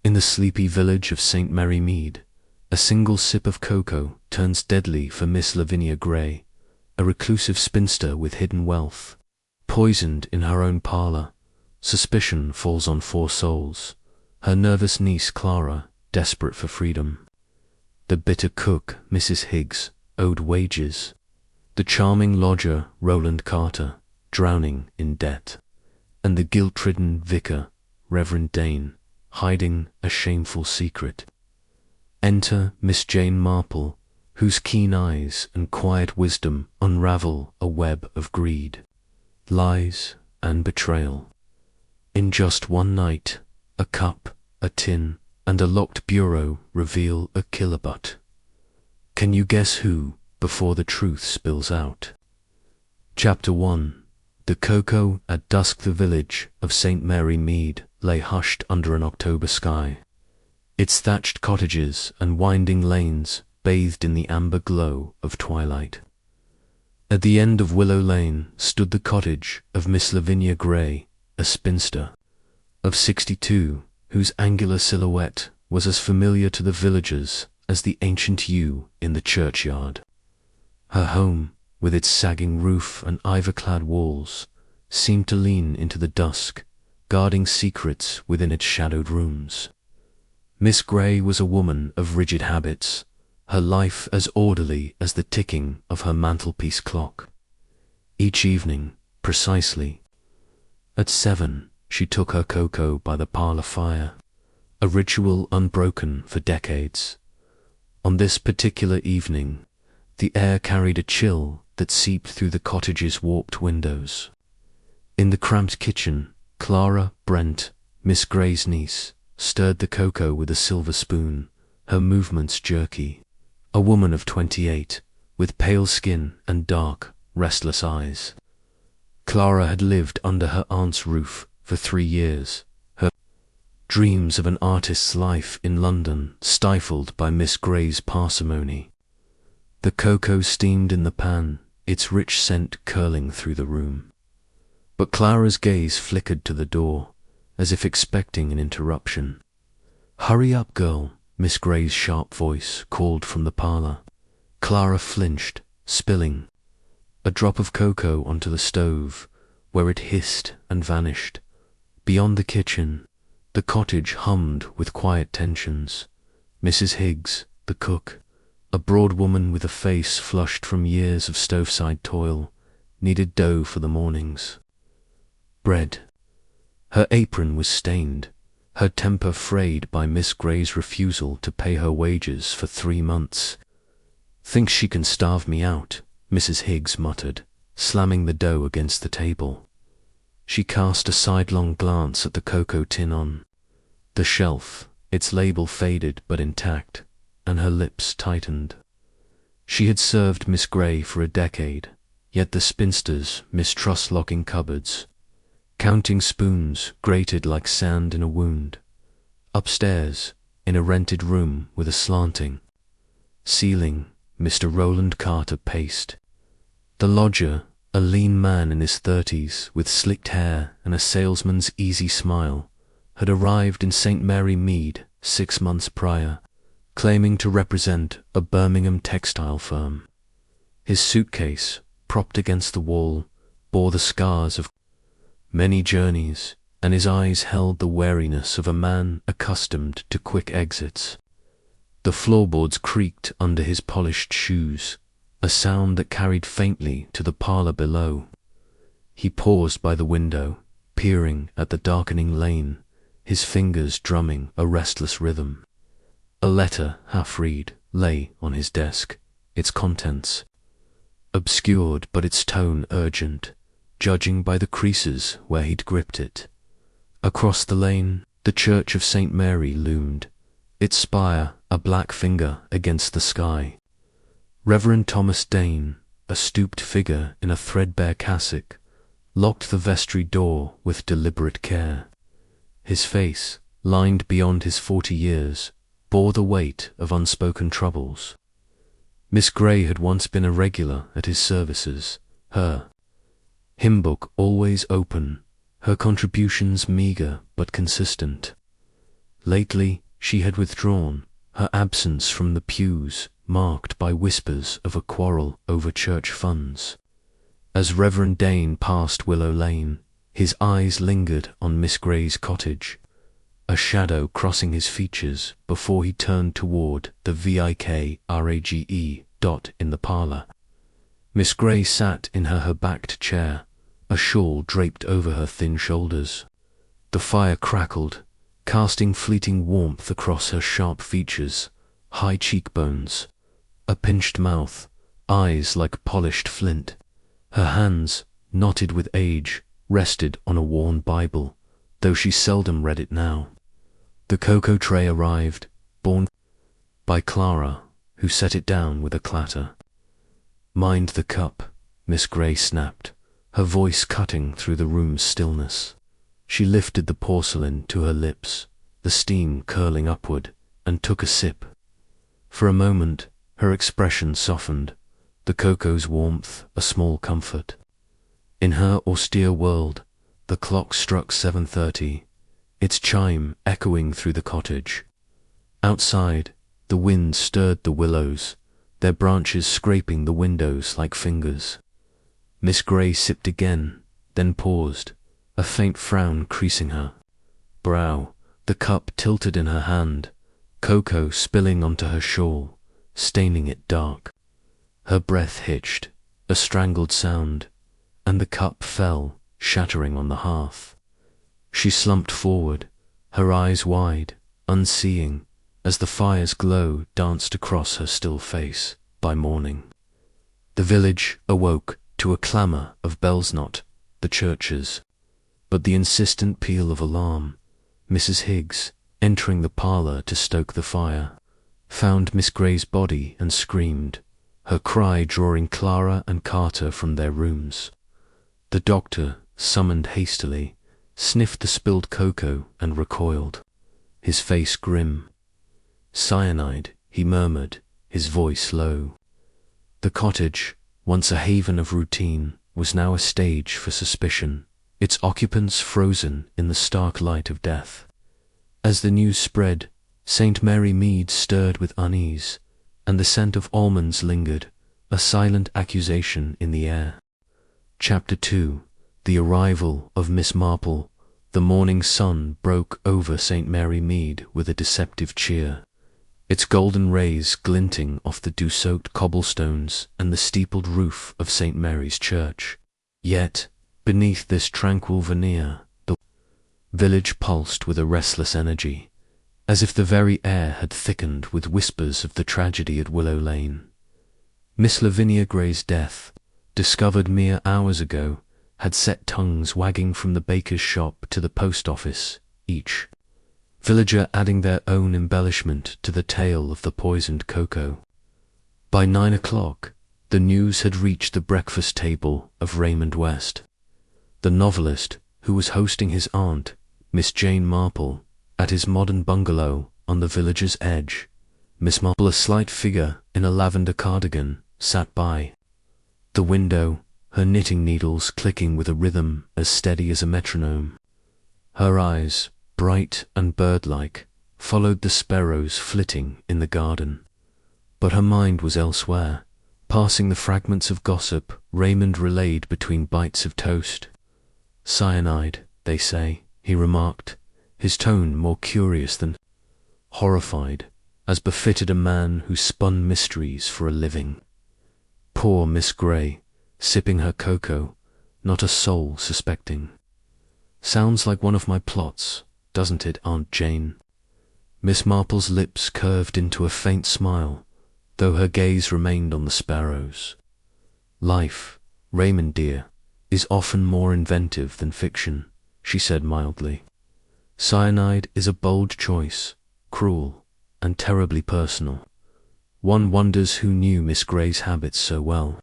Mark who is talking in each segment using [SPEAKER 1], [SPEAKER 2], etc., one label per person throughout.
[SPEAKER 1] In the sleepy village of St. Mary Mead, a single sip of cocoa turns deadly for Miss Lavinia Gray, a reclusive spinster with hidden wealth. Poisoned in her own parlour, suspicion falls on 4 souls. Her nervous niece Clara, desperate for freedom. The bitter cook, Mrs. Higgs, owed wages. The charming lodger, Roland Carter, drowning in debt. And the guilt-ridden vicar, Reverend Dane, hiding a shameful secret. Enter Miss Jane Marple, whose keen eyes and quiet wisdom unravel a web of greed, lies, and betrayal. In just one night, a cup, a tin, and a locked bureau reveal a killer butt. Can you guess who before the truth spills out? Chapter 1. The cocoa at dusk. The village of St. Mary Mead lay hushed under an October sky, its thatched cottages and winding lanes bathed in the amber glow of twilight. At the end of Willow Lane stood the cottage of Miss Lavinia Gray, a spinster of 62, whose angular silhouette was as familiar to the villagers as the ancient yew in the churchyard. Her home, with its sagging roof and ivy-clad walls, seemed to lean into the dusk, guarding secrets within its shadowed rooms. Miss Gray was a woman of rigid habits, her life as orderly as the ticking of her mantelpiece clock. Each evening, precisely at 7, she took her cocoa by the parlour fire, a ritual unbroken for decades. On this particular evening, the air carried a chill that seeped through the cottage's warped windows. In the cramped kitchen, Clara Brent, Miss Gray's niece, stirred the cocoa with a silver spoon, her movements jerky. A woman of 28, with pale skin and dark, restless eyes. Clara had lived under her aunt's roof for 3 years, her dreams of an artist's life in London stifled by Miss Gray's parsimony. The cocoa steamed in the pan, its rich scent curling through the room. But Clara's gaze flickered to the door, as if expecting an interruption. "Hurry up, girl," Miss Gray's sharp voice called from the parlour. Clara flinched, spilling a drop of cocoa onto the stove, where it hissed and vanished. Beyond the kitchen, the cottage hummed with quiet tensions. Mrs. Higgs, the cook, a broad woman with a face flushed from years of stove-side toil, kneaded dough for the mornings. Bread. Her apron was stained, her temper frayed by Miss Gray's refusal to pay her wages for 3 months. "Thinks she can starve me out," Mrs. Higgs muttered, slamming the dough against the table. She cast a sidelong glance at the cocoa tin on the shelf, its label faded but intact, and her lips tightened. She had served Miss Gray for a decade, yet the spinsters mistrust locking cupboards. Counting spoons grated like sand in a wound. Upstairs, in a rented room with a slanting ceiling, Mr. Roland Carter paced. The lodger, a lean man in his 30s with slicked hair and a salesman's easy smile, had arrived in St. Mary Mead 6 months prior, claiming to represent a Birmingham textile firm. His suitcase, propped against the wall, bore the scars of many journeys, and his eyes held the wariness of a man accustomed to quick exits. The floorboards creaked under his polished shoes, a sound that carried faintly to the parlour below. He paused by the window, peering at the darkening lane, his fingers drumming a restless rhythm. A letter, half-read, lay on his desk, its contents obscured but its tone urgent, judging by the creases where he'd gripped it. Across the lane, the church of St. Mary loomed, its spire a black finger against the sky. Reverend Thomas Dane, a stooped figure in a threadbare cassock, locked the vestry door with deliberate care. His face, lined beyond his 40 years, bore the weight of unspoken troubles. Miss Gray had once been a regular at his services, her hymn book always open, her contributions meagre but consistent. Lately, she had withdrawn, her absence from the pews marked by whispers of a quarrel over church funds. As Reverend Dane passed Willow Lane, his eyes lingered on Miss Grey's cottage, a shadow crossing his features before he turned toward the VIKRAGE dot in the parlour. Miss Grey sat in her backed chair, a shawl draped over her thin shoulders. The fire crackled, casting fleeting warmth across her sharp features, high cheekbones, a pinched mouth, eyes like polished flint. Her hands, knotted with age, rested on a worn Bible, though she seldom read it now. The cocoa tray arrived, borne by Clara, who set it down with a clatter. "Mind the cup," Miss Grey snapped, her voice cutting through the room's stillness. She lifted the porcelain to her lips, the steam curling upward, and took a sip. For a moment, her expression softened, the cocoa's warmth a small comfort. In her austere world, the clock struck 7:30, its chime echoing through the cottage. Outside, the wind stirred the willows, their branches scraping the windows like fingers. Miss Grey sipped again, then paused, a faint frown creasing her brow, the cup tilted in her hand, cocoa spilling onto her shawl, staining it dark. Her breath hitched, a strangled sound, and the cup fell, shattering on the hearth. She slumped forward, her eyes wide, unseeing, as the fire's glow danced across her still face by morning. The village awoke to a clamour of bells, not the churches, but the insistent peal of alarm. Mrs. Higgs, entering the parlour to stoke the fire, found Miss Grey's body and screamed, her cry drawing Clara and Carter from their rooms. The doctor, summoned hastily, sniffed the spilled cocoa and recoiled, his face grim. "Cyanide," he murmured, his voice low. The cottage, once a haven of routine, was now a stage for suspicion, its occupants frozen in the stark light of death. As the news spread, St. Mary Mead stirred with unease, and the scent of almonds lingered, a silent accusation in the air. Chapter 2. The arrival of Miss Marple. The morning sun broke over St. Mary Mead with a deceptive cheer, its golden rays glinting off the dew-soaked cobblestones and the steepled roof of St. Mary's Church. Yet, beneath this tranquil veneer, the village pulsed with a restless energy, as if the very air had thickened with whispers of the tragedy at Willow Lane. Miss Lavinia Grey's death, discovered mere hours ago, had set tongues wagging from the baker's shop to the post office, each villager adding their own embellishment to the tale of the poisoned cocoa. By 9 o'clock, the news had reached the breakfast table of Raymond West. The novelist, who was hosting his aunt, Miss Jane Marple, at his modern bungalow on the village's edge. Miss Marple, a slight figure in a lavender cardigan, sat by the window, her knitting needles clicking with a rhythm as steady as a metronome. Her eyes, bright and bird-like, followed the sparrows flitting in the garden. But her mind was elsewhere, passing the fragments of gossip Raymond relayed between bites of toast. "Cyanide, they say," he remarked, his tone more curious than horrified, as befitted a man who spun mysteries for a living. Poor Miss Grey, sipping her cocoa, not a soul suspecting. "Sounds like one of my plots, doesn't it, Aunt Jane?" Miss Marple's lips curved into a faint smile, though her gaze remained on the sparrows. "Life, Raymond dear, is often more inventive than fiction," she said mildly. "Cyanide is a bold choice, cruel, and terribly personal. One wonders who knew Miss Grey's habits so well."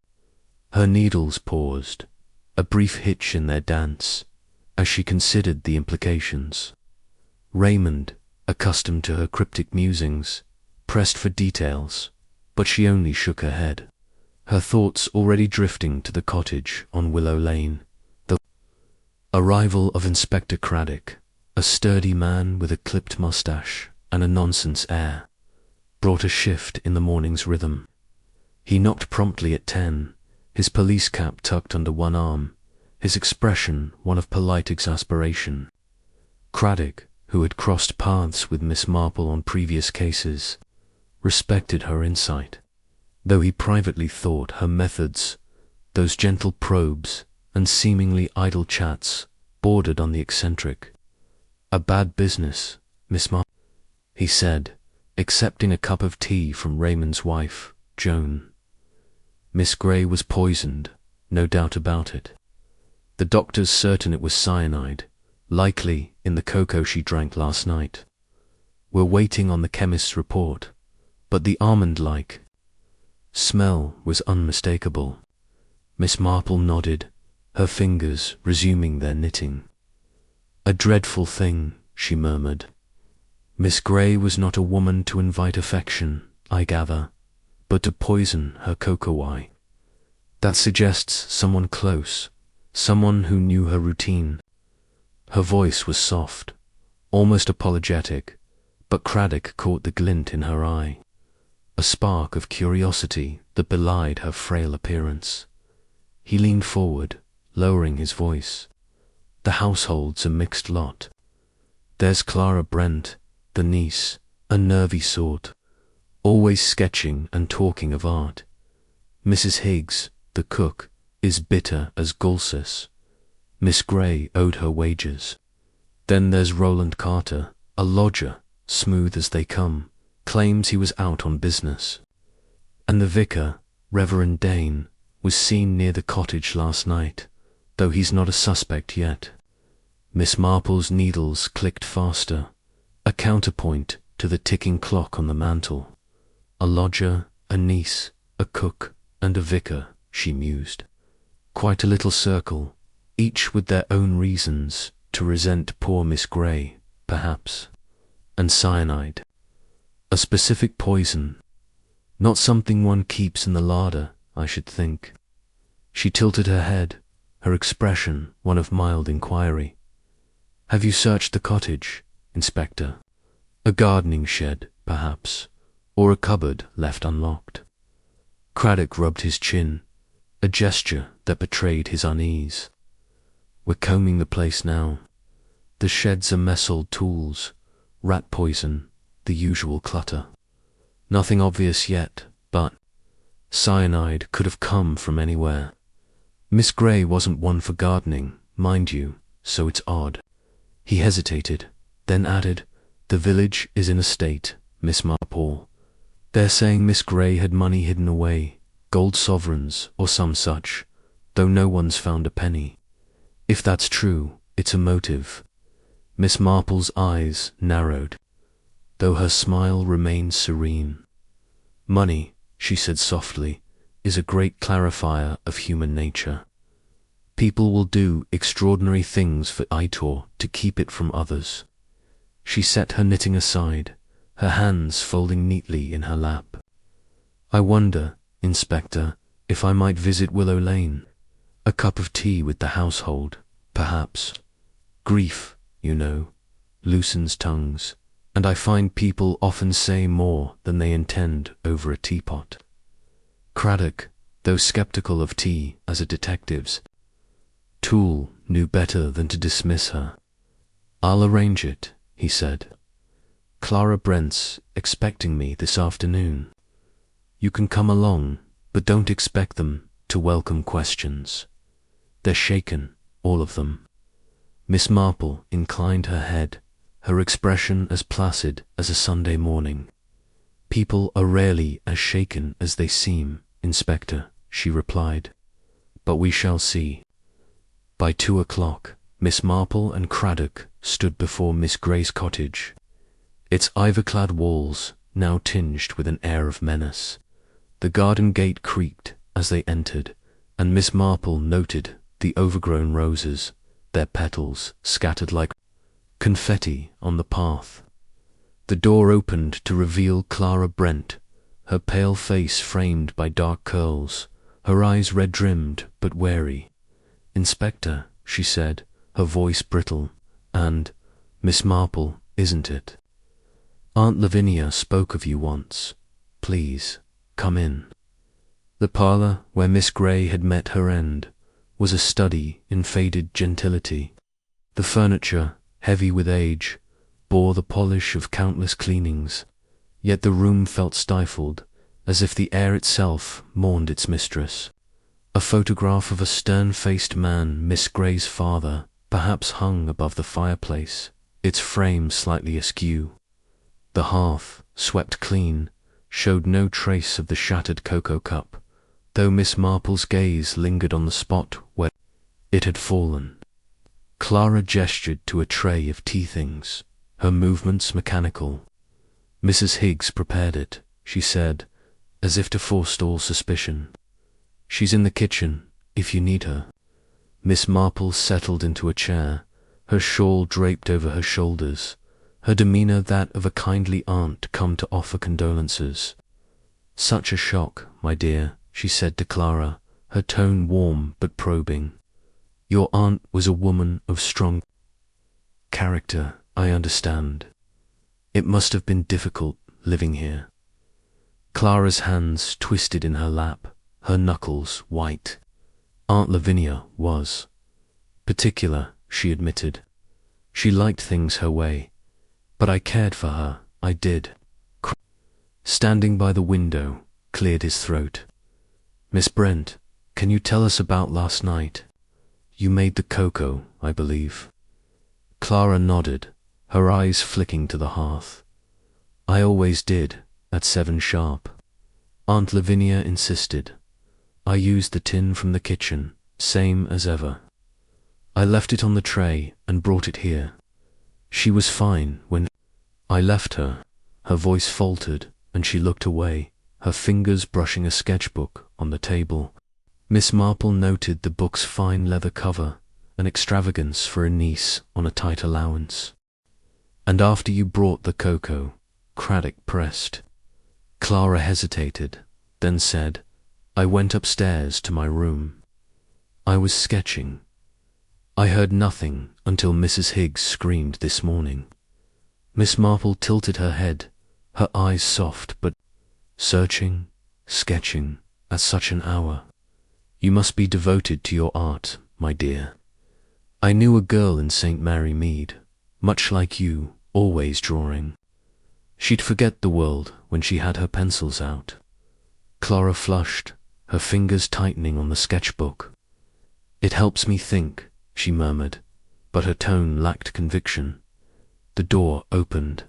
[SPEAKER 1] Her needles paused, a brief hitch in their dance, as she considered the implications. Raymond, accustomed to her cryptic musings, pressed for details, but she only shook her head, her thoughts already drifting to the cottage on Willow Lane. The arrival of Inspector Craddock, a sturdy man with a clipped mustache and a nonsense air, brought a shift in the morning's rhythm. He knocked promptly at 10, his police cap tucked under one arm, his expression one of polite exasperation. Craddock, who had crossed paths with Miss Marple on previous cases, respected her insight, though he privately thought her methods, those gentle probes and seemingly idle chats, bordered on the eccentric. "A bad business, Miss Marple," he said, accepting a cup of tea from Raymond's wife, Joan. Miss Grey was poisoned, no doubt about it. The doctor's certain it was cyanide, likely in the cocoa she drank last night. We're waiting on the chemist's report, but the almond-like smell was unmistakable. Miss Marple nodded, her fingers resuming their knitting. "A dreadful thing," she murmured. "Miss Grey was not a woman to invite affection, I gather, but to poison her cocoa. That suggests someone close, someone who knew her routine." Her voice was soft, almost apologetic, but Craddock caught the glint in her eye, a spark of curiosity that belied her frail appearance. He leaned forward, lowering his voice. "The household's a mixed lot. There's Clara Brent, the niece, a nervy sort, always sketching and talking of art. Mrs. Higgs, the cook, is bitter as Gulsus. Miss Grey owed her wages. Then there's Roland Carter, a lodger, smooth as they come, claims he was out on business. And the vicar, Reverend Dane, was seen near the cottage last night, though he's not a suspect yet." Miss Marple's needles clicked faster, a counterpoint to the ticking clock on the mantel. A lodger, a niece, a cook, and a vicar, she mused. Quite a little circle, each with their own reasons to resent poor Miss Grey, perhaps. And cyanide. A specific poison. Not something one keeps in the larder, I should think. She tilted her head, her expression one of mild inquiry. "Have you searched the cottage, Inspector? A gardening shed, perhaps, or a cupboard left unlocked?" Craddock rubbed his chin, a gesture that betrayed his unease. "We're combing the place now. The shed's a mess old tools, rat poison, the usual clutter. Nothing obvious yet, but cyanide could have come from anywhere. Miss Grey wasn't one for gardening, mind you, so it's odd." He hesitated, then added, "The village is in a state, Miss Marple. They're saying Miss Grey had money hidden away, gold sovereigns or some such, though no one's found a penny. If that's true, it's a motive." Miss Marple's eyes narrowed, though her smile remained serene. "Money," she said softly, "is a great clarifier of human nature. People will do extraordinary things for itor to keep it from others." She set her knitting aside, her hands folding neatly in her lap. "I wonder, Inspector, if I might visit Willow Lane. A cup of tea with the household, perhaps. Grief, you know, loosens tongues, and I find people often say more than they intend over a teapot." Craddock, though sceptical of tea as a detective's tool, knew better than to dismiss her. "I'll arrange it," he said. "Clara Brent's expecting me this afternoon. You can come along, but don't expect them to welcome questions. They're shaken, all of them." Miss Marple inclined her head, her expression as placid as a Sunday morning. "People are rarely as shaken as they seem, Inspector," she replied. "But we shall see." By 2 o'clock, Miss Marple and Craddock stood before Miss Grey's cottage, its ivy-clad walls now tinged with an air of menace. The garden gate creaked as they entered, and Miss Marple noted the overgrown roses, their petals scattered like confetti on the path. The door opened to reveal Clara Brent, her pale face framed by dark curls, her eyes red-rimmed but wary. "Inspector," she said, her voice brittle, and Miss Marple, isn't it? Aunt Lavinia spoke of you once. Please, come in. The parlour, where Miss Grey had met her end, was a study in faded gentility. The furniture, heavy with age, bore the polish of countless cleanings, yet the room felt stifled, as if the air itself mourned its mistress. A photograph of a stern-faced man, Miss Grey's father, perhaps hung above the fireplace, its frame slightly askew. The hearth, swept clean, showed no trace of the shattered cocoa cup, though Miss Marple's gaze lingered on the spot where it had fallen. Clara gestured to a tray of tea things, her movements mechanical. Mrs. Higgs prepared it, she said, as if to forestall suspicion. She's in the kitchen, if you need her. Miss Marple settled into a chair, her shawl draped over her shoulders, her demeanour that of a kindly aunt come to offer condolences. Such a shock, my dear, she said to Clara, her tone warm but probing. Your aunt was a woman of strong character, I understand. It must have been difficult living here. Clara's hands twisted in her lap, her knuckles white. Aunt Lavinia was particular, she admitted. She liked things her way, but I cared for her, I did. Standing by the window, cleared his throat. Miss Brent, can you tell us about last night? You made the cocoa, I believe. Clara nodded, her eyes flicking to the hearth. I always did, at 7 sharp. Aunt Lavinia insisted. I used the tin from the kitchen, same as ever. I left it on the tray and brought it here. She was fine when I left her. Her voice faltered and she looked away, her fingers brushing a sketchbook on the table. Miss Marple noted the book's fine leather cover, an extravagance for a niece on a tight allowance. And after you brought the cocoa, Craddock pressed. Clara hesitated, then said, I went upstairs to my room. I was sketching. I heard nothing until Mrs. Higgs screamed this morning. Miss Marple tilted her head, her eyes soft but searching, sketching at such an hour. You must be devoted to your art, my dear. I knew a girl in St. Mary Mead, much like you, always drawing. She'd forget the world when she had her pencils out. Clara flushed, her fingers tightening on the sketchbook. It helps me think, she murmured, but her tone lacked conviction. The door opened,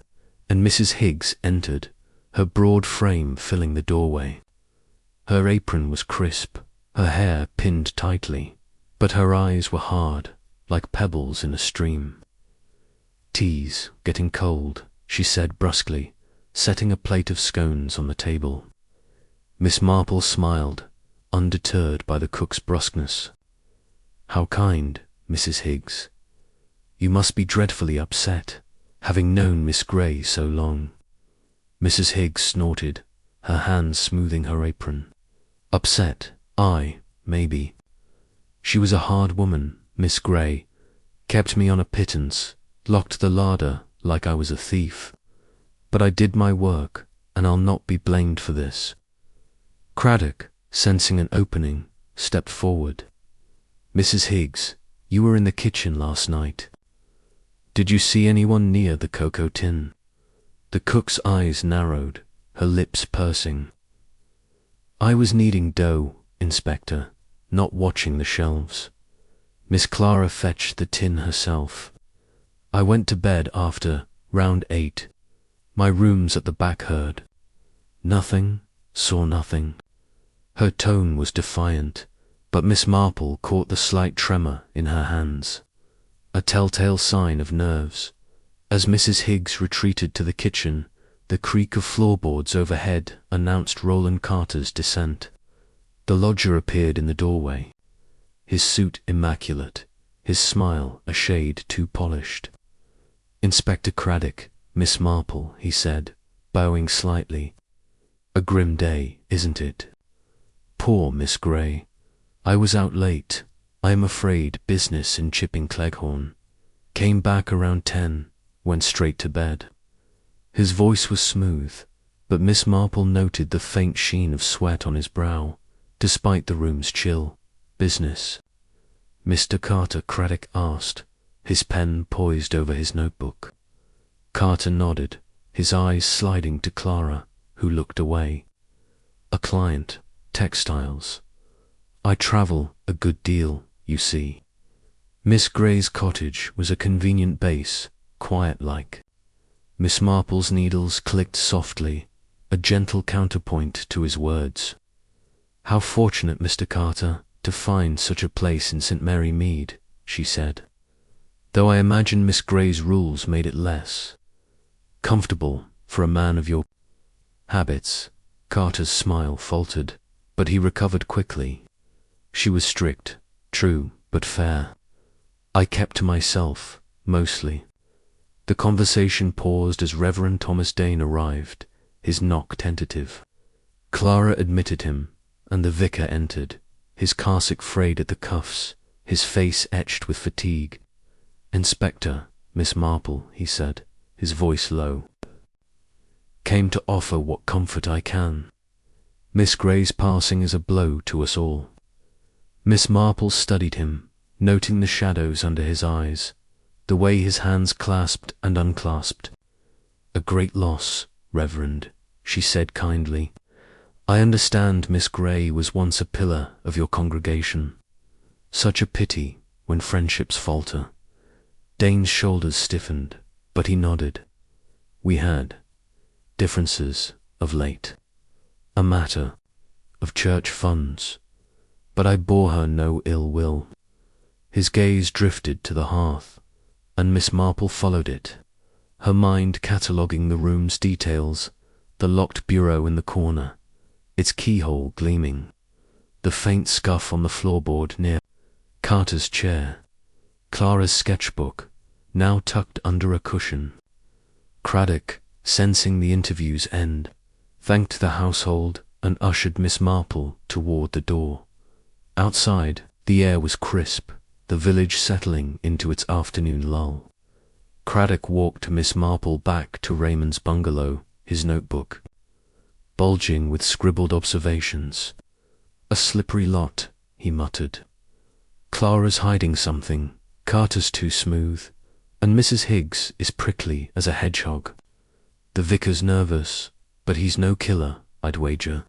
[SPEAKER 1] and Mrs. Higgs entered, her broad frame filling the doorway. Her apron was crisp, her hair pinned tightly, but her eyes were hard, like pebbles in a stream. Tea's getting cold, she said brusquely, setting a plate of scones on the table. Miss Marple smiled, undeterred by the cook's brusqueness. How kind, Mrs. Higgs. You must be dreadfully upset, having known Miss Grey so long. Mrs. Higgs snorted, her hands smoothing her apron. Upset, aye, maybe. She was a hard woman, Miss Grey, kept me on a pittance, locked the larder like I was a thief. But I did my work, and I'll not be blamed for this. Craddock, sensing an opening, stepped forward. Mrs. Higgs, you were in the kitchen last night. Did you see anyone near the cocoa tin? The cook's eyes narrowed, her lips pursing. I was kneading dough, Inspector, not watching the shelves. Miss Clara fetched the tin herself. I went to bed after round 8. My room's at the back herd. Nothing, saw nothing. Her tone was defiant, but Miss Marple caught the slight tremor in her hands, a telltale sign of nerves. As Mrs. Higgs retreated to the kitchen, the creak of floorboards overhead announced Roland Carter's descent. The lodger appeared in the doorway, his suit immaculate, his smile a shade too polished. Inspector Craddock, Miss Marple, he said, bowing slightly. A grim day, isn't it? Poor Miss Grey. I was out late. I am afraid business in Chipping Cleghorn. Came back around 10. went straight to bed. His voice was smooth, but Miss Marple noted the faint sheen of sweat on his brow, despite the room's chill. "Business?" Mr. Carter, Craddock asked, his pen poised over his notebook. Carter nodded, his eyes sliding to Clara, who looked away. "A client, textiles. I travel a good deal, you see." Miss Gray's cottage was a convenient base, quiet-like. Miss Marple's needles clicked softly, a gentle counterpoint to his words. "How fortunate, Mr. Carter, to find such a place in St. Mary Mead," she said, "though I imagine Miss Gray's rules made it less comfortable for a man of your habits." Carter's smile faltered, but he recovered quickly. She was strict, true, but fair. "I kept to myself, mostly." The conversation paused as Reverend Thomas Dane arrived, his knock tentative. Clara admitted him, and the vicar entered, his cassock frayed at the cuffs, his face etched with fatigue. "Inspector, Miss Marple," he said, his voice low. "Came to offer what comfort I can. Miss Gray's passing is a blow to us all." Miss Marple studied him, noting the shadows under his eyes, the way his hands clasped and unclasped. "A great loss, Reverend," she said kindly. "I understand Miss Gray was once a pillar of your congregation. Such a pity when friendships falter." Dane's shoulders stiffened, but he nodded. "We had differences of late. A matter of church funds, but I bore her no ill will." His gaze drifted to the hearth, and Miss Marple followed it, her mind cataloguing the room's details, the locked bureau in the corner, its keyhole gleaming, the faint scuff on the floorboard near Carter's chair, Clara's sketchbook, now tucked under a cushion. Craddock, sensing the interview's end, thanked the household and ushered Miss Marple toward the door. Outside, the air was crisp, the village settling into its afternoon lull. Craddock walked Miss Marple back to Raymond's bungalow, his notebook bulging with scribbled observations. "A slippery lot," he muttered. "Clara's hiding something, Carter's too smooth, and Mrs. Higgs is prickly as a hedgehog. The vicar's nervous, but he's no killer, I'd wager."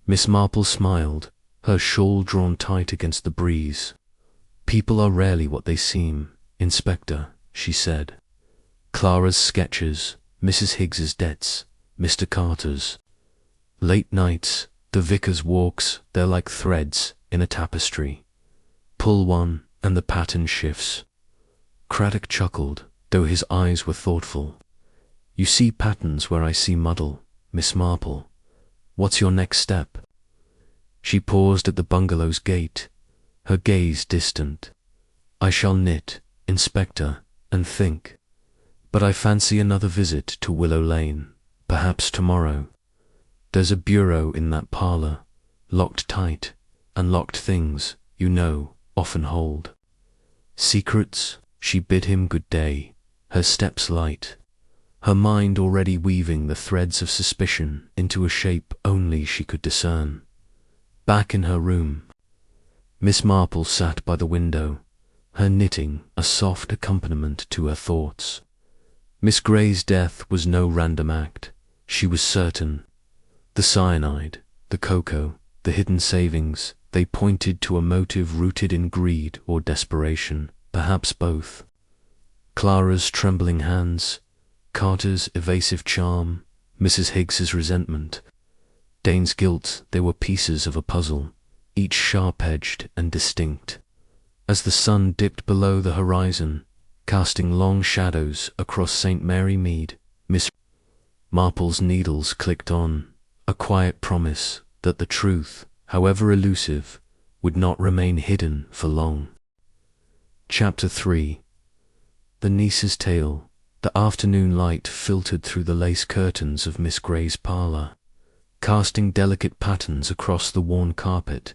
[SPEAKER 1] Miss Marple smiled, her shawl drawn tight against the breeze. "People are rarely what they seem, Inspector," she said. "Clara's sketches, Mrs. Higgs's debts, Mr. Carter's. Late nights, the vicar's walks, they're like threads in a tapestry. Pull one, and the pattern shifts." Craddock chuckled, though his eyes were thoughtful. "You see patterns where I see muddle, Miss Marple. What's your next step?" She paused at the bungalow's gate, her gaze distant. "I shall knit, Inspector, and think. But I fancy another visit to Willow Lane, perhaps tomorrow. There's a bureau in that parlour, locked tight, and locked things, you know, often hold secrets." She bid him good day, her steps light, her mind already weaving the threads of suspicion into a shape only she could discern. Back in her room, Miss Marple sat by the window, her knitting a soft accompaniment to her thoughts. Miss Gray's death was no random act, she was certain. The cyanide, the cocoa, the hidden savings, they pointed to a motive rooted in greed or desperation, perhaps both. Clara's trembling hands, Carter's evasive charm, Mrs. Higgs's resentment, Dane's guilt, they were pieces of a puzzle, each sharp-edged and distinct. As the sun dipped below the horizon, casting long shadows across St. Mary Mead, Miss Marple's needles clicked on, a quiet promise that the truth, however elusive, would not remain hidden for long. Chapter 3. The Niece's Tale. The afternoon light filtered through the lace curtains of Miss Gray's parlour, casting delicate patterns across the worn carpet,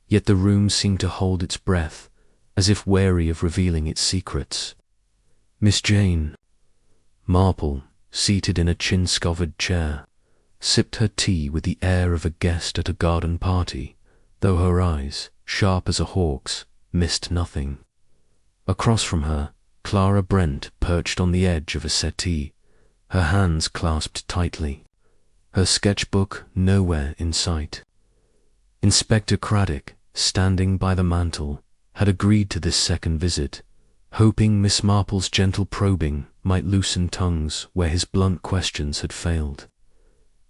[SPEAKER 1] yet the room seemed to hold its breath, as if wary of revealing its secrets. "Miss Jane." Marple, seated in a chin-scovered chair, sipped her tea with the air of a guest at a garden party, though her eyes, sharp as a hawk's, missed nothing. Across from her, Clara Brent perched on the edge of a settee, her hands clasped tightly, her sketchbook nowhere in sight. Inspector Craddock, standing by the mantel, had agreed to this second visit, hoping Miss Marple's gentle probing might loosen tongues where his blunt questions had failed.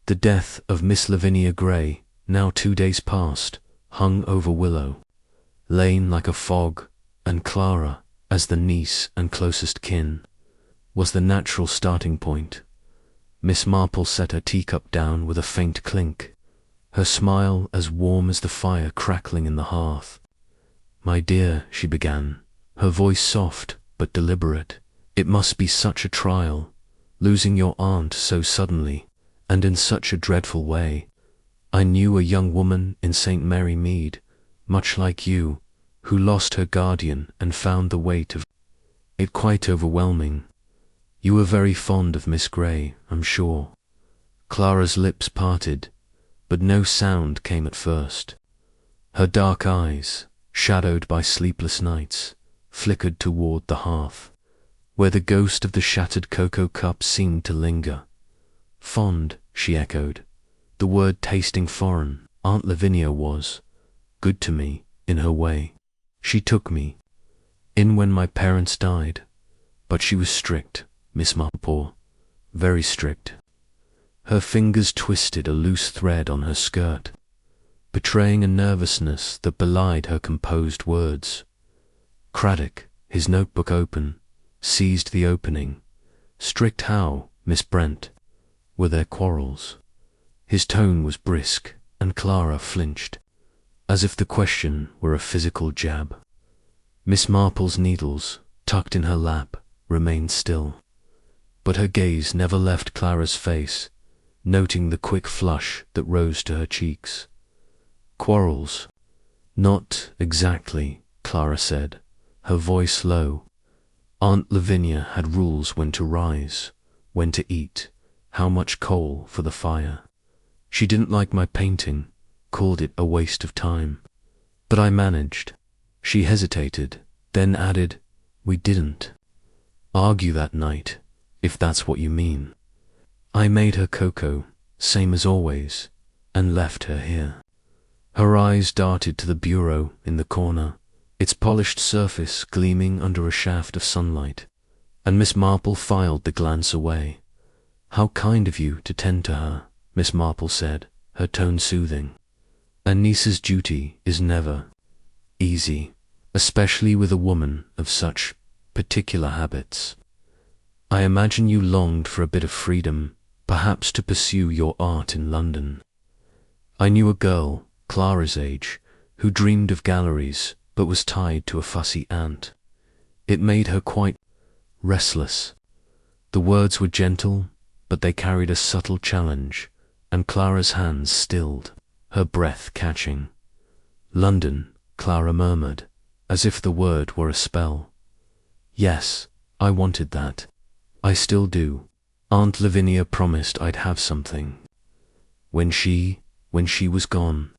[SPEAKER 1] The death of Miss Lavinia Gray, now 2 days past, hung over Willow Lane like a fog, and Clara, as the niece and closest kin, was the natural starting point. Miss Marple set her teacup down with a faint clink, her smile as warm as the fire crackling in the hearth. "My dear," she began, her voice soft but deliberate, "it must be such a trial, losing your aunt so suddenly, and in such a dreadful way. I knew a young woman in St. Mary Mead, much like you, who lost her guardian and found the weight of it quite overwhelming. You were very fond of Miss Gray, I'm sure." Clara's lips parted, but no sound came at first. Her dark eyes, shadowed by sleepless nights, flickered toward the hearth, where the ghost of the shattered cocoa cup seemed to linger. "Fond," she echoed, the word tasting foreign. "Aunt Lavinia was good to me, in her way. She took me in when my parents died, but she was strict, Miss Marple, very strict." Her fingers twisted a loose thread on her skirt, betraying a nervousness that belied her composed words. Craddock, his notebook open, seized the opening. "Strict how, Miss Brent? Were there quarrels?" His tone was brisk, and Clara flinched, as if the question were a physical jab. Miss Marple's needles, tucked in her lap, remained still, but her gaze never left Clara's face, noting the quick flush that rose to her cheeks. "Quarrels? Not exactly," Clara said, her voice low. "Aunt Lavinia had rules when to rise, when to eat, how much coal for the fire. She didn't like my painting, called it a waste of time. But I managed." She hesitated, then added, "We didn't argue that night, if that's what you mean. I made her cocoa, same as always, and left her here." Her eyes darted to the bureau in the corner, its polished surface gleaming under a shaft of sunlight, and Miss Marple filed the glance away. "How kind of you to tend to her," Miss Marple said, her tone soothing. "A niece's duty is never easy, especially with a woman of such particular habits. I imagine you longed for a bit of freedom, perhaps to pursue your art in London. I knew a girl, Clara's age, who dreamed of galleries but was tied to a fussy aunt. It made her quite restless." The words were gentle, but they carried a subtle challenge, and Clara's hands stilled, her breath catching. "London," Clara murmured, as if the word were a spell. "Yes, I wanted that. I still do. Aunt Lavinia promised I'd have something when she was gone,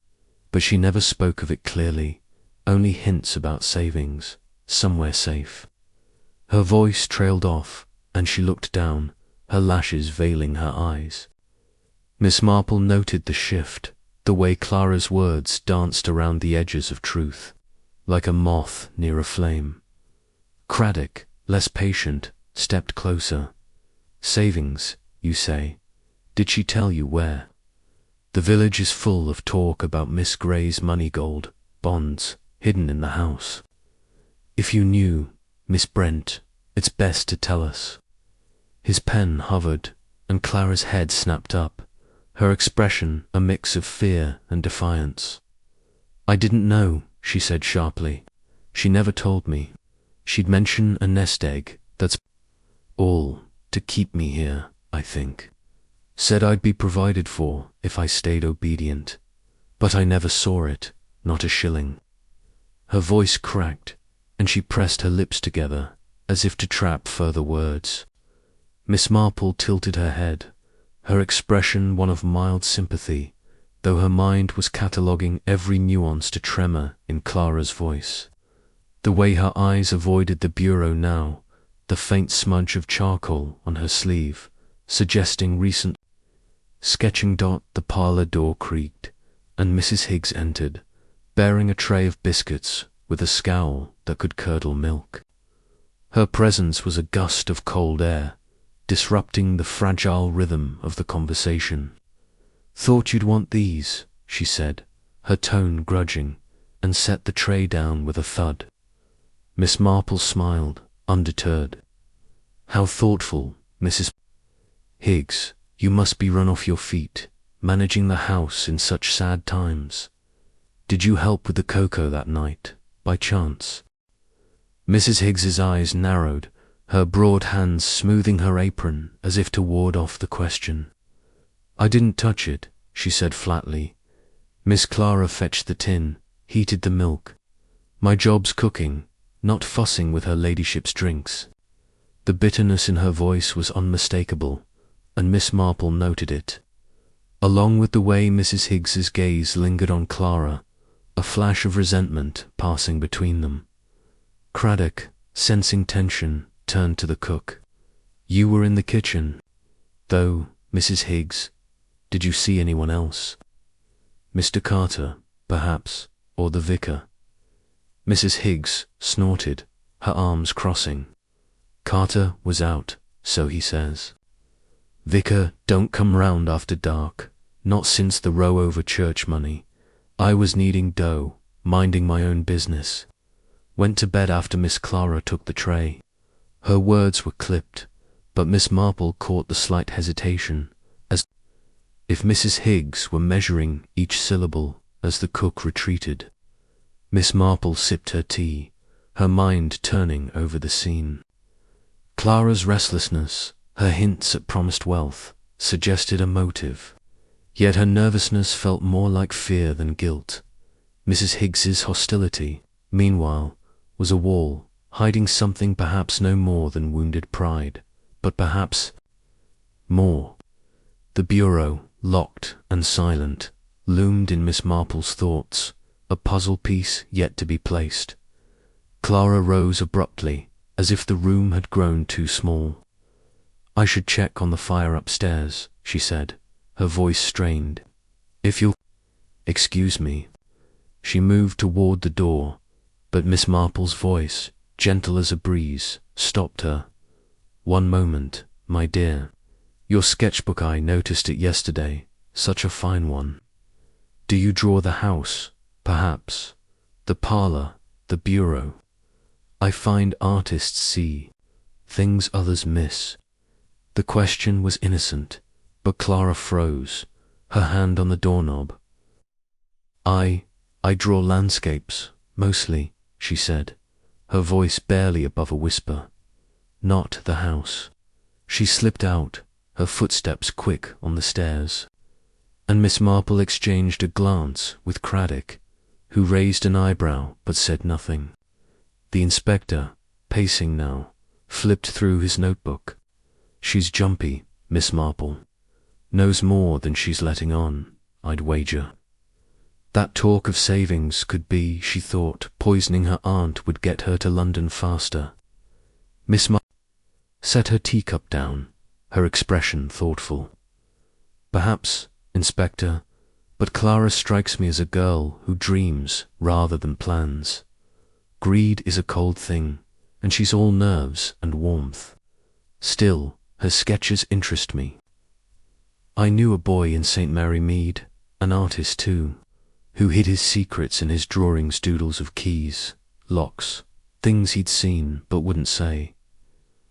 [SPEAKER 1] but she never spoke of it clearly, only hints about savings, somewhere safe." Her voice trailed off, and she looked down, her lashes veiling her eyes. Miss Marple noted the shift, the way Clara's words danced around the edges of truth, like a moth near a flame. Craddock, less patient, stepped closer. "Savings, you say? Did she tell you where? The village is full of talk about Miss Gray's money gold, bonds, hidden in the house. If you knew, Miss Brent, it's best to tell us." His pen hovered, and Clara's head snapped up, her expression a mix of fear and defiance. "I didn't know," she said sharply. "She never told me. She'd mention a nest egg, that's all, to keep me here, I think. Said I'd be provided for if I stayed obedient. But I never saw it, not a shilling." Her voice cracked, and she pressed her lips together, as if to trap further words. Miss Marple tilted her head, her expression one of mild sympathy, though her mind was cataloguing every nuanced tremor in Clara's voice. The way her eyes avoided the bureau now, the faint smudge of charcoal on her sleeve, suggesting recent sketching. The parlor door creaked, and Mrs. Higgs entered, bearing a tray of biscuits with a scowl that could curdle milk. Her presence was a gust of cold air, disrupting the fragile rhythm of the conversation. "Thought you'd want these," she said, her tone grudging, and set the tray down with a thud. Miss Marple smiled, undeterred. "How thoughtful, Mrs. Higgs. You must be run off your feet, managing the house in such sad times. Did you help with the cocoa that night, by chance?" Mrs. Higgs's eyes narrowed, her broad hands smoothing her apron as if to ward off the question. "I didn't touch it," she said flatly. "Miss Clara fetched the tin, heated the milk. My job's cooking, not fussing with her ladyship's drinks." The bitterness in her voice was unmistakable, and Miss Marple noted it. Along with the way Mrs. Higgs's gaze lingered on Clara, a flash of resentment passing between them. Craddock, sensing tension, turned to the cook. "You were in the kitchen, though, Mrs. Higgs. Did you see anyone else? Mr. Carter, perhaps, or the vicar?" Mrs. Higgs snorted, her arms crossing. "Carter was out, so he says. Vicar don't come round after dark, not since the row over church money. I was needing dough, minding my own business. Went to bed after Miss Clara took the tray." Her words were clipped, but Miss Marple caught the slight hesitation, as if Mrs. Higgs were measuring each syllable as the cook retreated. Miss Marple sipped her tea, her mind turning over the scene. Clara's restlessness, her hints at promised wealth, suggested a motive, yet her nervousness felt more like fear than guilt. Mrs. Higgs's hostility, meanwhile, was a wall, hiding something perhaps no more than wounded pride, but perhaps more. The bureau, locked and silent, loomed in Miss Marple's thoughts, a puzzle piece yet to be placed. Clara rose abruptly, as if the room had grown too small. "I should check on the fire upstairs," she said, her voice strained. "If you'll excuse me." She moved toward the door, but Miss Marple's voice, gentle as a breeze, stopped her. "One moment, my dear. Your sketchbook, I noticed it yesterday, such a fine one. Do you draw the house, perhaps? The parlor, the bureau? I find artists see things others miss." The question was innocent, but Clara froze, her hand on the doorknob. I draw landscapes, mostly," she said, her voice barely above a whisper. "Not the house." She slipped out, her footsteps quick on the stairs, and Miss Marple exchanged a glance with Craddock, who raised an eyebrow but said nothing. The inspector, pacing now, flipped through his notebook. "She's jumpy, Miss Marple. Knows more than she's letting on, I'd wager. That talk of savings could be, she thought, poisoning her aunt would get her to London faster." Miss Marple set her teacup down, her expression thoughtful. "Perhaps, Inspector, but Clara strikes me as a girl who dreams rather than plans. Greed is a cold thing, and she's all nerves and warmth. Still, her sketches interest me. I knew a boy in St. Mary Mead, an artist too, who hid his secrets in his drawings, doodles of keys, locks, things he'd seen but wouldn't say.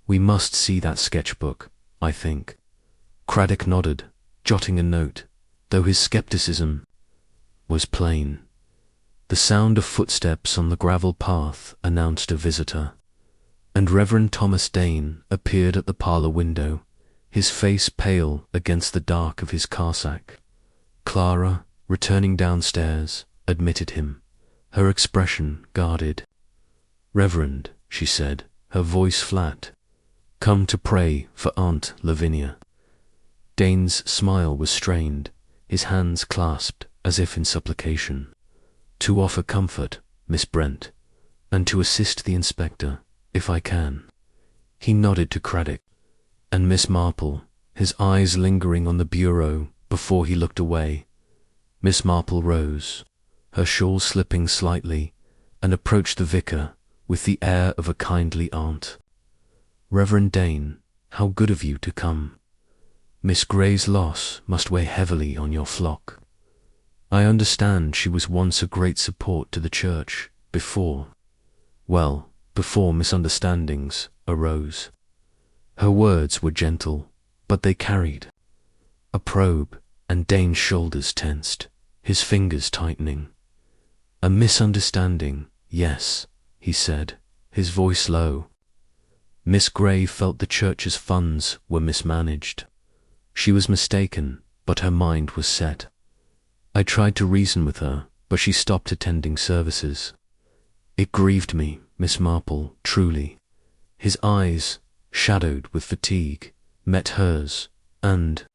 [SPEAKER 1] We must see that sketchbook, I think." Craddock nodded, jotting a note, though his skepticism was plain. The sound of footsteps on the gravel path announced a visitor, and Reverend Thomas Dane appeared at the parlor window, his face pale against the dark of his cassock. Clara, returning downstairs, admitted him, her expression guarded. "Reverend," she said, her voice flat, Come to pray for Aunt Lavinia. Dane's smile was strained, his hands clasped as if in supplication. To offer comfort, Miss Brent, and to assist the inspector, if I can. He nodded to Craddock and Miss Marple, his eyes lingering on the bureau before he looked away. Miss Marple rose, her shawl slipping slightly, and approached the vicar with the air of a kindly aunt. Reverend Dane, how good of you to come. Miss Grey's loss must weigh heavily on your flock. I understand she was once a great support to the church before misunderstandings arose. Her words were gentle, but they carried a probe, and Dane's shoulders tensed, his fingers tightening. A misunderstanding, yes, he said, his voice low. Miss Grey felt the church's funds were mismanaged. She was mistaken, but her mind was set. I tried to reason with her, but she stopped attending services. It grieved me, Miss Marple, truly. His eyes, shadowed with fatigue, met hers, and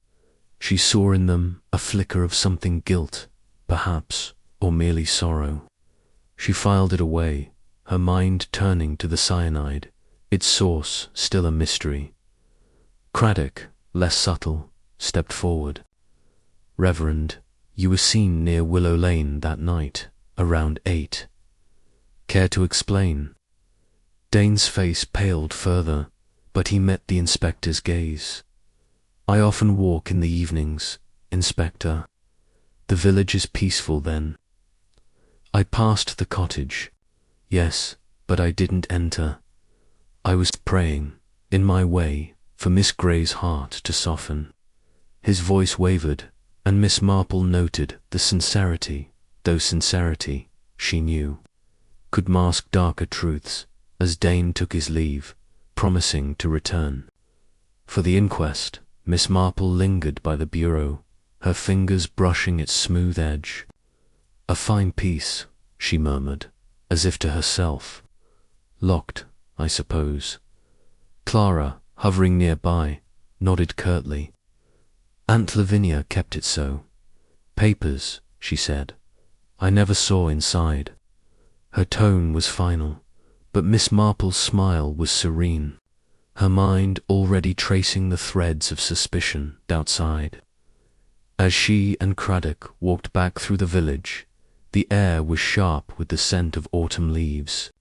[SPEAKER 1] she saw in them a flicker of something guilt, perhaps, or merely sorrow. She filed it away, her mind turning to the cyanide, its source still a mystery. Craddock, less subtle, stepped forward. Reverend, you were seen near Willow Lane that night, around 8. Care to explain? Dane's face paled further, but he met the inspector's gaze. I often walk in the evenings, Inspector. The village is peaceful then. I passed the cottage. Yes, but I didn't enter. I was praying, in my way, for Miss Grey's heart to soften. His voice wavered, and Miss Marple noted the sincerity, though sincerity, she knew, could mask darker truths, as Dane took his leave, promising to return. For the inquest, Miss Marple lingered by the bureau, her fingers brushing its smooth edge. A fine piece, she murmured, as if to herself. Locked, I suppose. Clara, hovering nearby, nodded curtly. Aunt Lavinia kept it so. Papers, she said. I never saw inside. Her tone was final, but Miss Marple's smile was serene, her mind already tracing the threads of suspicion outside. As she and Craddock walked back through the village, the air was sharp with the scent of autumn leaves.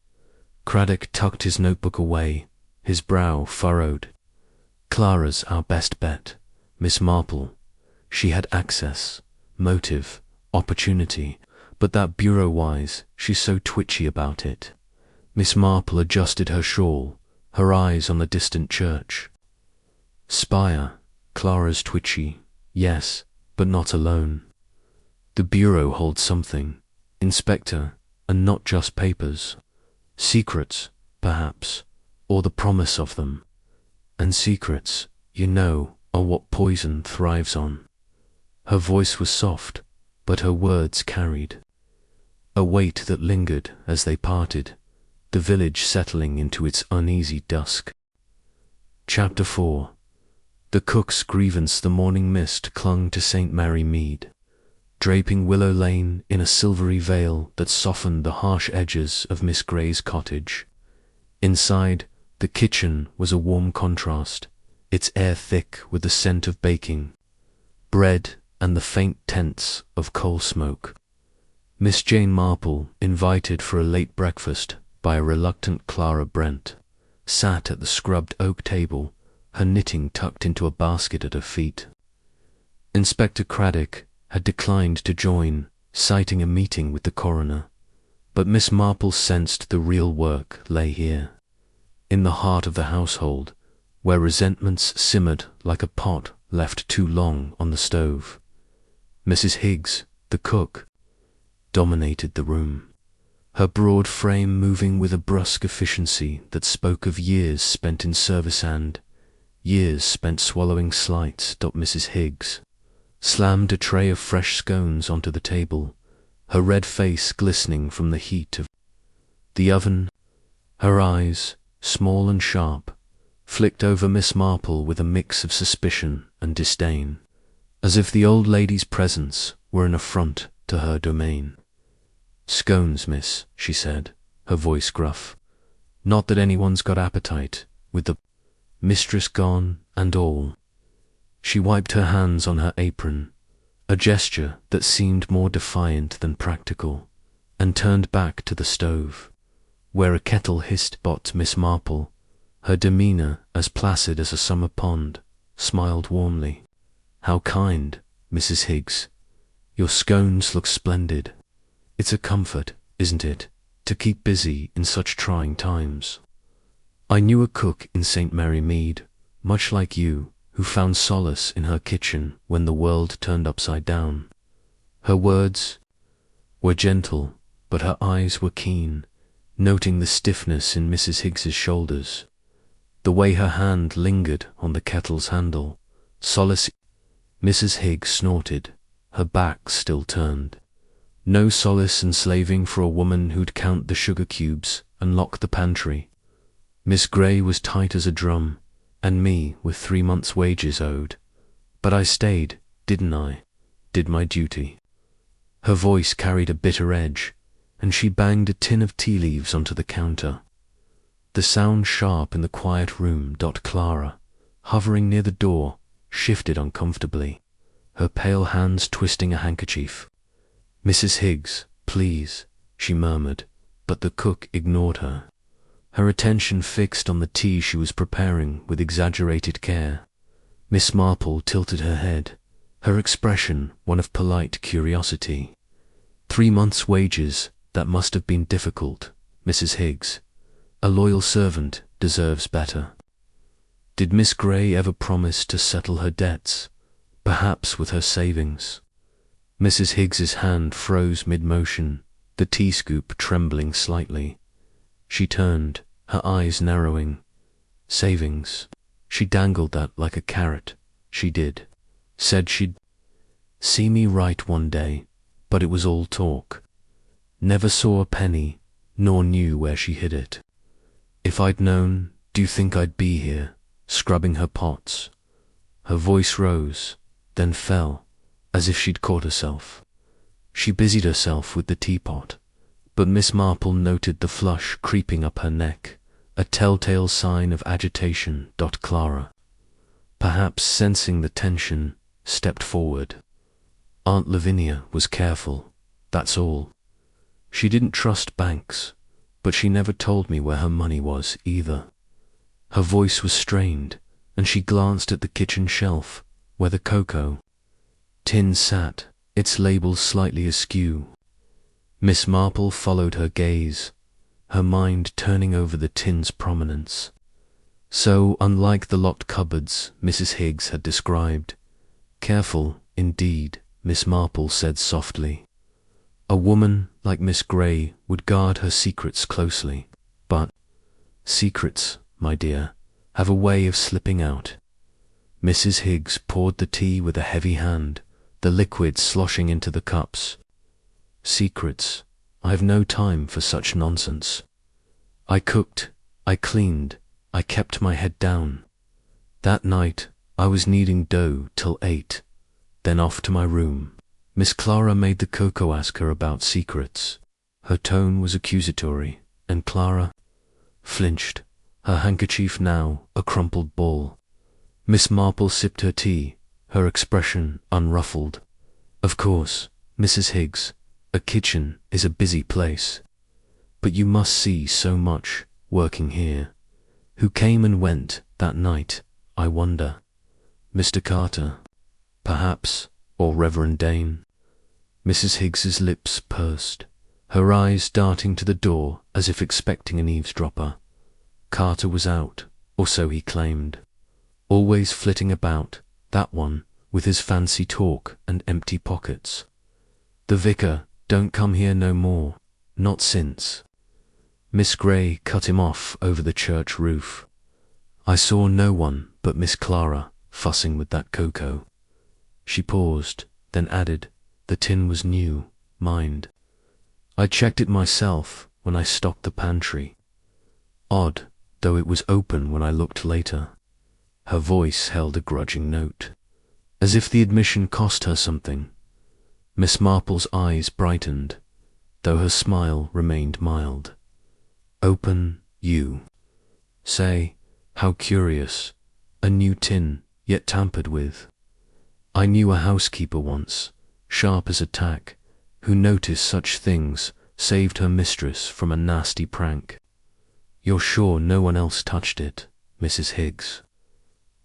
[SPEAKER 1] Craddock tucked his notebook away, his brow furrowed. Clara's our best bet, Miss Marple. She had access, motive, opportunity, but that bureau-wise, she's so twitchy about it. Miss Marple adjusted her shawl, her eyes on the distant church. Spire, Clara's twitchy, yes, but not alone. The bureau holds something, Inspector, and not just papers. Secrets, perhaps, or the promise of them. And secrets, you know, are what poison thrives on. Her voice was soft, but her words carried a weight that lingered as they parted, the village settling into its uneasy dusk. Chapter 4. The cook's grievance. The morning mist clung to St. Mary Mead, draping Willow Lane in a silvery veil that softened the harsh edges of Miss Grey's cottage. Inside, the kitchen was a warm contrast, its air thick with the scent of baking, bread, and the faint tints of coal smoke. Miss Jane Marple, invited for a late breakfast by a reluctant Clara Brent, sat at the scrubbed oak table, her knitting tucked into a basket at her feet. Inspector Craddock had declined to join, citing a meeting with the coroner, but Miss Marple sensed the real work lay here, in the heart of the household, where resentments simmered like a pot left too long on the stove. Mrs. Higgs, the cook, dominated the room, her broad frame moving with a brusque efficiency that spoke of years spent in service and years spent swallowing slights. Mrs. Higgs slammed a tray of fresh scones onto the table, her red face glistening from the heat of the oven, her eyes, small and sharp, flicked over Miss Marple with a mix of suspicion and disdain, as if the old lady's presence were an affront to her domain. "Scones, miss," she said, her voice gruff. "Not that anyone's got appetite, with the mistress gone and all." She wiped her hands on her apron, a gesture that seemed more defiant than practical, and turned back to the stove, where a kettle hissed. But Miss Marple, her demeanour as placid as a summer pond, smiled warmly. "How kind, Mrs. Higgs. Your scones look splendid. It's a comfort, isn't it, to keep busy in such trying times. I knew a cook in St. Mary Mead, much like you, who found solace in her kitchen when the world turned upside down." Her words were gentle, but her eyes were keen, noting the stiffness in Mrs. Higgs's shoulders, the way her hand lingered on the kettle's handle. "Solace?" Mrs. Higgs snorted, her back still turned. "No solace in slaving for a woman who'd count the sugar cubes and lock the pantry. Miss Grey was tight as a drum, and me with 3 months' wages owed. But I stayed, didn't I? Did my duty." Her voice carried a bitter edge, and she banged a tin of tea leaves onto the counter. The sound sharp in the quiet room. Clara, hovering near the door, shifted uncomfortably, her pale hands twisting a handkerchief. "Mrs. Higgs, please," she murmured, but the cook ignored her, her attention fixed on the tea she was preparing with exaggerated care. Miss Marple tilted her head, her expression one of polite curiosity. 3 months' wages, that must have been difficult, Mrs. Higgs. A loyal servant deserves better. Did Miss Grey ever promise to settle her debts, perhaps with her savings? Mrs. Higgs's hand froze mid-motion, the tea scoop trembling slightly. She turned, her eyes narrowing. Savings. She dangled that like a carrot. She did. Said she'd see me right one day, but it was all talk. Never saw a penny, nor knew where she hid it. If I'd known, do you think I'd be here, scrubbing her pots? Her voice rose, then fell, as if she'd caught herself. She busied herself with the teapot, but Miss Marple noted the flush creeping up her neck, a telltale sign of agitation. Clara, perhaps sensing the tension, stepped forward. Aunt Lavinia was careful, that's all. She didn't trust banks, but she never told me where her money was either. Her voice was strained, and she glanced at the kitchen shelf, where the cocoa tin sat, its label slightly askew. Miss Marple followed her gaze, her mind turning over the tin's prominence. So unlike the locked cupboards Mrs. Higgs had described. "Careful, indeed," Miss Marple said softly. "A woman like Miss Grey would guard her secrets closely, but secrets, my dear, have a way of slipping out." Mrs. Higgs poured the tea with a heavy hand, the liquid sloshing into the cups. "Secrets. I have no time for such nonsense. I cooked, I cleaned, I kept my head down. That night I was kneading dough till 8, then off to my room." Miss Clara made the cocoa ask her about secrets. Her tone was accusatory, and Clara flinched, her handkerchief now a crumpled ball. Miss Marple sipped her tea, her expression unruffled. "Of course, Mrs. Higgs, a kitchen is a busy place. But you must see so much working here. Who came and went that night, I wonder? Mr. Carter, perhaps, or Reverend Dane?" Mrs. Higgs's lips pursed, her eyes darting to the door as if expecting an eavesdropper. Carter was out, or so he claimed. Always flitting about, that one, with his fancy talk and empty pockets. The vicar don't come here no more, not since. Miss Grey cut him off over the church roof. I saw no one but Miss Clara fussing with that cocoa. She paused, then added, "The tin was new, mind. I checked it myself when I stocked the pantry. Odd though it was open when I looked later. Her voice held a grudging note, as if the admission cost her something. Miss Marple's eyes brightened, though her smile remained mild. Open, you say, how curious, a new tin, yet tampered with. I knew a housekeeper once, sharp as a tack, who noticed such things, saved her mistress from a nasty prank. You're sure no one else touched it, Mrs. Higgs?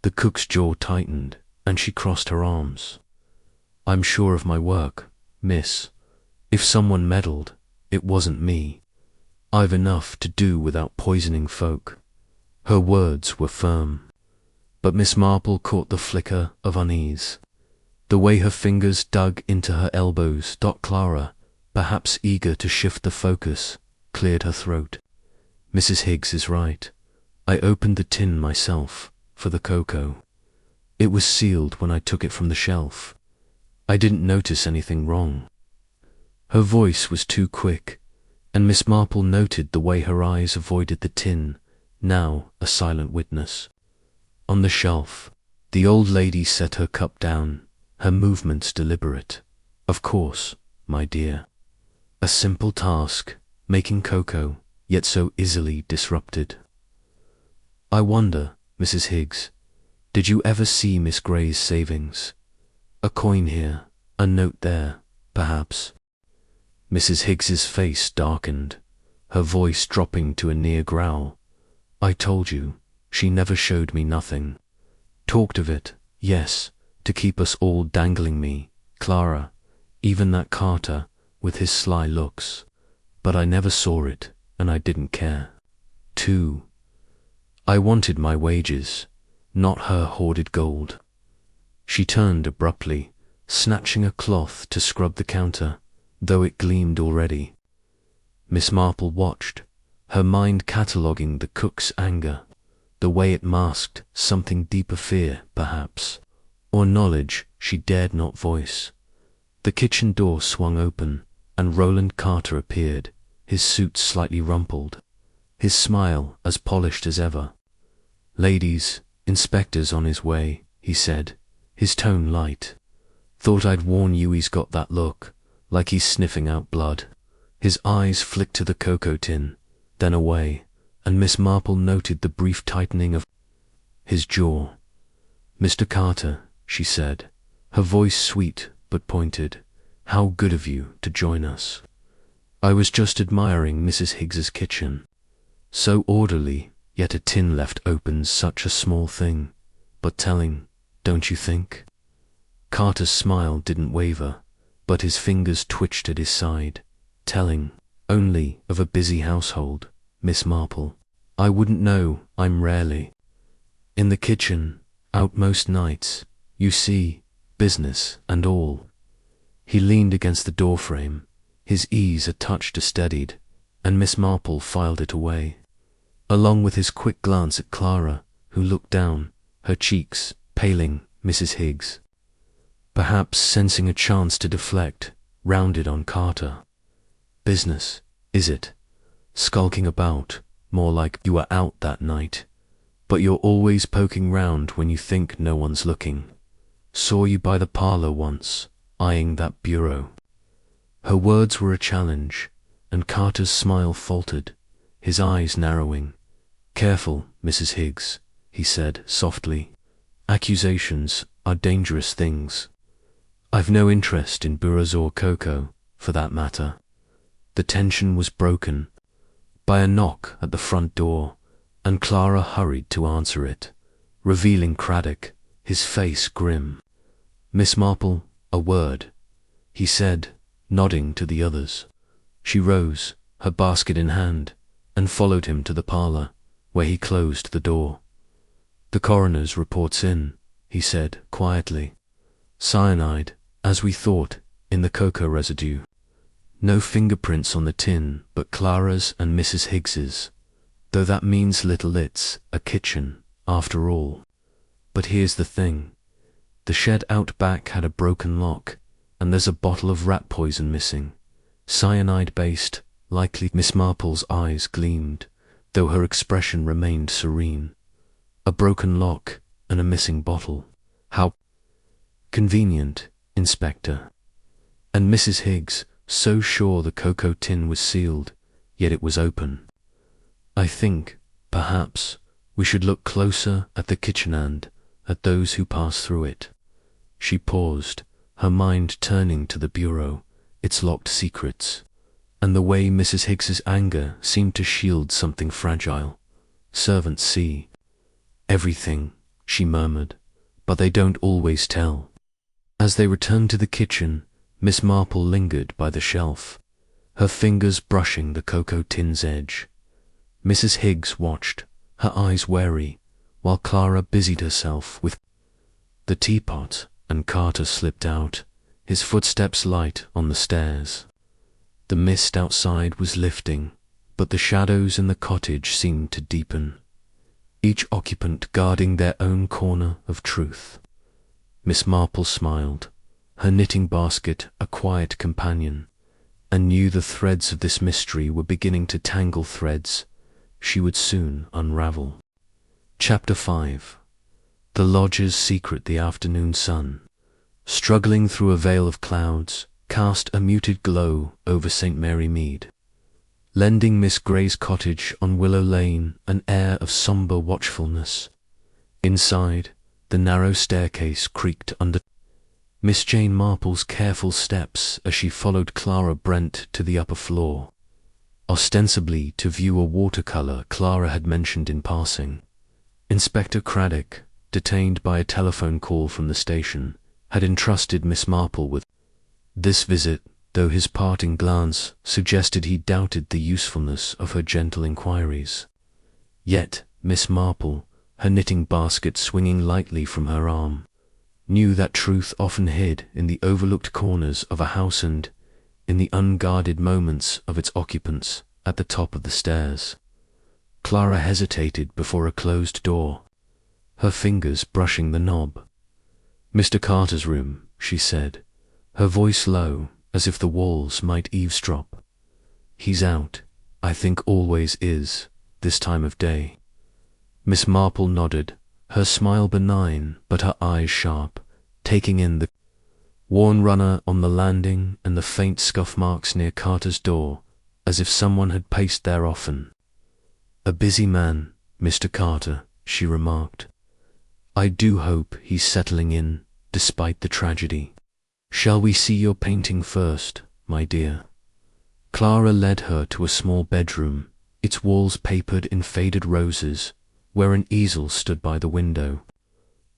[SPEAKER 1] The cook's jaw tightened, and she crossed her arms. I'm sure of my work, miss. If someone meddled, it wasn't me. I've enough to do without poisoning folk. Her words were firm, but Miss Marple caught the flicker of unease. The way her fingers dug into her elbows. Clara, perhaps eager to shift the focus, cleared her throat. Mrs. Higgs is right. I opened the tin myself, for the cocoa. It was sealed when I took it from the shelf. I didn't notice anything wrong. Her voice was too quick, and Miss Marple noted the way her eyes avoided the tin, now a silent witness. On the shelf, the old lady set her cup down, her movements deliberate. Of course, my dear. A simple task, making cocoa, yet so easily disrupted. I wonder, Mrs. Higgs, did you ever see Miss Gray's savings? A coin here, a note there, perhaps. Mrs. Higgs's face darkened, her voice dropping to a near growl. I told you, she never showed me nothing. Talked of it, yes, to keep us all dangling me, Clara, even that Carter, with his sly looks. But I never saw it, and I didn't care. 2. I wanted my wages, not her hoarded gold. She turned abruptly, snatching a cloth to scrub the counter, though it gleamed already. Miss Marple watched, her mind cataloguing the cook's anger, the way it masked something deeper fear, perhaps, or knowledge she dared not voice. The kitchen door swung open, and Roland Carter appeared, his suit slightly rumpled, his smile as polished as ever. Ladies, inspector's on his way, he said, his tone light. Thought I'd warn you, he's got that look, like he's sniffing out blood. His eyes flicked to the cocoa tin, then away, and Miss Marple noted the brief tightening of his jaw. Mr. Carter, she said, her voice sweet but pointed, how good of you to join us. I was just admiring Mrs. Higgs's kitchen. So orderly, yet a tin left open's such a small thing, but telling, don't you think? Carter's smile didn't waver, but his fingers twitched at his side. Telling, only, of a busy household, Miss Marple. I wouldn't know, I'm rarely in the kitchen, out most nights, you see, business and all. He leaned against the doorframe, his ease a touch steadied, and Miss Marple filed it away, along with his quick glance at Clara, who looked down, her cheeks paling. Mrs. Higgs, perhaps sensing a chance to deflect, rounded on Carter. Business, is it? Skulking about, more like you were out that night, but you're always poking round when you think no one's looking. Saw you by the parlour once, eyeing that bureau. Her words were a challenge, and Carter's smile faltered, his eyes narrowing. Careful, Mrs. Higgs, he said softly. Accusations are dangerous things. I've no interest in bourgeois or cocoa, for that matter. The tension was broken by a knock at the front door, and Clara hurried to answer it, revealing Craddock, his face grim. Miss Marple, a word, he said, nodding to the others. She rose, her basket in hand, and followed him to the parlour, where he closed the door. The coroner's report's in, he said quietly. Cyanide, as we thought, in the cocoa residue. No fingerprints on the tin but Clara's and Mrs. Higgs's, though that means little. It's a kitchen, after all. But here's the thing. The shed out back had a broken lock, and there's a bottle of rat poison missing. Cyanide-based, likely. Miss Marple's eyes gleamed, though her expression remained serene. A broken lock and a missing bottle. How convenient, Inspector. And Mrs. Higgs, so sure the cocoa tin was sealed, yet it was open. I think, perhaps, we should look closer at the kitchen and at those who pass through it. She paused, her mind turning to the bureau, its locked secrets, and the way Mrs. Higgs's anger seemed to shield something fragile. Servants see everything, she murmured, but they don't always tell. As they returned to the kitchen, Miss Marple lingered by the shelf, her fingers brushing the cocoa tin's edge. Mrs. Higgs watched, her eyes wary, while Clara busied herself with the teapot, and Carter slipped out, his footsteps light on the stairs. The mist outside was lifting, but the shadows in the cottage seemed to deepen, each occupant guarding their own corner of truth. Miss Marple smiled, her knitting basket a quiet companion, and knew the threads of this mystery were beginning to tangle threads she would soon unravel. Chapter 5. The lodger's secret. The afternoon sun, struggling through a veil of clouds, cast a muted glow over St. Mary Mead, lending Miss Grey's cottage on Willow Lane an air of sombre watchfulness. Inside, the narrow staircase creaked under Miss Jane Marple's careful steps as she followed Clara Brent to the upper floor, ostensibly to view a watercolour Clara had mentioned in passing. Inspector Craddock, detained by a telephone call from the station, had entrusted Miss Marple with this visit, though his parting glance suggested he doubted the usefulness of her gentle inquiries. Yet Miss Marple, her knitting basket swinging lightly from her arm, knew that truth often hid in the overlooked corners of a house and in the unguarded moments of its occupants at the top of the stairs. Clara hesitated before a closed door, her fingers brushing the knob. "Mr. Carter's room," she said, her voice low, as if the walls might eavesdrop. "He's out, I think always is, this time of day." Miss Marple nodded, her smile benign but her eyes sharp, taking in the worn runner on the landing and the faint scuff marks near Carter's door, as if someone had paced there often. "A busy man, Mr. Carter," she remarked. "I do hope he's settling in, despite the tragedy. Shall we see your painting first, my dear?" Clara led her to a small bedroom, its walls papered in faded roses, where an easel stood by the window.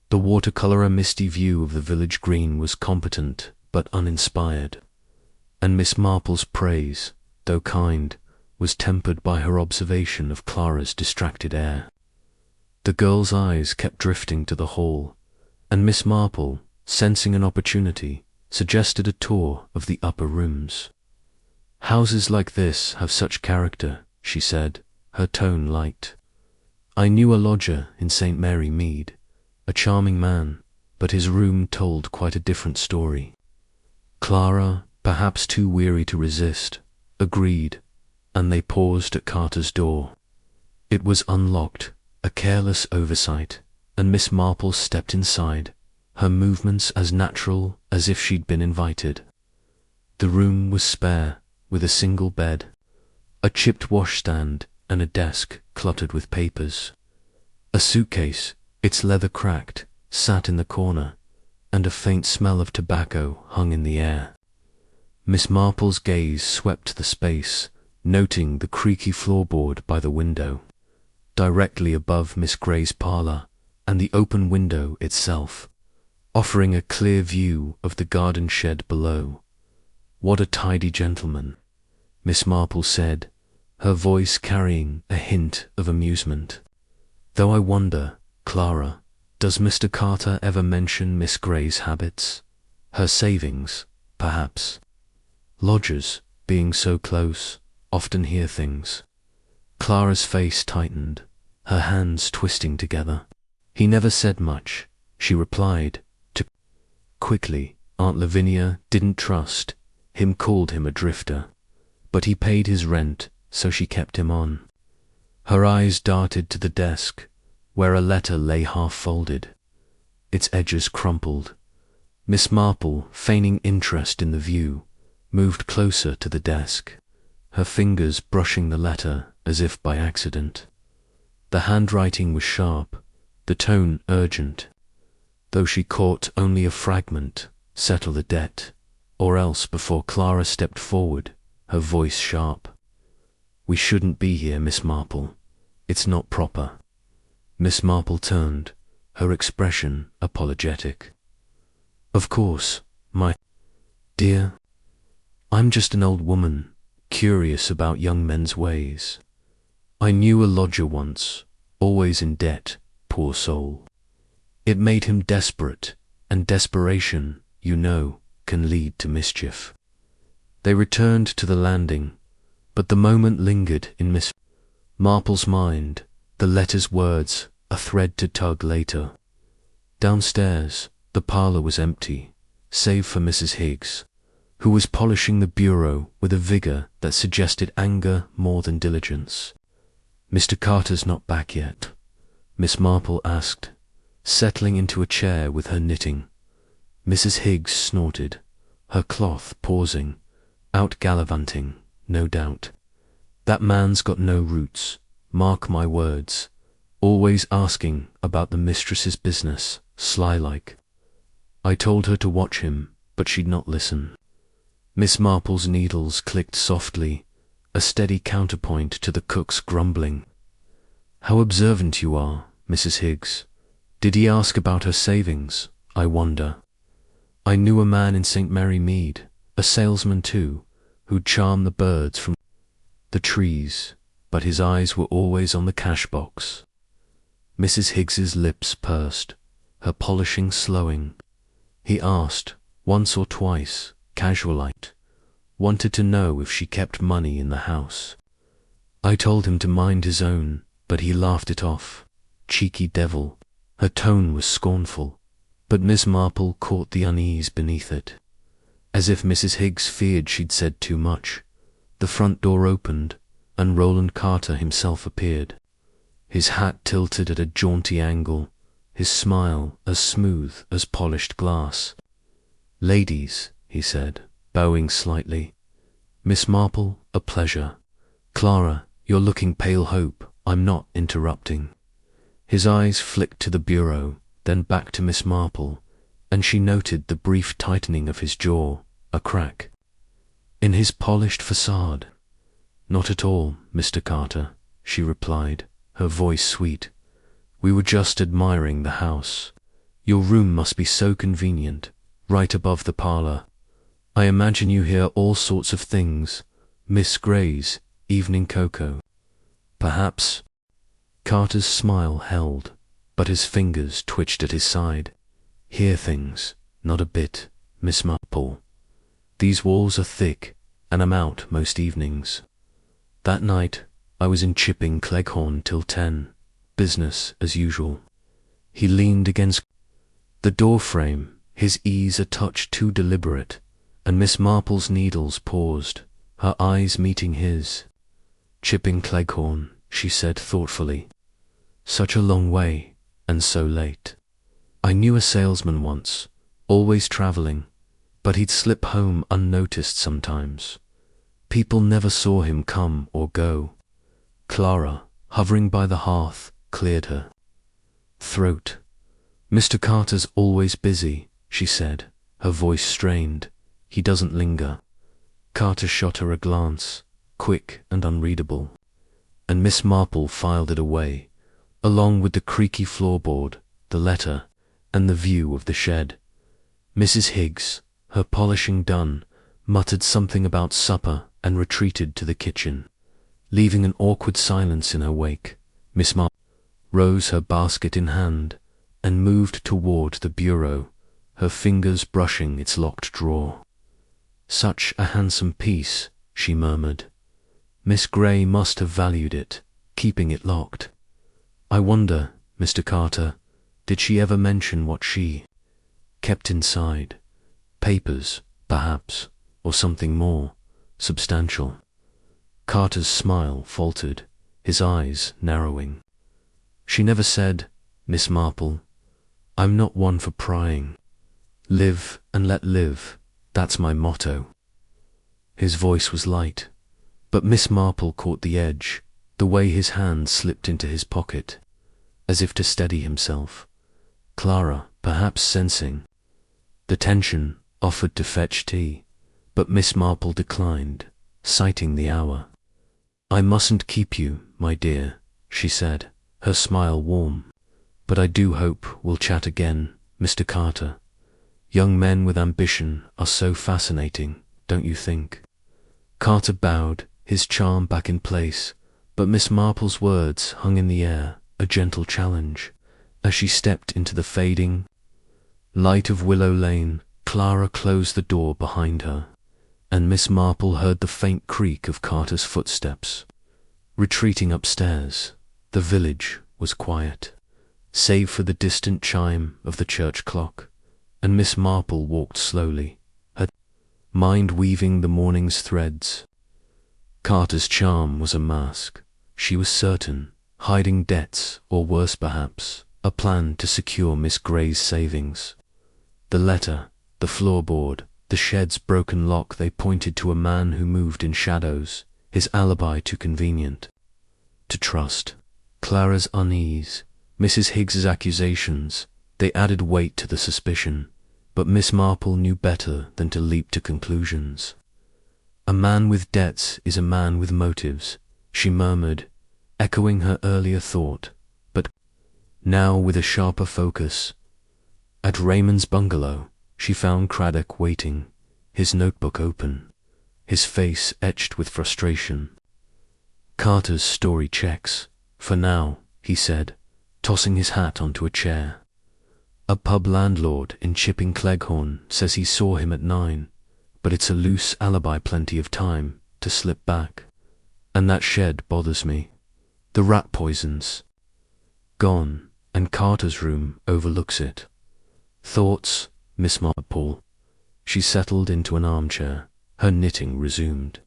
[SPEAKER 1] The watercolour, a misty view of the village green, was competent but uninspired, and Miss Marple's praise, though kind, was tempered by her observation of Clara's distracted air. The girl's eyes kept drifting to the hall, and Miss Marple, sensing an opportunity, suggested a tour of the upper rooms. "Houses like this have such character," she said, her tone light. "I knew a lodger in St. Mary Mead, a charming man, but his room told quite a different story." Clara, perhaps too weary to resist, agreed, and they paused at Carter's door. It was unlocked, a careless oversight, and Miss Marple stepped inside, her movements as natural as if she'd been invited. The room was spare, with a single bed, a chipped washstand, and a desk cluttered with papers. A suitcase, its leather cracked, sat in the corner, and a faint smell of tobacco hung in the air. Miss Marple's gaze swept the space, noting the creaky floorboard by the window, directly above Miss Grey's parlour, and the open window itself, offering a clear view of the garden shed below. "What a tidy gentleman," Miss Marple said, her voice carrying a hint of amusement. "Though I wonder, Clara, does Mr. Carter ever mention Miss Grey's habits? Her savings, perhaps? Lodgers, being so close, often hear things." Clara's face tightened, her hands twisting together. "He never said much," she replied, quickly. "Aunt Lavinia didn't trust him, called him a drifter, but he paid his rent, so she kept him on." Her eyes darted to the desk, where a letter lay half-folded, its edges crumpled. Miss Marple, feigning interest in the view, moved closer to the desk, her fingers brushing the letter as if by accident. The handwriting was sharp, the tone urgent. Though she caught only a fragment, settle the debt, or else, before Clara stepped forward, her voice sharp. We shouldn't be here, Miss Marple. It's not proper. Miss Marple turned, her expression apologetic. Of course, my dear. I'm just an old woman, curious about young men's ways. I knew a lodger once, always in debt, poor soul. It made him desperate, and desperation, you know, can lead to mischief. They returned to the landing, but the moment lingered in Miss Marple's mind, the letter's words, a thread to tug later. Downstairs, the parlour was empty, save for Mrs. Higgs, who was polishing the bureau with a vigour that suggested anger more than diligence. Mr. Carter's not back yet, Miss Marple asked, settling into a chair with her knitting. Mrs. Higgs snorted, her cloth pausing, out gallivanting, no doubt. That man's got no roots, mark my words, always asking about the mistress's business, sly-like. I told her to watch him, but she'd not listen. Miss Marple's needles clicked softly, a steady counterpoint to the cook's grumbling. How observant you are, Mrs. Higgs. Did he ask about her savings, I wonder? I knew a man in St. Mary Mead, a salesman too, who'd charm the birds from the trees, but his eyes were always on the cash box. Mrs. Higgs's lips pursed, her polishing slowing. He asked, once or twice, casualite, wanted to know if she kept money in the house. I told him to mind his own, but he laughed it off. Cheeky devil. Her tone was scornful, but Miss Marple caught the unease beneath it. As if Mrs. Higgs feared she'd said too much, the front door opened, and Roland Carter himself appeared. His hat tilted at a jaunty angle, his smile as smooth as polished glass. Ladies, he said, bowing slightly. Miss Marple, a pleasure. Clara, you're looking pale. Hope I'm not interrupting. His eyes flicked to the bureau, then back to Miss Marple, and she noted the brief tightening of his jaw, a crack in his polished facade. Not at all, Mr. Carter, she replied, her voice sweet. We were just admiring the house. Your room must be so convenient, right above the parlour. I imagine you hear all sorts of things. Miss Gray's evening cocoa. Perhaps. Carter's smile held, but his fingers twitched at his side. Hear things, not a bit, Miss Marple. These walls are thick, and I'm out most evenings. That night, I was in Chipping Cleghorn till 10, business as usual. He leaned against the door frame, his ease a touch too deliberate, and Miss Marple's needles paused, her eyes meeting his. Chipping Cleghorn, she said thoughtfully. Such a long way, and so late. I knew a salesman once, always travelling, but he'd slip home unnoticed sometimes. People never saw him come or go. Clara, hovering by the hearth, cleared her throat. Mr. Carter's always busy, she said, her voice strained. He doesn't linger. Carter shot her a glance, quick and unreadable, and Miss Marple filed it away, along with the creaky floorboard, the letter, and the view of the shed. Mrs. Higgs, her polishing done, muttered something about supper and retreated to the kitchen, leaving an awkward silence in her wake. Miss Marple rose, her basket in hand, and moved toward the bureau, her fingers brushing its locked drawer. Such a handsome piece, she murmured. Miss Gray must have valued it, keeping it locked. I wonder, Mr. Carter, did she ever mention what she kept inside? Papers, perhaps, or something more substantial. Carter's smile faltered. his eyes narrowing. She never said, "Miss Marple, I'm not one for prying. Live and let live, that's my motto." His voice was light, but Miss Marple caught the edge, the way his hand slipped into his pocket, as if to steady himself. Clara, perhaps sensing the tension, offered to fetch tea, but Miss Marple declined, citing the hour. "I mustn't keep you, my dear," she said, her smile warm, "but I do hope we'll chat again, Mr. Carter. Young men with ambition are so fascinating, don't you think?" Carter bowed, his charm back in place, but Miss Marple's words hung in the air, a gentle challenge. As she stepped into the fading light of Willow Lane, Clara closed the door behind her, and Miss Marple heard the faint creak of Carter's footsteps. Retreating upstairs, the village was quiet, save for the distant chime of the church clock, and Miss Marple walked slowly, her mind weaving the morning's threads. Carter's charm was a mask, she was certain, hiding debts, or worse perhaps, a plan to secure Miss Gray's savings. The letter, the floorboard, the shed's broken lock, they pointed to a man who moved in shadows, his alibi too convenient to trust. Clara's unease, Mrs. Higgs's accusations, they added weight to the suspicion, but Miss Marple knew better than to leap to conclusions. "A man with debts is a man with motives," she murmured, echoing her earlier thought, but now with a sharper focus. At Raymond's bungalow, she found Craddock waiting, his notebook open, his face etched with frustration. "Carter's story checks, for now," he said, tossing his hat onto a chair. "A pub landlord in Chipping Cleghorn says he saw him at 9, but it's a loose alibi, plenty of time to slip back. And that shed bothers me. The rat poison's gone, and Carter's room overlooks it." "Thoughts, Miss Marple?" She settled into an armchair, her knitting resumed.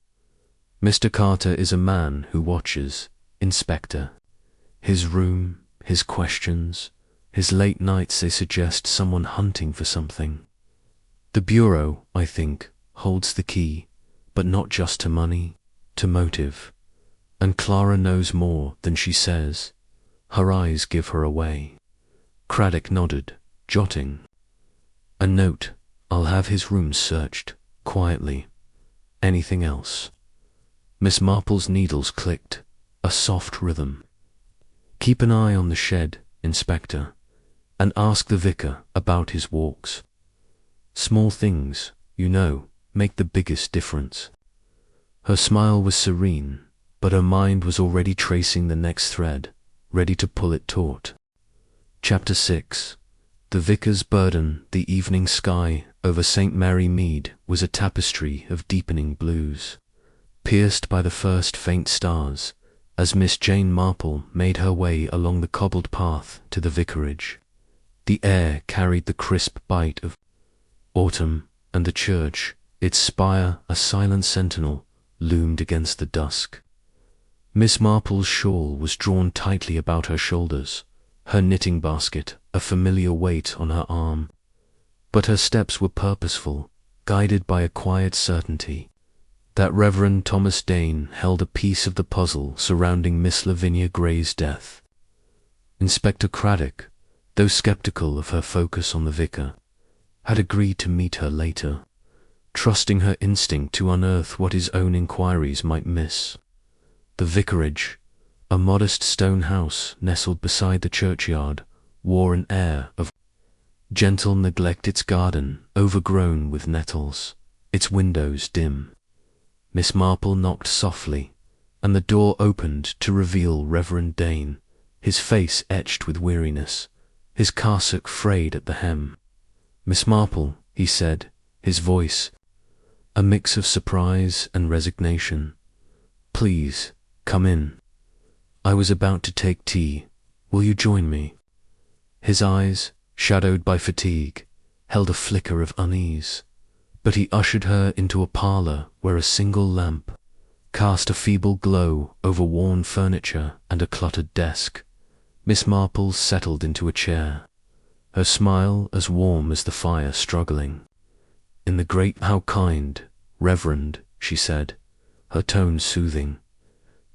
[SPEAKER 1] "Mr. Carter is a man who watches, Inspector. His room, his questions, his late nights, they suggest someone hunting for something. The Bureau, I think, holds the key, but not just to money, to motive. And Clara knows more than she says. Her eyes give her away." Craddock nodded, jotting a note. "I'll have his room searched, quietly. Anything else?" Miss Marple's needles clicked, a soft rhythm. "Keep an eye on the shed, Inspector, and ask the vicar about his walks. Small things, you know, make the biggest difference." Her smile was serene, but her mind was already tracing the next thread, ready to pull it taut. Chapter 6. The vicar's burden. The evening sky over St. Mary Mead was a tapestry of deepening blues, pierced by the first faint stars, as Miss Jane Marple made her way along the cobbled path to the vicarage. The air carried the crisp bite of autumn, and the church, its spire a silent sentinel, loomed against the dusk. Miss Marple's shawl was drawn tightly about her shoulders, her knitting basket a familiar weight on her arm, but her steps were purposeful, guided by a quiet certainty that Reverend Thomas Dane held a piece of the puzzle surrounding Miss Lavinia Gray's death. Inspector Craddock, though sceptical of her focus on the vicar, had agreed to meet her later, trusting her instinct to unearth what his own inquiries might miss. The vicarage, a modest stone house nestled beside the churchyard, wore an air of gentle neglect, its garden overgrown with nettles, its windows dim. Miss Marple knocked softly, and the door opened to reveal Reverend Dane, his face etched with weariness, his cassock frayed at the hem. "Miss Marple," he said, his voice a mix of surprise and resignation, "please, come in. I was about to take tea. Will you join me?" His eyes, shadowed by fatigue, held a flicker of unease, but he ushered her into a parlour where a single lamp, cast a feeble glow over worn furniture and a cluttered desk. Miss Marple settled into a chair, her smile as warm as the fire struggling. "In the great, how kind, Reverend," she said, her tone soothing.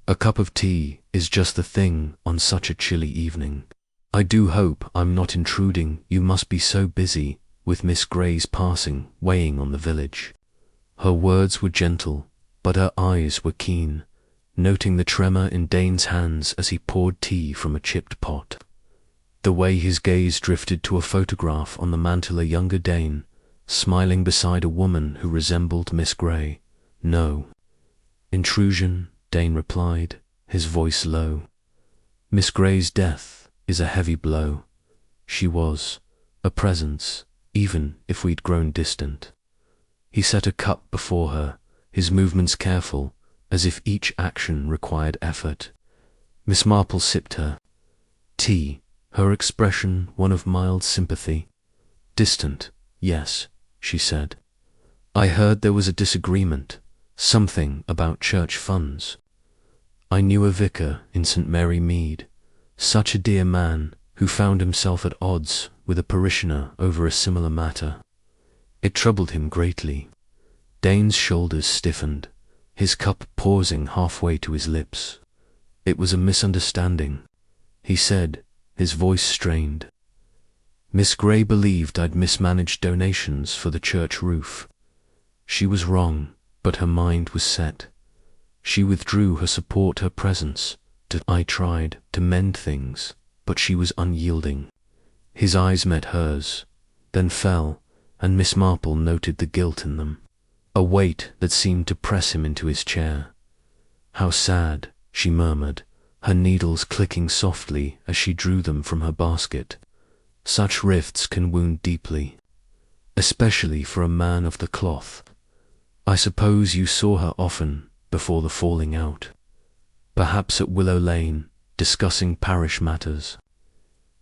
[SPEAKER 1] "A cup of tea is just the thing on such a chilly evening. I do hope I'm not intruding. You must be so busy with Miss Gray's passing weighing on the village." Her words were gentle, but her eyes were keen, noting the tremor in Dane's hands as he poured tea from a chipped pot. The way his gaze drifted to a photograph on the mantel, a younger Dane, smiling beside a woman who resembled Miss Gray. "No intrusion," Dane replied, his voice low. "Miss Gray's death is a heavy blow. She was a presence, even if we'd grown distant." He set a cup before her, his movements careful, as if each action required effort. Miss Marple sipped her tea, her expression one of mild sympathy. "Distant, yes," she said. "I heard there was a disagreement, something about church funds. I knew a vicar in St. Mary Mead, such a dear man, who found himself at odds with a parishioner over a similar matter. It troubled him greatly." Dane's shoulders stiffened, his cup pausing halfway to his lips. "It was a misunderstanding," he said, his voice strained. "Miss Gray believed I'd mismanaged donations for the church roof. She was wrong, but her mind was set. She withdrew her support, her presence. I tried to mend things, but she was unyielding." His eyes met hers, then fell, and Miss Marple noted the guilt in them, a weight that seemed to press him into his chair. "How sad," she murmured, her needles clicking softly as she drew them from her basket. "Such rifts can wound deeply, especially for a man of the cloth. I suppose you saw her often before the falling out, perhaps at Willow Lane, discussing parish matters."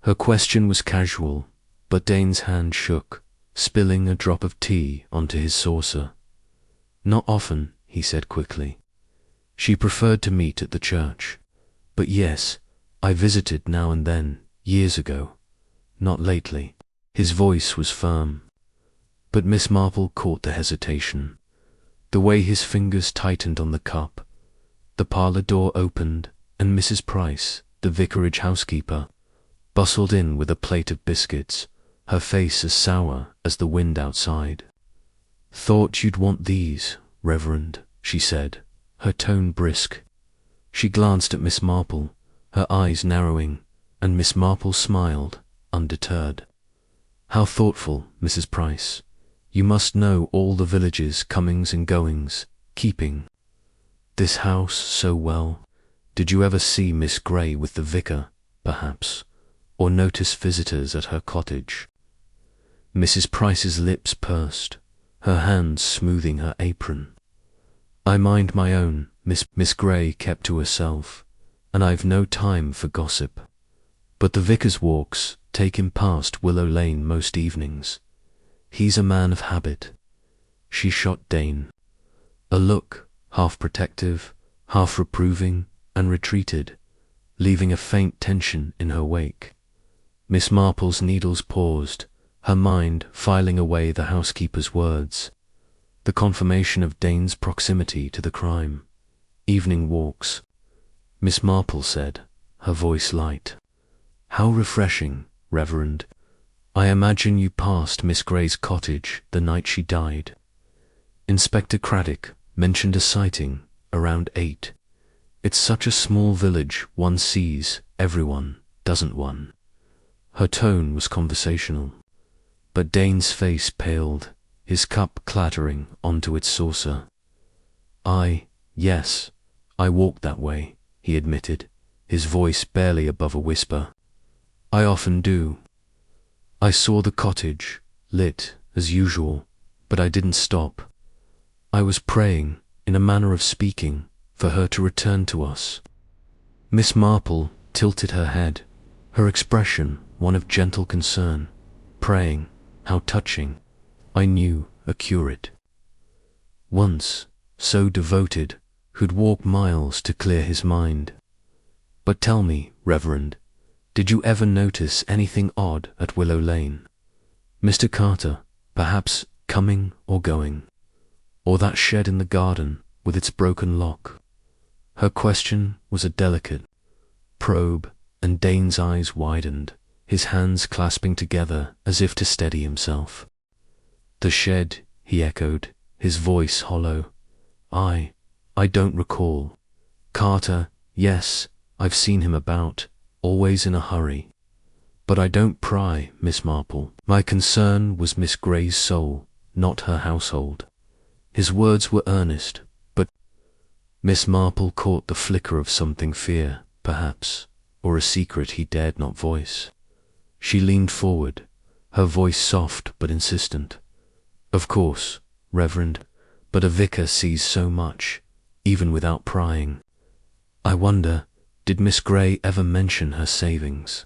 [SPEAKER 1] Her question was casual, but Dane's hand shook, spilling a drop of tea onto his saucer. "Not often," he said quickly. "She preferred to meet at the church. But yes, I visited now and then, years ago. Not lately." His voice was firm, but Miss Marple caught the hesitation, the way his fingers tightened on the cup. The parlour door opened, and Mrs. Price, the vicarage housekeeper, bustled in with a plate of biscuits, her face as sour as the wind outside. "Thought you'd want these, Reverend," she said, her tone brisk. She glanced at Miss Marple, her eyes narrowing, and Miss Marple smiled, undeterred. "How thoughtful, Mrs. Price. You must know all the village's comings and goings, keeping this house so well. Did you ever see Miss Gray with the vicar, perhaps, or notice visitors at her cottage?" Mrs. Price's lips pursed, her hands smoothing her apron. "I mind my own. Miss Gray kept to herself, and I've no time for gossip. But the vicar's walks take him past Willow Lane most evenings. He's a man of habit." She shot Dane a look, half protective, half reproving, and retreated, leaving a faint tension in her wake. Miss Marple's needles paused, her mind filing away the housekeeper's words, the confirmation of Dane's proximity to the crime. "Evening walks," Miss Marple said, her voice light. "How refreshing, Reverend. I imagine you passed Miss Gray's cottage the night she died." Inspector Craddock mentioned a sighting around 8. "It's such a small village, one sees everyone, doesn't one?" Her tone was conversational, but Dane's face paled, his cup clattering onto its saucer. Yes, I walked that way," he admitted, his voice barely above a whisper. "I often do. I saw the cottage, lit as usual, but I didn't stop. I was praying, in a manner of speaking, for her to return to us." Miss Marple tilted her head, her expression one of gentle concern. "Praying, how touching. I knew a curate once, so devoted, who'd walk miles to clear his mind. But tell me, Reverend, did you ever notice anything odd at Willow Lane? Mr. Carter, perhaps coming or going? Or that shed in the garden with its broken lock? Her question was a delicate probe, and Dane's eyes widened, his hands clasping together as if to steady himself. The shed, he echoed, his voice hollow. I don't recall. Carter, yes, I've seen him about, always in a hurry. But I don't pry, Miss Marple. My concern was Miss Grey's soul, not her household. His words were earnest, but Miss Marple caught the flicker of something, fear, perhaps, or a secret he dared not voice. She leaned forward, her voice soft but insistent. Of course, Reverend, but a vicar sees so much, even without prying. I wonder, did Miss Grey ever mention her savings?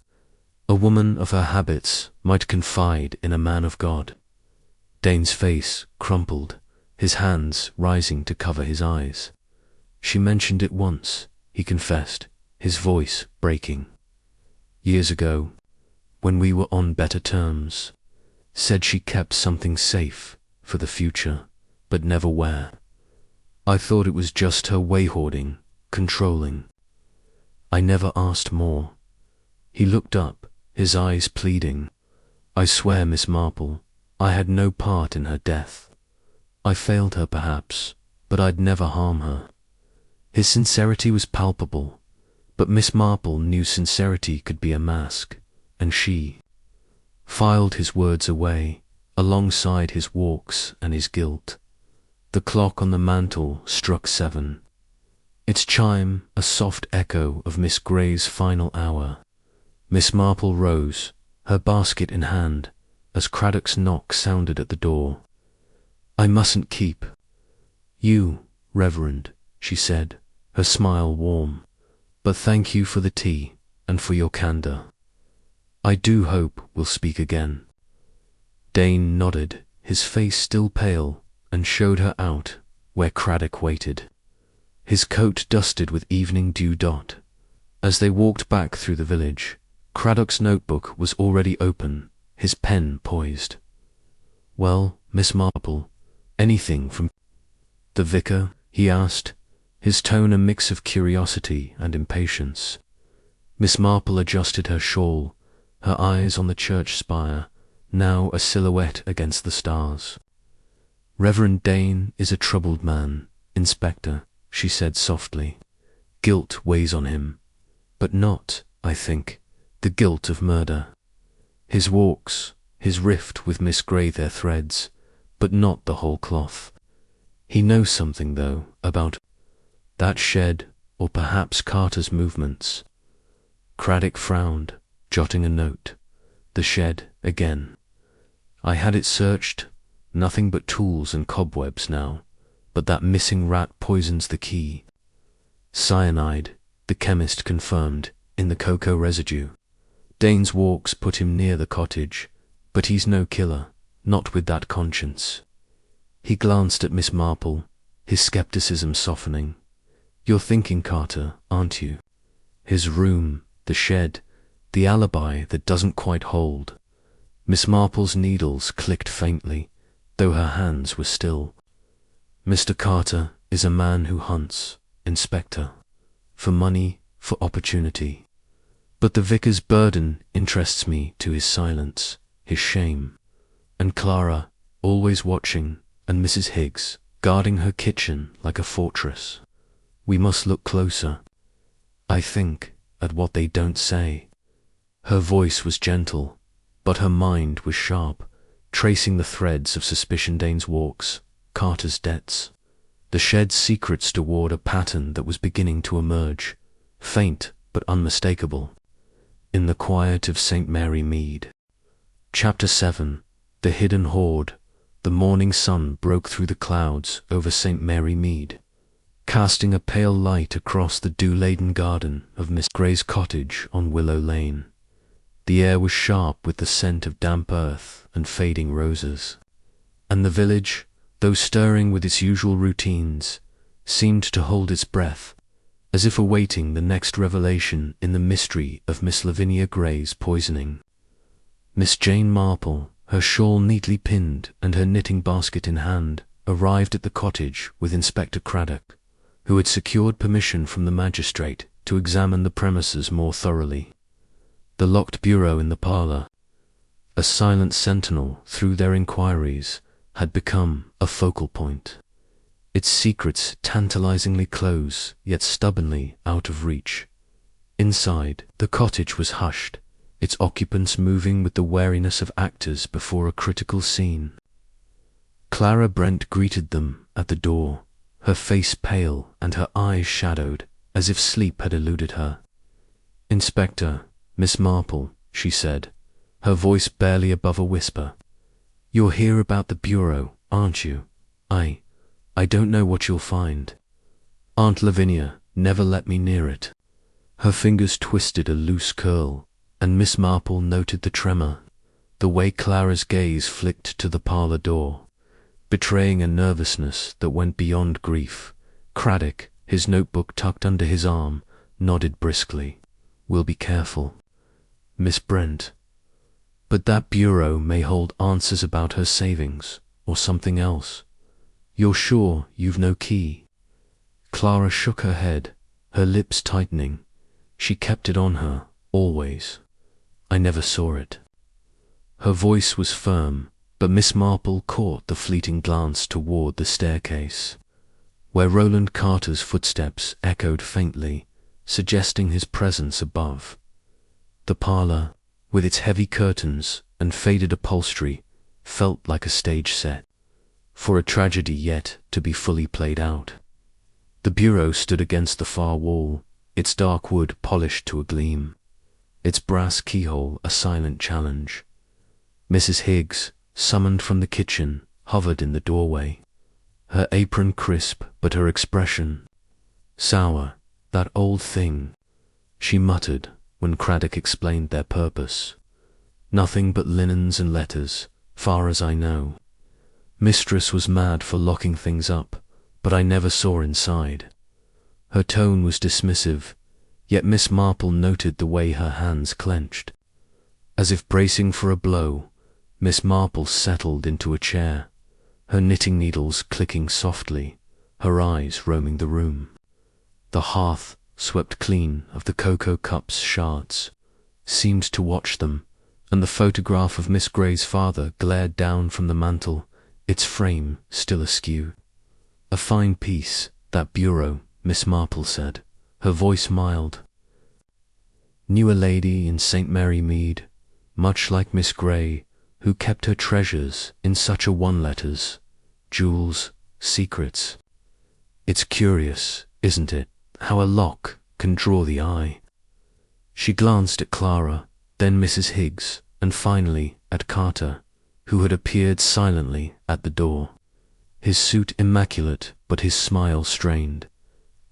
[SPEAKER 1] A woman of her habits might confide in a man of God. Dane's face crumpled, his hands rising to cover his eyes. She mentioned it once, he confessed, his voice breaking. Years ago, when we were on better terms, said she kept something safe for the future, but never where. I thought it was just her way-hoarding, controlling. I never asked more. He looked up, his eyes pleading. I swear, Miss Marple, I had no part in her death. I failed her perhaps, but I'd never harm her. His sincerity was palpable, but Miss Marple knew sincerity could be a mask, and she filed his words away, alongside his walks and his guilt. The clock on the mantel struck 7. Its chime a soft echo of Miss Grey's final hour. Miss Marple rose, her basket in hand, as Craddock's knock sounded at the door. I mustn't keep you, Reverend, she said, her smile warm, but thank you for the tea and for your candour. I do hope we'll speak again. Dane nodded, his face still pale, and showed her out where Craddock waited, his coat dusted with evening dew dot. As they walked back through the village, Craddock's notebook was already open, his pen poised. Well, Miss Marple, anything from the vicar? He asked, his tone a mix of curiosity and impatience. Miss Marple adjusted her shawl, her eyes on the church spire, now a silhouette against the stars. Reverend Dane is a troubled man, Inspector, she said softly. Guilt weighs on him, but not, I think, the guilt of murder. His walks, his rift with Miss Grey, their threads, but not the whole cloth. He knows something, though, about that shed, or perhaps Carter's movements. Craddock frowned, jotting a note. The shed, again. I had it searched, nothing but tools and cobwebs now, but that missing rat poisons the key. Cyanide, the chemist confirmed, in the cocoa residue. Dane's walks put him near the cottage, but he's no killer, not with that conscience. He glanced at Miss Marple, his skepticism softening. You're thinking, Carter, aren't you? His room, the shed, the alibi that doesn't quite hold. Miss Marple's needles clicked faintly, though her hands were still. Mr. Carter is a man who hunts, Inspector, for money, for opportunity. But the vicar's burden interests me to his silence, his shame. And Clara, always watching, and Mrs. Higgs, guarding her kitchen like a fortress. We must look closer, I think, at what they don't say. Her voice was gentle, but her mind was sharp, tracing the threads of suspicion. Dane's walks, Carter's debts, the shed's secrets toward a pattern that was beginning to emerge, faint but unmistakable, in the quiet of St. Mary Mead. Chapter 7. The Hidden Hoard. The morning sun broke through the clouds over St. Mary Mead, casting a pale light across the dew-laden garden of Miss Grey's cottage on Willow Lane. The air was sharp with the scent of damp earth and fading roses. And the village, though stirring with its usual routines, seemed to hold its breath, as if awaiting the next revelation in the mystery of Miss Lavinia Gray's poisoning. Miss Jane Marple, her shawl neatly pinned and her knitting basket in hand, arrived at the cottage with Inspector Craddock, who had secured permission from the magistrate to examine the premises more thoroughly. The locked bureau in the parlour, a silent sentinel through their inquiries, had become a focal point. Its secrets tantalizingly close, yet stubbornly out of reach. Inside, the cottage was hushed, its occupants moving with the wariness of actors before a critical scene. Clara Brent greeted them at the door, her face pale and her eyes shadowed, as if sleep had eluded her. "Inspector, Miss Marple," she said, her voice barely above a whisper. "You're here about the bureau, aren't you? I don't know what you'll find. Aunt Lavinia never let me near it." Her fingers twisted a loose curl, and Miss Marple noted the tremor, the way Clara's gaze flicked to the parlour door, betraying a nervousness that went beyond grief. Craddock, his notebook tucked under his arm, nodded briskly. "We'll be careful, Miss Brent. But that bureau may hold answers about her savings, or something else. You're sure you've no key?" Clara shook her head, her lips tightening. "She kept it on her, always. I never saw it." Her voice was firm, but Miss Marple caught the fleeting glance toward the staircase, where Roland Carter's footsteps echoed faintly, suggesting his presence above. The parlour, with its heavy curtains and faded upholstery, felt like a stage set for a tragedy yet to be fully played out. The bureau stood against the far wall, its dark wood polished to a gleam, its brass keyhole a silent challenge. Mrs. Higgs, summoned from the kitchen, hovered in the doorway, her apron crisp but her expression sour. "That old thing," she muttered when Craddock explained their purpose. "Nothing but linens and letters, far as I know. Mistress was mad for locking things up, but I never saw inside." Her tone was dismissive, yet Miss Marple noted the way her hands clenched. As if bracing for a blow, Miss Marple settled into a chair, her knitting needles clicking softly, her eyes roaming the room. The hearth, swept clean of the cocoa cups shards, seemed to watch them, and the photograph of Miss Gray's father glared down from the mantel, its frame still askew. "A fine piece, that bureau," Miss Marple said, her voice mild. "Knew a lady in St. Mary Mead, much like Miss Gray, who kept her treasures in such a one-letters, jewels, secrets. It's curious, isn't it, how a lock can draw the eye?" She glanced at Clara, then Mrs. Higgs, and finally at Carter, who had appeared silently at the door, his suit immaculate but his smile strained.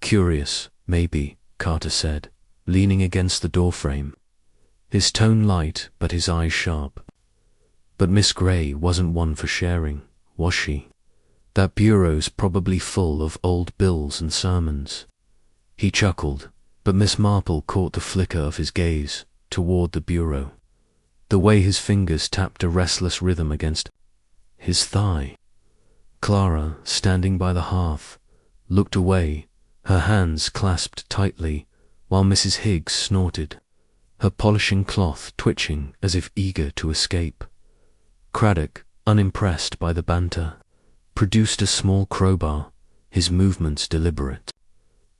[SPEAKER 1] "Curious, maybe," Carter said, leaning against the doorframe, his tone light but his eyes sharp. "But Miss Gray wasn't one for sharing, was she? That bureau's probably full of old bills and sermons." He chuckled, but Miss Marple caught the flicker of his gaze toward the bureau, the way his fingers tapped a restless rhythm against his thigh. Clara, standing by the hearth, looked away, her hands clasped tightly, while Mrs. Higgs snorted, her polishing cloth twitching as if eager to escape. Craddock, unimpressed by the banter, produced a small crowbar, his movements deliberate.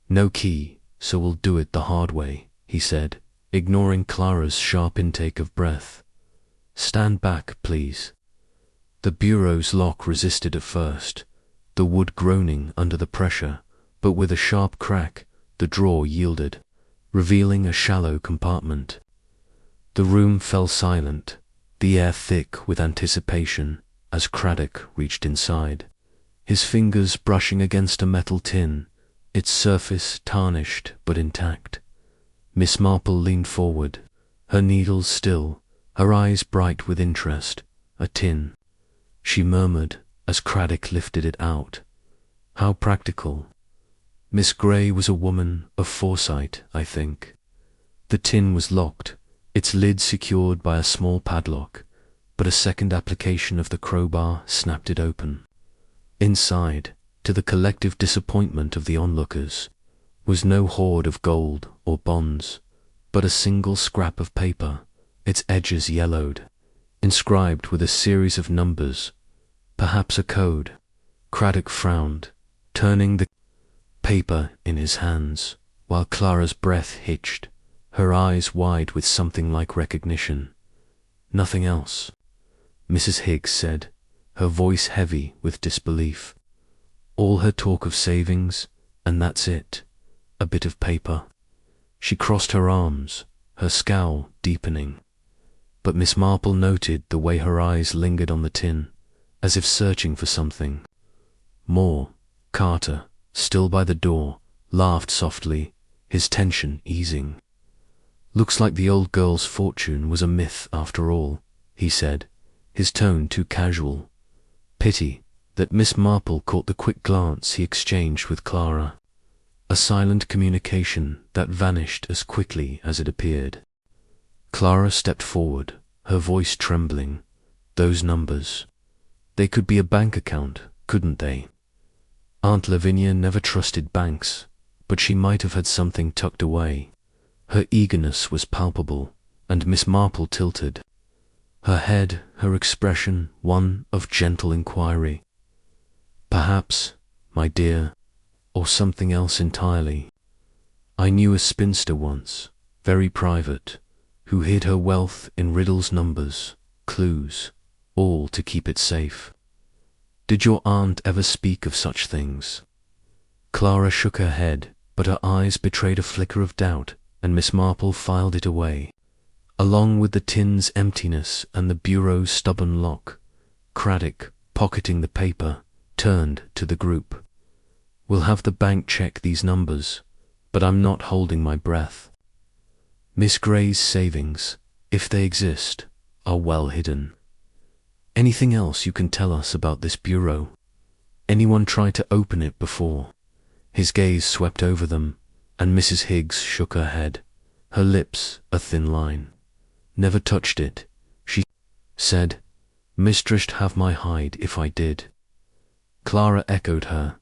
[SPEAKER 1] "No key, so we'll do it the hard way," he said, ignoring Clara's sharp intake of breath. "Stand back, please." The bureau's lock resisted at first, the wood groaning under the pressure, but with a sharp crack, the drawer yielded, revealing a shallow compartment. The room fell silent, the air thick with anticipation, as Craddock reached inside, his fingers brushing against a metal tin, its surface tarnished but intact. Miss Marple leaned forward, her needles still, her eyes bright with interest. "A tin," she murmured as Craddock lifted it out. "How practical. Miss Grey was a woman of foresight, I think. The tin was locked, its lid secured by a small padlock, but a second application of the crowbar snapped it open. Inside, to the collective disappointment of the onlookers, was no hoard of gold or bonds, but a single scrap of paper, its edges yellowed, inscribed with a series of numbers, perhaps a code. Craddock frowned, turning the paper in his hands, while Clara's breath hitched, her eyes wide with something like recognition. Nothing else, Mrs. Higgs said, her voice heavy with disbelief. All her talk of savings, and that's it, a bit of paper. She crossed her arms, her scowl deepening. But Miss Marple noted the way her eyes lingered on the tin, as if searching for something more. Carter, still by the door, laughed softly, his tension easing. Looks like the old girl's fortune was a myth after all, he said, his tone too casual. Pity that Miss Marple caught the quick glance he exchanged with Clara, a silent communication that vanished as quickly as it appeared. Clara stepped forward, her voice trembling. Those numbers. They could be a bank account, couldn't they? Aunt Lavinia never trusted banks, but she might have had something tucked away. Her eagerness was palpable, and Miss Marple tilted. Her head, her expression, one of gentle inquiry. Perhaps, my dear, or something else entirely. I knew a spinster once, very private, who hid her wealth in riddles, numbers, clues, all to keep it safe. Did your aunt ever speak of such things? Clara shook her head, but her eyes betrayed a flicker of doubt, and Miss Marple filed it away. Along with the tin's emptiness and the bureau's stubborn lock, Craddock, pocketing the paper, turned to the group. We'll have the bank check these numbers, but I'm not holding my breath. Miss Grey's savings, if they exist, are well hidden. Anything else you can tell us about this bureau? Anyone tried to open it before? His gaze swept over them, and Mrs. Higgs shook her head, her lips a thin line. Never touched it, she said. Mistress'd have my hide if I did. Clara echoed her,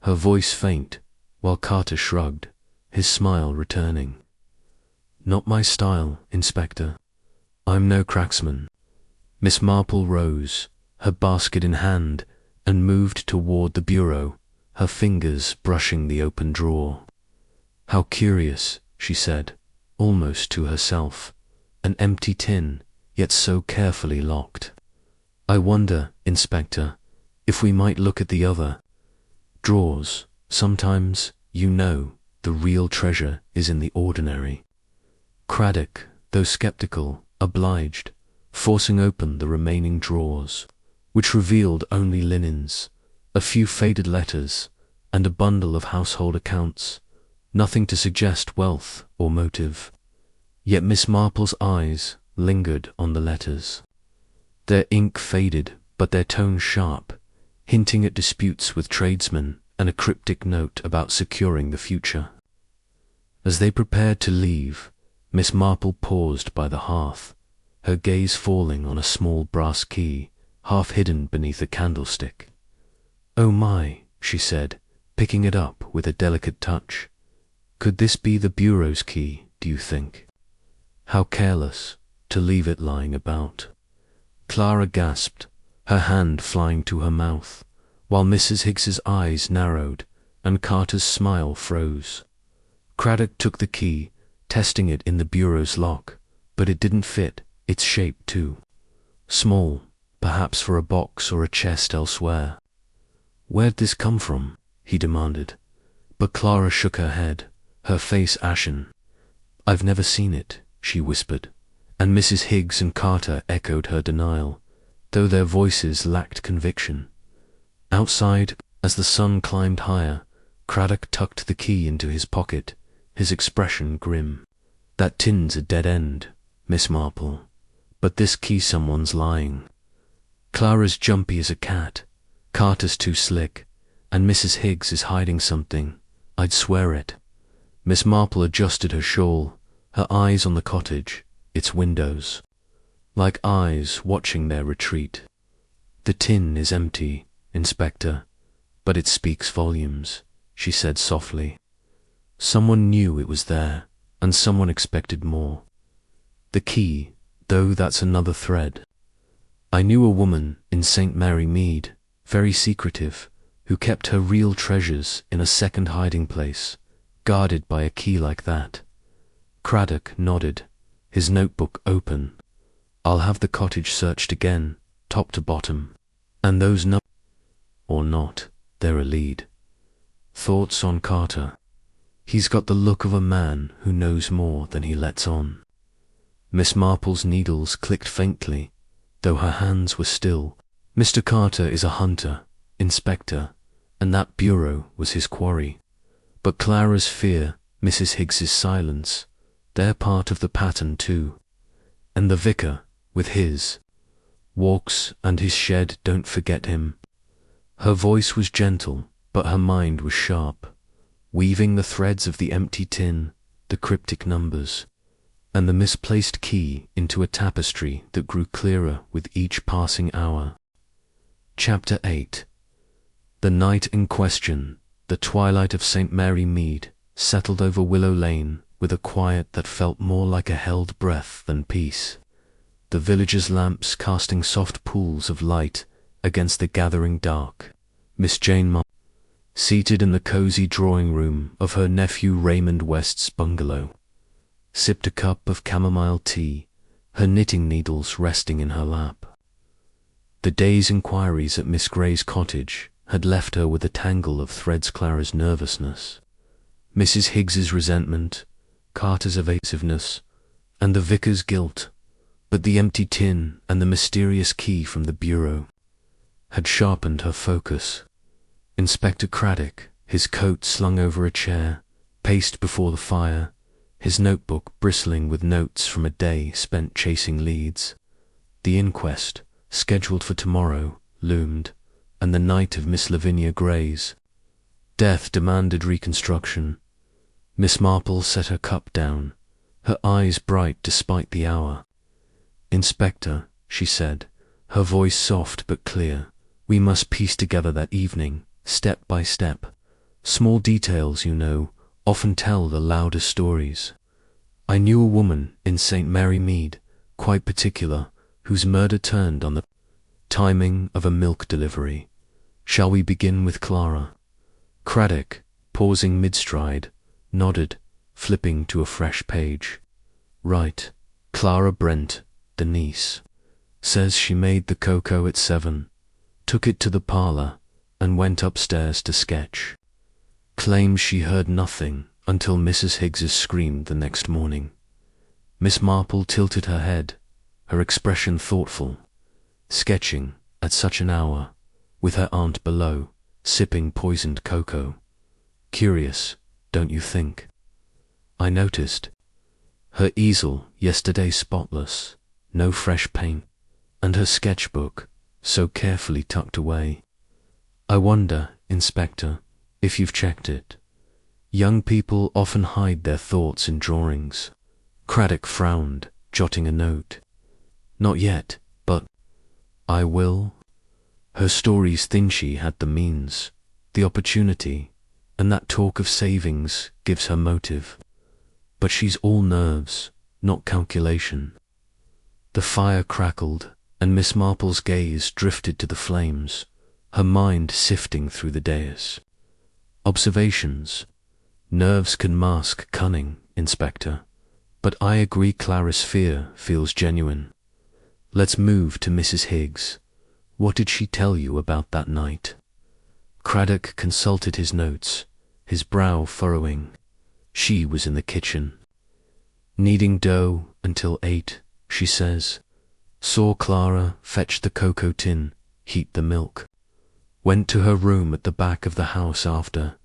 [SPEAKER 1] her voice faint, while Carter shrugged, his smile returning. Not my style, Inspector. I'm no cracksman. Miss Marple rose, her basket in hand, and moved toward the bureau, her fingers brushing the open drawer. How curious, she said, almost to herself. An empty tin, yet so carefully locked. I wonder, Inspector, if we might look at the other drawers. Sometimes, you know, the real treasure is in the ordinary. Craddock, though sceptical, obliged, forcing open the remaining drawers, which revealed only linens, a few faded letters, and a bundle of household accounts, nothing to suggest wealth or motive. Yet Miss Marple's eyes lingered on the letters. Their ink faded, but their tone sharp, hinting at disputes with tradesmen and a cryptic note about securing the future. As they prepared to leave, Miss Marple paused by the hearth, her gaze falling on a small brass key, half hidden beneath a candlestick. Oh my, she said, picking it up with a delicate touch. Could this be the bureau's key, do you think? How careless to leave it lying about. Clara gasped, her hand flying to her mouth, while Mrs. Higgs's eyes narrowed and Carter's smile froze. Craddock took the key, testing it in the bureau's lock, but it didn't fit, its shape too small, perhaps for a box or a chest elsewhere. Where'd this come from? He demanded. But Clara shook her head, her face ashen. I've never seen it, she whispered, and Mrs. Higgs and Carter echoed her denial, though their voices lacked conviction. Outside, as the sun climbed higher, Craddock tucked the key into his pocket, his expression grim. That tin's a dead end, Miss Marple, but this key someone's lying. Clara's jumpy as a cat, Carter's too slick, and Mrs. Higgs is hiding something, I'd swear it. Miss Marple adjusted her shawl, her eyes on the cottage, its windows, like eyes watching their retreat. The tin is empty, Inspector, but it speaks volumes, she said softly. Someone knew it was there, and someone expected more. The key, though, that's another thread. I knew a woman in St. Mary Mead, very secretive, who kept her real treasures in a second hiding place, guarded by a key like that. Craddock nodded, his notebook open. I'll have the cottage searched again, top to bottom. And those numbers, or not, they're a lead. Thoughts on Carter. He's got the look of a man who knows more than he lets on. Miss Marple's needles clicked faintly, though her hands were still. Mr. Carter is a hunter, Inspector, and that bureau was his quarry. But Clara's fear, Mrs. Higgs's silence, they're part of the pattern too. And the vicar, with his walks and his shed, don't forget him. Her voice was gentle, but her mind was sharp, weaving the threads of the empty tin, the cryptic numbers, and the misplaced key into a tapestry that grew clearer with each passing hour. Chapter 8. The night in question, the twilight of St. Mary Mead, settled over Willow Lane with a quiet that felt more like a held breath than peace. The villagers' lamps casting soft pools of light against the gathering dark. Miss Jane Marple, seated in the cosy drawing-room of her nephew Raymond West's bungalow, sipped a cup of chamomile tea, her knitting needles resting in her lap. The day's inquiries at Miss Gray's cottage had left her with a tangle of threads. Clara's nervousness, Mrs. Higgs's resentment, Carter's evasiveness, and the vicar's guilt, but the empty tin and the mysterious key from the bureau had sharpened her focus. Inspector Craddock, his coat slung over a chair, paced before the fire, his notebook bristling with notes from a day spent chasing leads. The inquest, scheduled for tomorrow, loomed, and the night of Miss Lavinia Gray's death demanded reconstruction. Miss Marple set her cup down, her eyes bright despite the hour. "Inspector," she said, her voice soft but clear, "we must piece together that evening, step by step. Small details, you know, often tell the loudest stories. I knew a woman in St. Mary Mead, quite particular, whose murder turned on the timing of a milk delivery. Shall we begin with Clara?" Craddock, pausing mid-stride, nodded, flipping to a fresh page. "Right. Clara Brent, the niece. Says she made the cocoa at 7, took it to the parlour, and went upstairs to sketch. Claims she heard nothing until Mrs. Higgs's screamed the next morning." Miss Marple tilted her head, her expression thoughtful. Sketching, at such an hour, with her aunt below, sipping poisoned cocoa. Curious, don't you think? I noticed. Her easel, yesterday spotless, no fresh paint, and her sketchbook, so carefully tucked away. I wonder, Inspector, if you've checked it. Young people often hide their thoughts in drawings. Craddock frowned, jotting a note. Not yet, but I will. Her stories thin. She had the means, the opportunity, and that talk of savings gives her motive. But she's all nerves, not calculation. The fire crackled, and Miss Marple's gaze drifted to the flames, her mind sifting through the dais. Observations. Nerves can mask cunning, Inspector, but I agree Clara's fear feels genuine. Let's move to Mrs. Higgs. What did she tell you about that night? Craddock consulted his notes, his brow furrowing. She was in the kitchen. Kneading dough until 8, she says. Saw Clara fetch the cocoa tin, heat the milk. Went to her room at the back of the house after.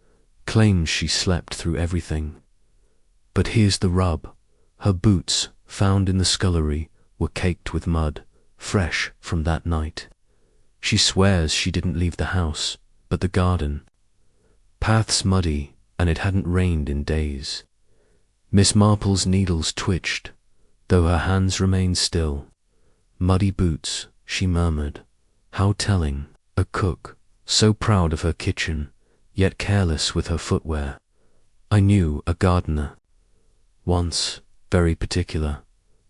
[SPEAKER 1] Claims she slept through everything. But here's the rub. Her boots, found in the scullery, were caked with mud, fresh from that night. She swears she didn't leave the house, but the garden. Paths muddy, and it hadn't rained in days. Miss Marple's needles twitched, though her hands remained still. Muddy boots, she murmured. How telling. A cook, so proud of her kitchen, yet careless with her footwear. I knew a gardener, once, very particular,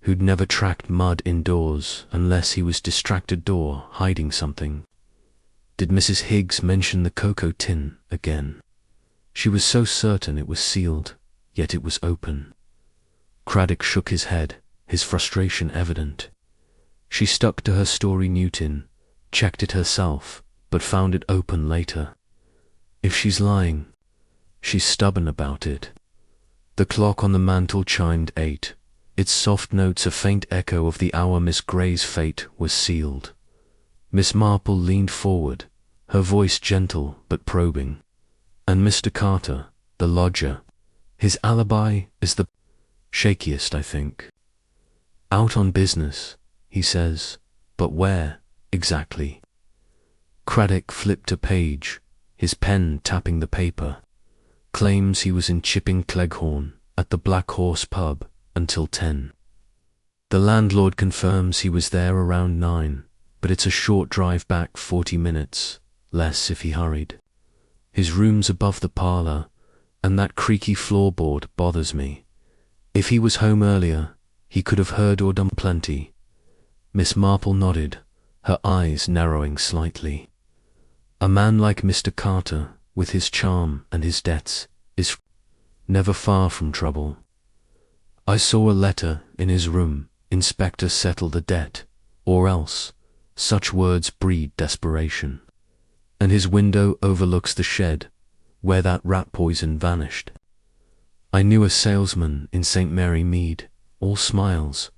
[SPEAKER 1] who'd never tracked mud indoors unless he was distracted door hiding something. Did Mrs. Higgs mention the cocoa tin again? She was so certain it was sealed, yet it was open. Craddock shook his head, his frustration evident. She stuck to her story Newton, checked it herself, but found it open later. If she's lying, she's stubborn about it. The clock on the mantel chimed 8. Its soft notes a faint echo of the hour Miss Grey's fate was sealed. Miss Marple leaned forward, her voice gentle but probing. And Mr. Carter, the lodger, his alibi is the shakiest, I think. Out on business, he says, but where, exactly? Craddock flipped a page, his pen tapping the paper. Claims he was in Chipping Cleghorn, at the Black Horse pub, until 10. The landlord confirms he was there around 9, but it's a short drive back 40 minutes, less if he hurried. His room's above the parlour, and that creaky floorboard bothers me. If he was home earlier, he could have heard or done plenty. Miss Marple nodded, her eyes narrowing slightly. A man like Mr. Carter, with his charm and his debts, is never far from trouble. I saw a letter in his room, Inspector settle the debt, or else, such words breed desperation. And his window overlooks the shed, where that rat poison vanished. I knew a salesman in St. Mary Mead, all smiles,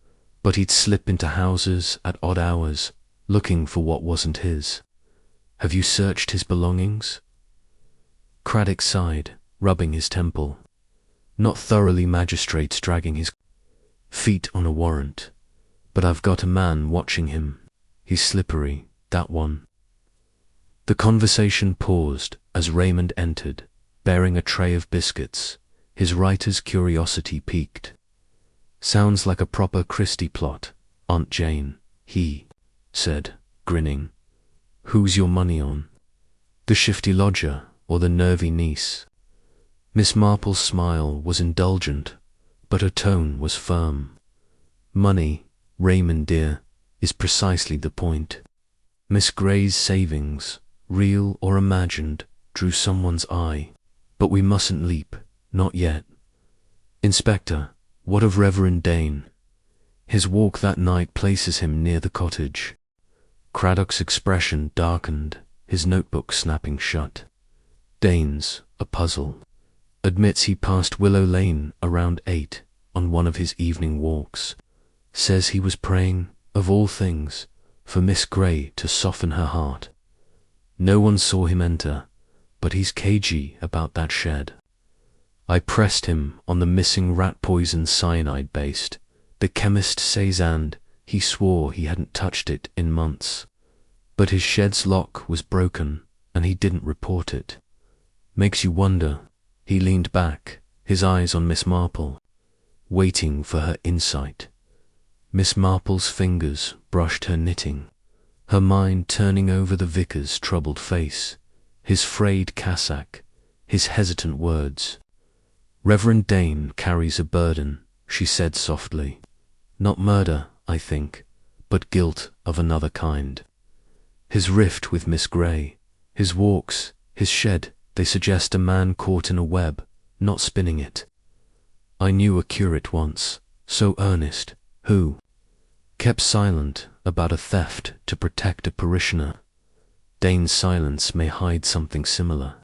[SPEAKER 1] but he'd slip into houses at odd hours, looking for what wasn't his. Have you searched his belongings? Craddock sighed, rubbing his temple. Not thoroughly, magistrates dragging his feet on a warrant, but I've got a man watching him. He's slippery, that one. The conversation paused as Raymond entered, bearing a tray of biscuits, his writer's curiosity piqued. Sounds like a proper Christie plot, Aunt Jane, he said, grinning. Who's your money on? The shifty lodger or the nervy niece? Miss Marple's smile was indulgent, but her tone was firm. Money, Raymond dear, is precisely the point. Miss Grey's savings, real or imagined, drew someone's eye, but we mustn't leap, not yet. Inspector, what of Reverend Dane? His walk that night places him near the cottage. Craddock's expression darkened, his notebook snapping shut. Dane's a puzzle. Admits he passed Willow Lane around 8 on one of his evening walks. Says he was praying, of all things, for Miss Grey to soften her heart. No one saw him enter, but he's cagey about that shed. I pressed him on the missing rat poison cyanide based. The chemist says and he swore he hadn't touched it in months. But his shed's lock was broken, and he didn't report it. Makes you wonder. He leaned back, his eyes on Miss Marple, waiting for her insight. Miss Marple's fingers brushed her knitting, her mind turning over the vicar's troubled face, his frayed cassock, his hesitant words. Reverend Dane carries a burden, she said softly. Not murder, I think, but guilt of another kind. His rift with Miss Grey, his walks, his shed, they suggest a man caught in a web, not spinning it. I knew a curate once, so earnest, who kept silent about a theft to protect a parishioner. Dane's silence may hide something similar.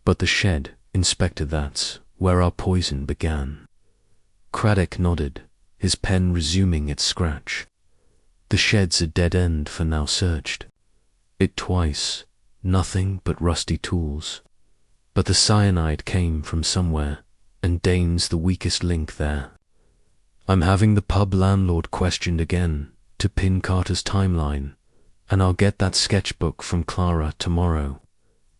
[SPEAKER 1] But the shed, Inspector, that's where our poison began. Craddock nodded, his pen resuming its scratch. The shed's a dead end for now searched. It twice, nothing but rusty tools. But the cyanide came from somewhere, and Dane's the weakest link there. I'm having the pub landlord questioned again to pin Carter's timeline, and I'll get that sketchbook from Clara tomorrow.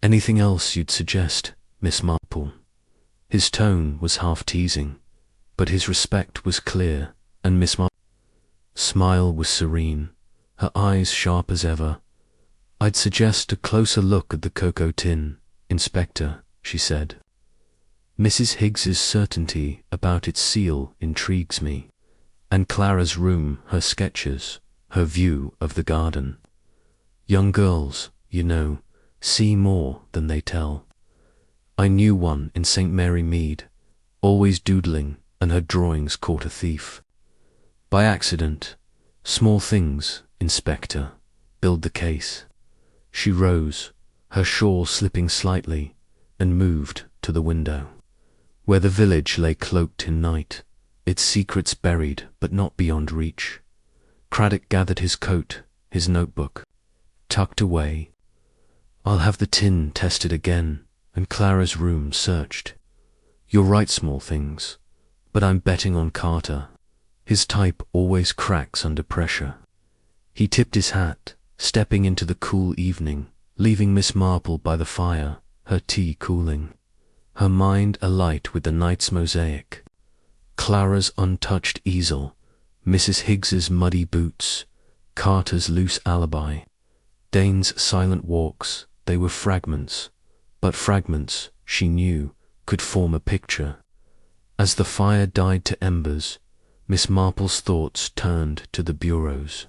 [SPEAKER 1] Anything else you'd suggest, Miss Marple? His tone was half teasing, but his respect was clear, and Miss Marple's smile was serene, her eyes sharp as ever. "I'd suggest a closer look at the cocoa tin, Inspector," she said. "Mrs. Higgs's certainty about its seal intrigues me, and Clara's room, her sketches, her view of the garden. Young girls, you know, see more than they tell. I knew one in St. Mary Mead, always doodling, and her drawings caught a thief. By accident. Small things, Inspector, build the case." She rose, her shawl slipping slightly, and moved to the window, where the village lay cloaked in night, its secrets buried but not beyond reach. Craddock gathered his coat, his notebook, tucked away. "I'll have the tin tested again, and Clara's room searched. You're right, small things, but I'm betting on Carter. His type always cracks under pressure." He tipped his hat, stepping into the cool evening, leaving Miss Marple by the fire, her tea cooling, her mind alight with the night's mosaic. Clara's untouched easel, Mrs. Higgs's muddy boots, Carter's loose alibi, Dane's silent walks, they were fragments, but fragments, she knew, could form a picture. As the fire died to embers, Miss Marple's thoughts turned to the bureaus.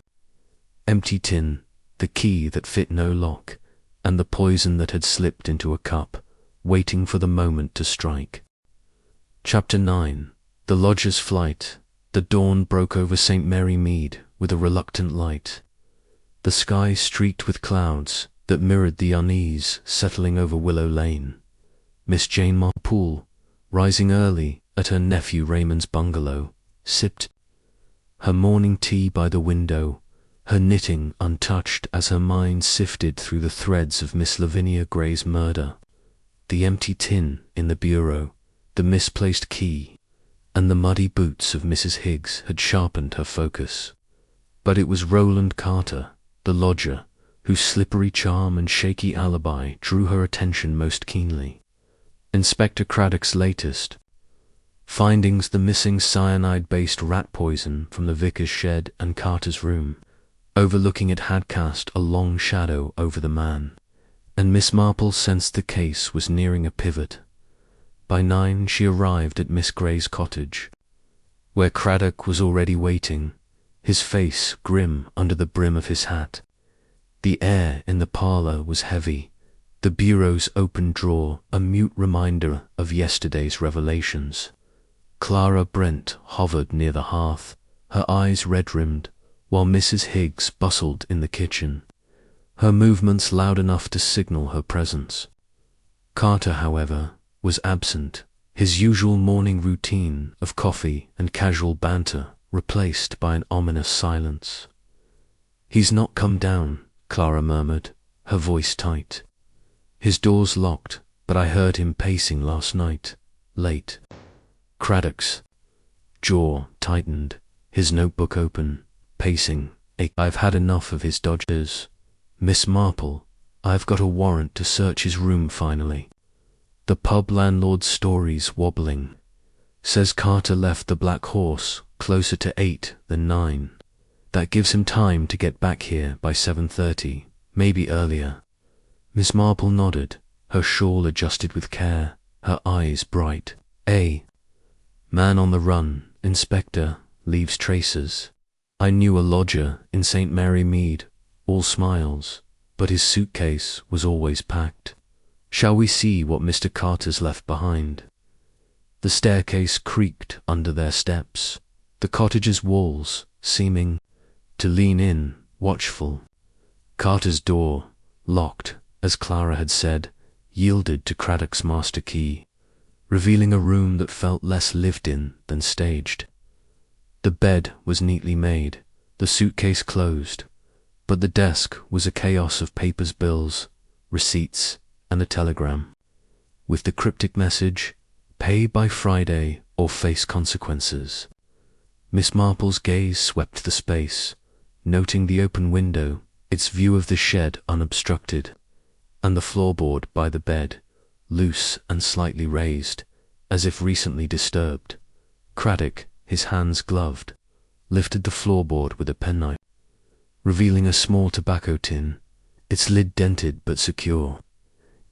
[SPEAKER 1] Empty tin, the key that fit no lock, and the poison that had slipped into a cup, waiting for the moment to strike. Chapter 9. The Lodger's Flight. The dawn broke over St. Mary Mead with a reluctant light. The sky streaked with clouds that mirrored the unease settling over Willow Lane. Miss Jane Marple, rising early at her nephew Raymond's bungalow, sipped her morning tea by the window, her knitting untouched as her mind sifted through the threads of Miss Lavinia Gray's murder. The empty tin in the bureau, the misplaced key, and the muddy boots of Mrs. Higgs had sharpened her focus. But it was Roland Carter, the lodger, whose slippery charm and shaky alibi drew her attention most keenly. Inspector Craddock's latest findings: the missing cyanide-based rat poison from the vicar's shed and Carter's room, overlooking it, had cast a long shadow over the man, and Miss Marple sensed the case was nearing a pivot. By 9 she arrived at Miss Gray's cottage, where Craddock was already waiting, his face grim under the brim of his hat. The air in the parlour was heavy, the bureau's open drawer a mute reminder of yesterday's revelations. Clara Brent hovered near the hearth, her eyes red-rimmed, while Mrs. Higgs bustled in the kitchen, her movements loud enough to signal her presence. Carter, however, was absent, his usual morning routine of coffee and casual banter replaced by an ominous silence. "He's not come down," Clara murmured, her voice tight. "His door's locked, but I heard him pacing last night, late." Craddock's jaw tightened, his notebook open, pacing. "I've had enough of his dodges. Miss Marple, I've got a warrant to search his room finally. The pub landlord's story's wobbling. Says Carter left the Black Horse closer to 8 than 9. That gives him time to get back here by 7:30, maybe earlier." Miss Marple nodded, her shawl adjusted with care, her eyes bright. "A man on the run, Inspector, leaves traces. I knew a lodger in St. Mary Mead, all smiles, but his suitcase was always packed. Shall we see what Mr. Carter's left behind?" The staircase creaked under their steps, the cottage's walls seeming to lean in, watchful. Carter's door, locked, as Clara had said, yielded to Craddock's master key, revealing a room that felt less lived in than staged. The bed was neatly made, the suitcase closed, but the desk was a chaos of papers, bills, receipts, and a telegram, with the cryptic message, "Pay by Friday or face consequences." Miss Marple's gaze swept the space, noting the open window, its view of the shed unobstructed, and the floorboard by the bed, loose and slightly raised, as if recently disturbed. Craddock, his hands gloved, lifted the floorboard with a penknife, revealing a small tobacco tin, its lid dented but secure.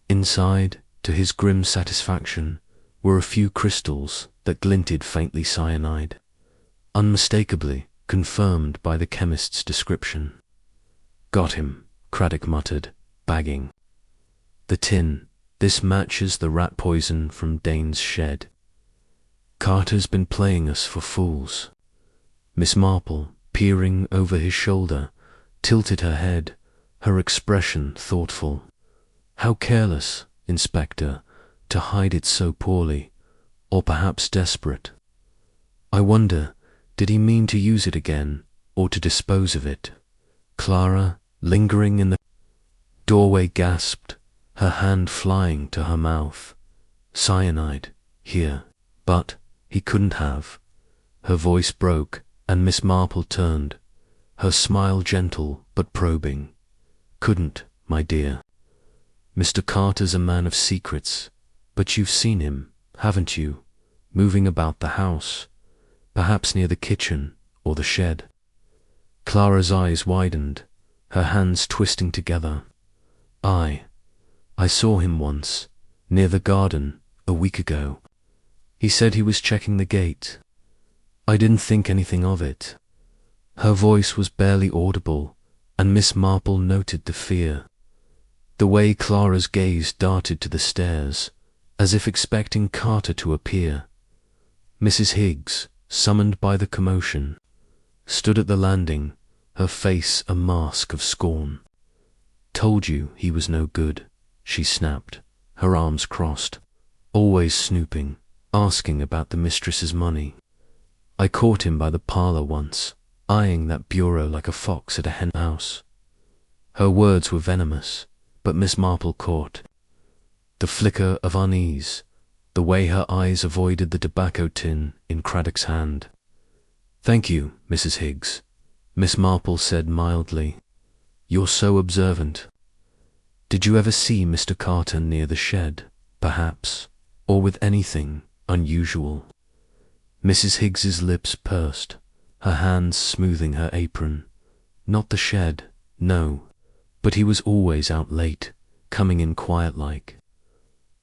[SPEAKER 1] Inside, to his grim satisfaction, were a few crystals that glinted faintly cyanide, unmistakably confirmed by the chemist's description. "Got him," Craddock muttered, bagging. "The tin, this matches the rat poison from Dane's shed. Carter's been playing us for fools." Miss Marple, peering over his shoulder, tilted her head, her expression thoughtful. "How careless, Inspector, to hide it so poorly, or perhaps desperate. I wonder, did he mean to use it again, or to dispose of it?" Clara, lingering in the doorway, gasped, her hand flying to her mouth. "Cyanide, here. But he couldn't have." Her voice broke, and Miss Marple turned, her smile gentle but probing. "Couldn't, my dear. Mr. Carter's a man of secrets, but you've seen him, haven't you, moving about the house, perhaps near the kitchen or the shed?" Clara's eyes widened, her hands twisting together. I saw him once, near the garden, a week ago. He said he was checking the gate. I didn't think anything of it." Her voice was barely audible, and Miss Marple noted the fear. The way Clara's gaze darted to the stairs, as if expecting Carter to appear. Mrs. Higgs, summoned by the commotion, stood at the landing, her face a mask of scorn. "Told you he was no good," she snapped, her arms crossed. "Always snooping, asking about the mistress's money. I caught him by the parlour once, eyeing that bureau like a fox at a hen house." Her words were venomous, but Miss Marple caught the flicker of unease, the way her eyes avoided the tobacco tin in Craddock's hand. "Thank you, Mrs. Higgs," Miss Marple said mildly. "You're so observant. Did you ever see Mr. Carter near the shed, perhaps, or with anything unusual?" Mrs. Higgs's lips pursed, her hands smoothing her apron. "Not the shed, no, but he was always out late, coming in quiet-like.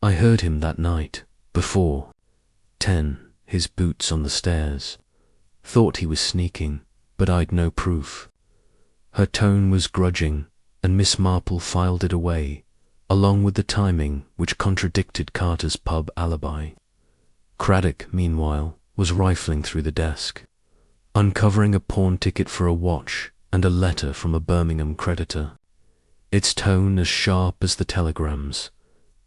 [SPEAKER 1] I heard him that night, before 10, his boots on the stairs. Thought he was sneaking, but I'd no proof." Her tone was grudging, and Miss Marple filed it away, along with the timing which contradicted Carter's pub alibi. Craddock, meanwhile, was rifling through the desk, uncovering a pawn ticket for a watch and a letter from a Birmingham creditor. Its tone as sharp as the telegrams.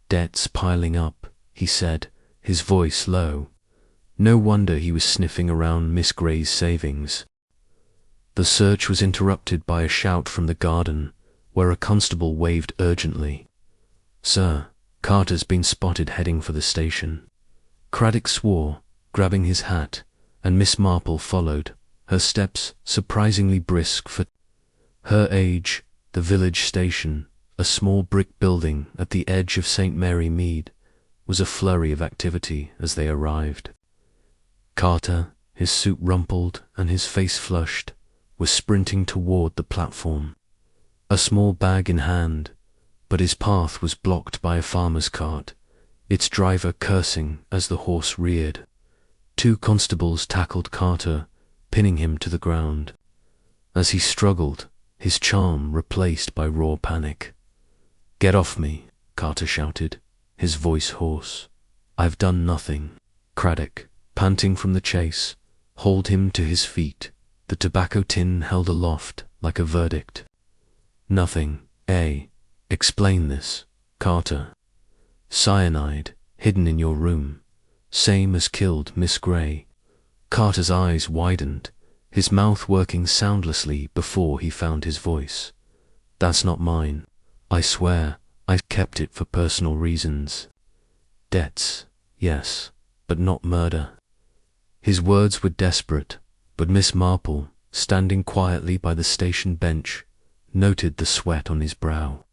[SPEAKER 1] "Debts piling up," he said, his voice low. No wonder he was sniffing around Miss Gray's savings. The search was interrupted by a shout from the garden, where a constable waved urgently. "Sir, Carter's been spotted heading for the station." Craddock swore, grabbing his hat, and Miss Marple followed, her steps surprisingly brisk for her age. The village station, a small brick building at the edge of St. Mary Mead, was a flurry of activity as they arrived. Carter, his suit rumpled and his face flushed, was sprinting toward the platform, a small bag in hand, but his path was blocked by a farmer's cart, its driver cursing as the horse reared. 2 constables tackled Carter, pinning him to the ground. As he struggled, his charm replaced by raw panic. "Get off me," Carter shouted, his voice hoarse. "I've done nothing." Craddock, panting from the chase, hauled him to his feet, the tobacco tin held aloft like a verdict. "Nothing, eh? Explain this, Carter." "Cyanide, hidden in your room, same as killed Miss Gray." Carter's eyes widened, his mouth working soundlessly before he found his voice. "That's not mine. I swear, I kept it for personal reasons. Debts, yes, but not murder." His words were desperate, but Miss Marple, standing quietly by the station bench, noted the sweat on his brow,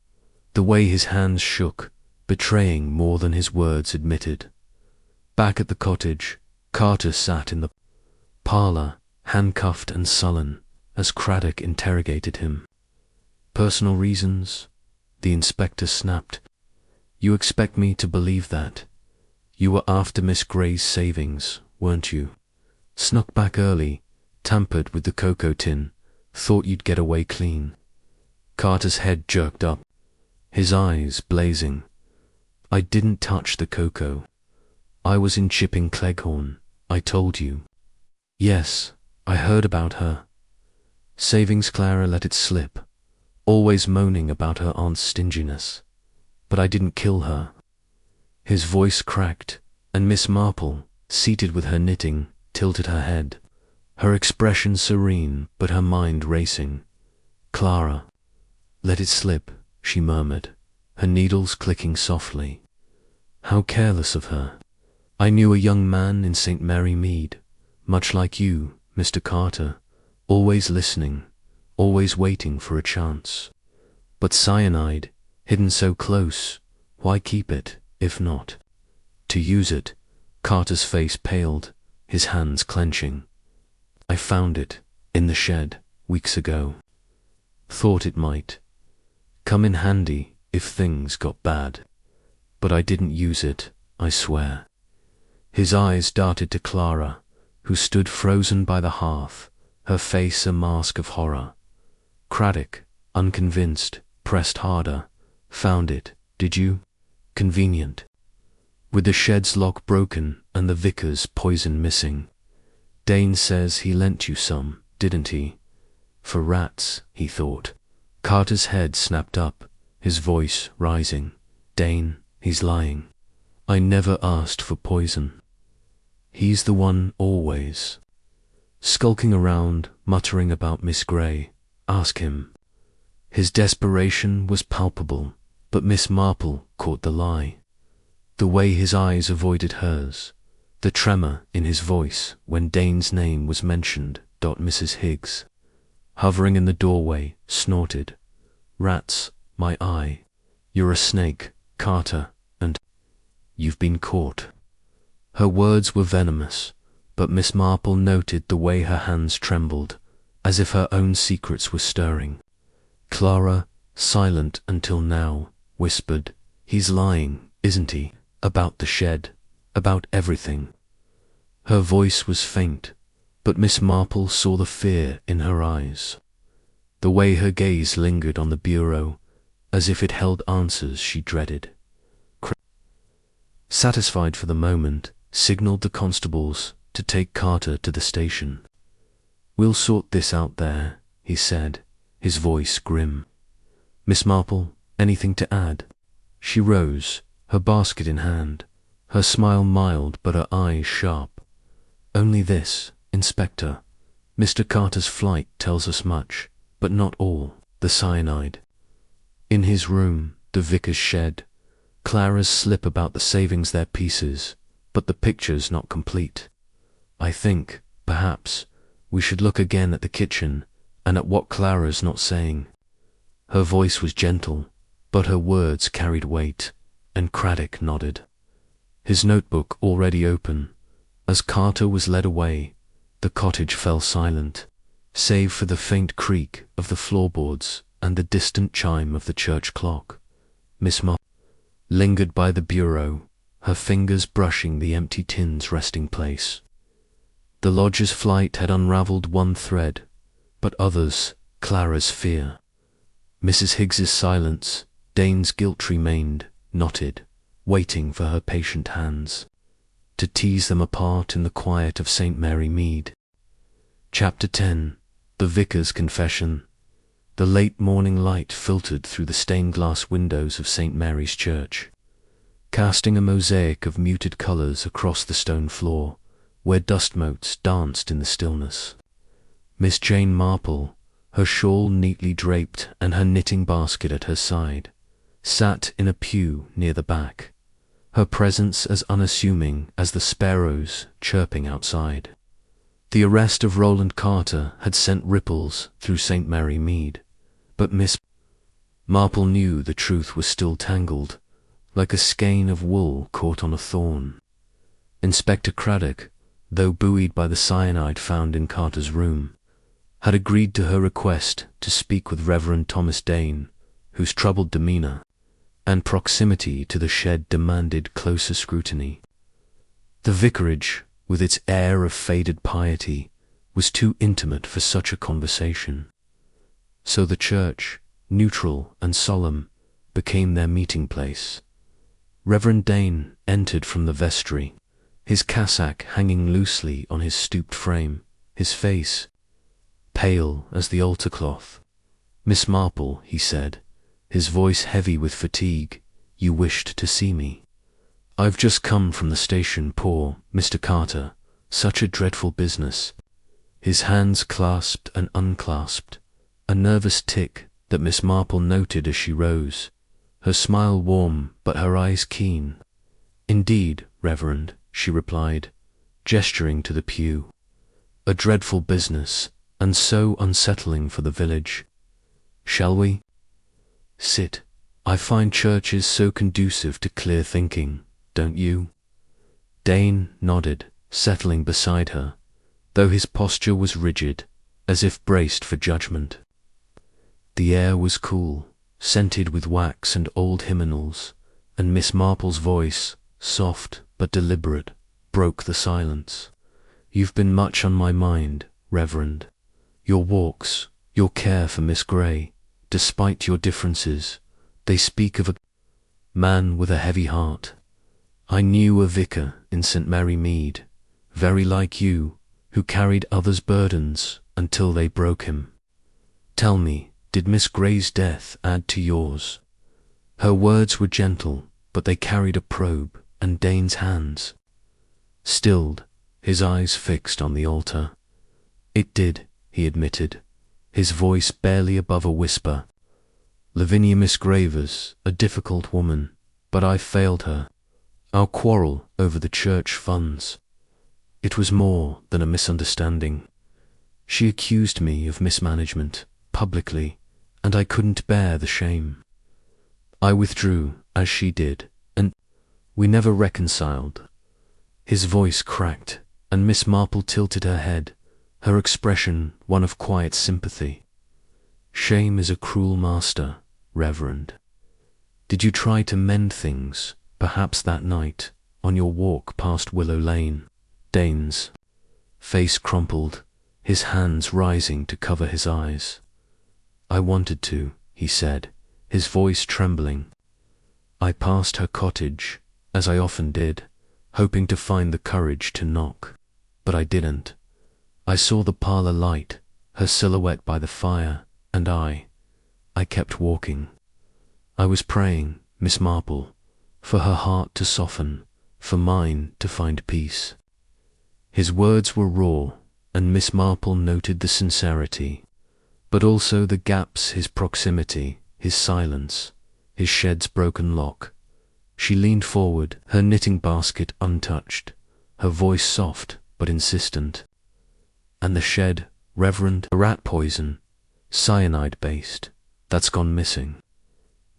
[SPEAKER 1] the way his hands shook, betraying more than his words admitted. Back at the cottage, Carter sat in the parlor, handcuffed and sullen, as Craddock interrogated him. Personal reasons? The inspector snapped. You expect me to believe that? You were after Miss Gray's savings, weren't you? Snuck back early, tampered with the cocoa tin, thought you'd get away clean. Carter's head jerked up, his eyes blazing. I didn't touch the cocoa. I was in Chipping Cleghorn, I told you. Yes, I heard about her. Savings Clara let it slip, always moaning about her aunt's stinginess. But I didn't kill her. His voice cracked, and Miss Marple, seated with her knitting, tilted her head, her expression serene but her mind racing. Clara. Let it slip, she murmured, her needles clicking softly. How careless of her. I knew a young man in St. Mary Mead, much like you, Mr. Carter, always listening, always waiting for a chance. But cyanide, hidden so close, why keep it, if not to use it? Carter's face paled, his hands clenching. I found it, in the shed, weeks ago. Thought it might come in handy if things got bad. But I didn't use it, I swear. His eyes darted to Clara, who stood frozen by the hearth, her face a mask of horror. Craddock, unconvinced, pressed harder. Found it, did you? Convenient. With the shed's lock broken and the vicar's poison missing. Dane says he lent you some, didn't he? For rats, he thought. Carter's head snapped up, his voice rising. Dane, he's lying. I never asked for poison. He's the one always. Skulking around, muttering about Miss Gray. Ask him. His desperation was palpable, but Miss Marple caught the lie. The way his eyes avoided hers, the tremor in his voice when Dane's name was mentioned. Mrs. Higgs, hovering in the doorway, snorted. Rats, my eye. You're a snake, Carter, and you've been caught. Her words were venomous, but Miss Marple noted the way her hands trembled, as if her own secrets were stirring. Clara, silent until now, whispered, He's lying, isn't he, about the shed, about everything. Her voice was faint, but Miss Marple saw the fear in her eyes. The way her gaze lingered on the bureau, as if it held answers she dreaded. Satisfied for the moment, signaled the constables to take Carter to the station. We'll sort this out there, he said, his voice grim. Miss Marple, anything to add? She rose, her basket in hand, her smile mild but her eyes sharp. Only this, Inspector. Mr. Carter's flight tells us much, but not all. The cyanide. In his room, the vicar's shed. Clara's slip about the savings their pieces, but the picture's not complete. I think, perhaps, we should look again at the kitchen and at what Clara's not saying. Her voice was gentle, but her words carried weight, and Craddock nodded. His notebook already open. As Carter was led away, the cottage fell silent, save for the faint creak of the floorboards and the distant chime of the church clock. Miss Marple lingered by the bureau, her fingers brushing the empty tin's resting place. The lodger's flight had unravelled one thread, but others, Clara's fear. Mrs. Higgs's silence, Dane's guilt remained, knotted, waiting for her patient hands to tease them apart in the quiet of St. Mary Mead. Chapter 10. The Vicar's Confession. The late morning light filtered through the stained-glass windows of St. Mary's Church, casting a mosaic of muted colours across the stone floor, where dust motes danced in the stillness. Miss Jane Marple, her shawl neatly draped and her knitting basket at her side, sat in a pew near the back, her presence as unassuming as the sparrows chirping outside. The arrest of Roland Carter had sent ripples through St. Mary Mead, but Miss Marple knew the truth was still tangled, like a skein of wool caught on a thorn. Inspector Craddock, though buoyed by the cyanide found in Carter's room, had agreed to her request to speak with Reverend Thomas Dane, whose troubled demeanour and proximity to the shed demanded closer scrutiny. The vicarage, with its air of faded piety, was too intimate for such a conversation. So the church, neutral and solemn, became their meeting place. Reverend Dane entered from the vestry, his cassock hanging loosely on his stooped frame, his face pale as the altar cloth. "Miss Marple," he said, his voice heavy with fatigue, "you wished to see me." "I've just come from the station, poor Mr. Carter. Such a dreadful business." His hands clasped and unclasped, a nervous tick that Miss Marple noted as she rose, her smile warm but her eyes keen. "Indeed, Reverend," she replied, gesturing to the pew. "A dreadful business, and so unsettling for the village. Shall we sit? I find churches so conducive to clear thinking, don't you?" Dane nodded, settling beside her, though his posture was rigid, as if braced for judgment. The air was cool, scented with wax and old hymnals, and Miss Marple's voice, soft but deliberate, broke the silence. "You've been much on my mind, Reverend. Your walks, your care for Miss Grey, despite your differences, they speak of a man with a heavy heart. I knew a vicar in St. Mary Mead, very like you, who carried others' burdens until they broke him. Tell me, did Miss Grey's death add to yours?" Her words were gentle, but they carried a probe, and Dane's hands stilled, his eyes fixed on the altar. "It did," he admitted, his voice barely above a whisper. "Lavinia Misgraver's a difficult woman, but I failed her. Our quarrel over the church funds, it was more than a misunderstanding. She accused me of mismanagement, publicly, and I couldn't bear the shame. I withdrew, as she did, and we never reconciled." His voice cracked, and Miss Marple tilted her head, her expression one of quiet sympathy. "Shame is a cruel master, Reverend. Did you try to mend things, perhaps that night, on your walk past Willow Lane?" Dane's face crumpled, his hands rising to cover his eyes. "I wanted to," he said, his voice trembling. "I passed her cottage, as I often did, hoping to find the courage to knock, but I didn't. I saw the parlour light, her silhouette by the fire, and I kept walking. I was praying, Miss Marple, for her heart to soften, for mine to find peace." His words were raw, and Miss Marple noted the sincerity, but also the gaps, his proximity, his silence, his shed's broken lock. She leaned forward, her knitting basket untouched, her voice soft but insistent. "And the shed, Reverend, rat poison, cyanide-based, that's gone missing.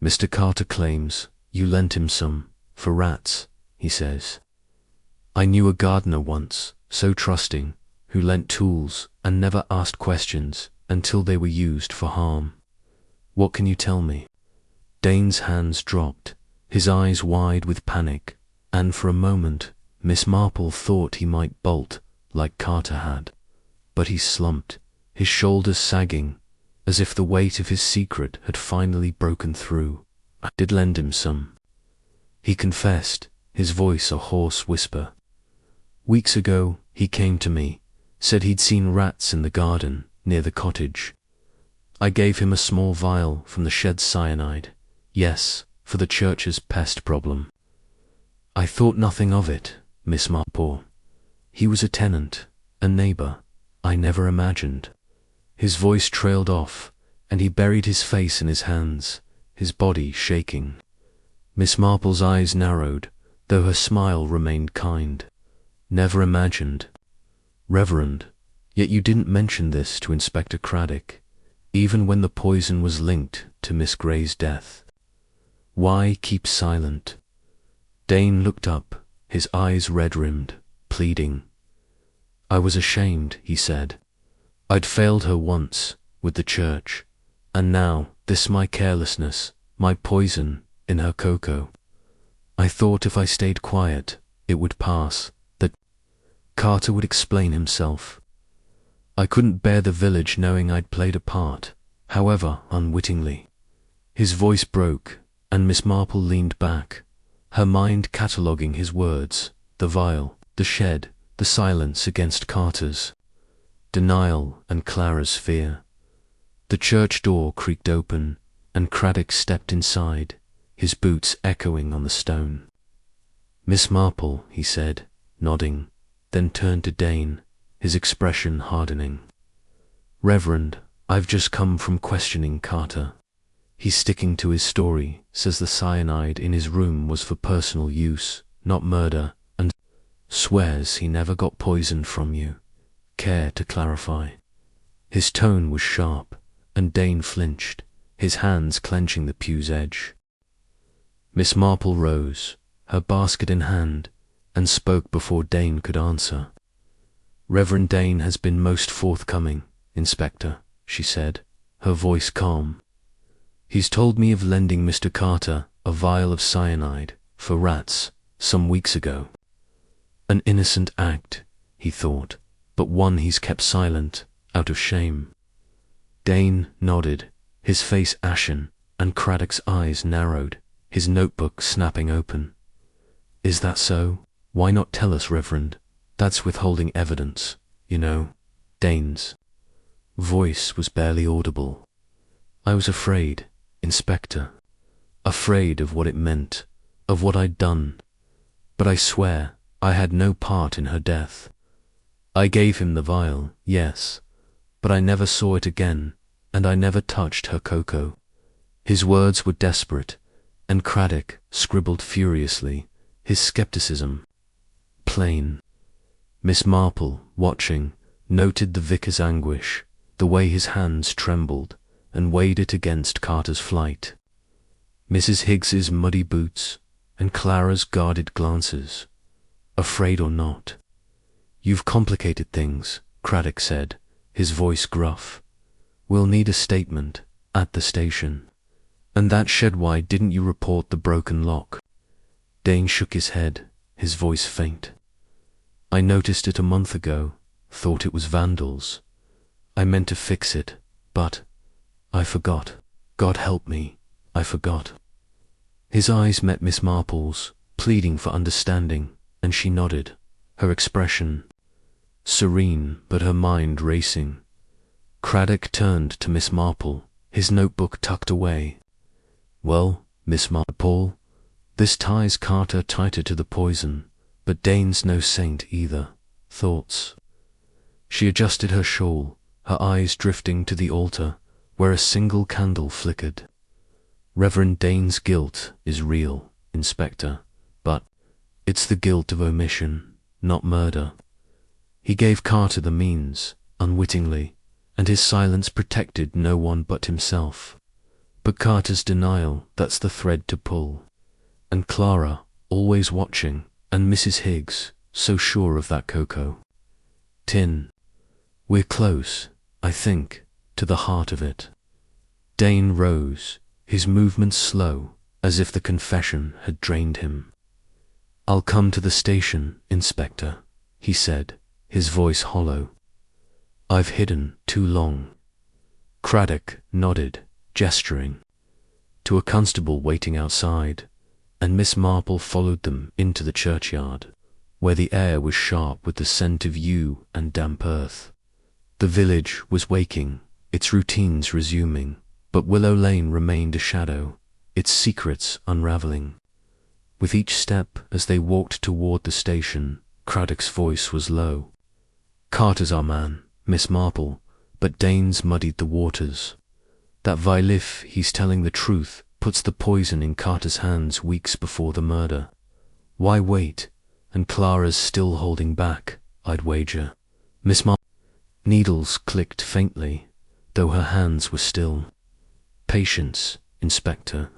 [SPEAKER 1] Mr. Carter claims you lent him some, for rats, he says. I knew a gardener once, so trusting, who lent tools and never asked questions until they were used for harm. What can you tell me?" Dane's hands dropped, his eyes wide with panic, and for a moment Miss Marple thought he might bolt like Carter had. But he slumped, his shoulders sagging, as if the weight of his secret had finally broken through. "I did lend him some," he confessed, his voice a hoarse whisper. "Weeks ago he came to me, said he'd seen rats in the garden near the cottage. I gave him a small vial from the shed's cyanide, yes, for the church's pest problem. I thought nothing of it, Miss Marple. He was a tenant, a neighbour. I never imagined." His voice trailed off, and he buried his face in his hands, his body shaking. Miss Marple's eyes narrowed, though her smile remained kind. "Never imagined. Reverend, yet you didn't mention this to Inspector Craddock, even when the poison was linked to Miss Grey's death. Why keep silent?" Dane looked up, his eyes red-rimmed, pleading. I was ashamed, he said. I'd failed her once, with the church, and now this my carelessness, my poison in her cocoa. I thought if I stayed quiet, it would pass, that Carter would explain himself. I couldn't bear the village knowing I'd played a part, however unwittingly. His voice broke, and Miss Marple leaned back, her mind cataloguing his words, the vial, the shed, the silence against Carter's denial and Clara's fear. The church door creaked open, and Craddock stepped inside, his boots echoing on the stone. Miss Marple, he said, nodding, then turned to Dane, his expression hardening. Reverend, I've just come from questioning Carter. He's sticking to his story, says the cyanide in his room was for personal use, not murder, and swears he never got poisoned from you. Care to clarify? His tone was sharp, and Dane flinched, his hands clenching the pew's edge. Miss Marple rose, her basket in hand, and spoke before Dane could answer. Reverend Dane has been most forthcoming, Inspector, she said, her voice calm. He's told me of lending Mr. Carter a vial of cyanide for rats some weeks ago. An innocent act, he thought, but one he's kept silent, out of shame. Dane nodded, his face ashen, and Craddock's eyes narrowed, his notebook snapping open. Is that so? Why not tell us, Reverend? That's withholding evidence, you know. Dane's voice was barely audible. I was afraid, Inspector. Afraid of what it meant, of what I'd done. But I swear I had no part in her death. I gave him the vial, yes, but I never saw it again, and I never touched her cocoa. His words were desperate, and Craddock scribbled furiously, his skepticism plain. Miss Marple, watching, noted the vicar's anguish, the way his hands trembled, and weighed it against Carter's flight. Mrs. Higgs's muddy boots, and Clara's guarded glances. Afraid or not? You've complicated things, Craddock said, his voice gruff. We'll need a statement, at the station. And that shed, why didn't you report the broken lock? Dane shook his head, his voice faint. I noticed it a month ago, thought it was vandals. I meant to fix it, but I forgot. God help me, I forgot. His eyes met Miss Marple's, pleading for understanding, and she nodded, her expression serene but her mind racing. Craddock turned to Miss Marple, his notebook tucked away. Well, Miss Marple, this ties Carter tighter to the poison, but Dane's no saint either. Thoughts? She adjusted her shawl, her eyes drifting to the altar, where a single candle flickered. Reverend Dane's guilt is real, Inspector, but it's the guilt of omission, not murder. He gave Carter the means, unwittingly, and his silence protected no one but himself. But Carter's denial, that's the thread to pull. And Clara, always watching, and Mrs. Higgs, so sure of that cocoa. Tin. We're close, I think, to the heart of it. Dane rose, his movements slow, as if the confession had drained him. I'll come to the station, Inspector, he said, his voice hollow. I've hidden too long. Craddock nodded, gesturing to a constable waiting outside, and Miss Marple followed them into the churchyard, where the air was sharp with the scent of yew and damp earth. The village was waking, its routines resuming, but Willow Lane remained a shadow, its secrets unraveling. With each step as they walked toward the station, Craddock's voice was low. Carter's our man, Miss Marple, but Dane's muddied the waters. That vial, if he's telling the truth, puts the poison in Carter's hands weeks before the murder. Why wait? And Clara's still holding back, I'd wager. Miss Marple. Needles clicked faintly, though her hands were still. Patience, Inspector.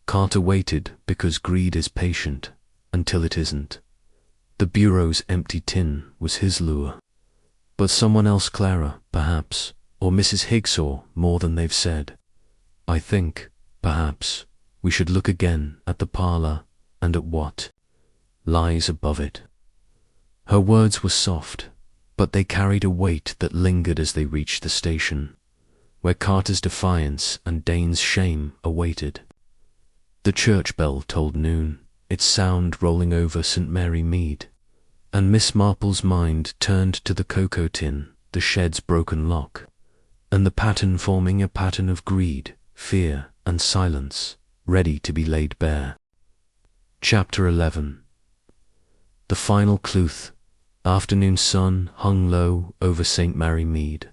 [SPEAKER 1] Carter waited because greed is patient, until it isn't. The bureau's empty tin was his lure. But someone else, Clara, perhaps, or Mrs. Higgs saw more than they've said. I think, perhaps, we should look again at the parlour and at what lies above it. Her words were soft, but they carried a weight that lingered as they reached the station, where Carter's defiance and Dane's shame awaited. The church bell tolled noon, its sound rolling over St. Mary Mead, and Miss Marple's mind turned to the cocoa tin, the shed's broken lock, and the pattern forming a pattern of greed, fear, and silence, ready to be laid bare. Chapter 11. The final Sleuth. Afternoon sun hung low over St. Mary Mead,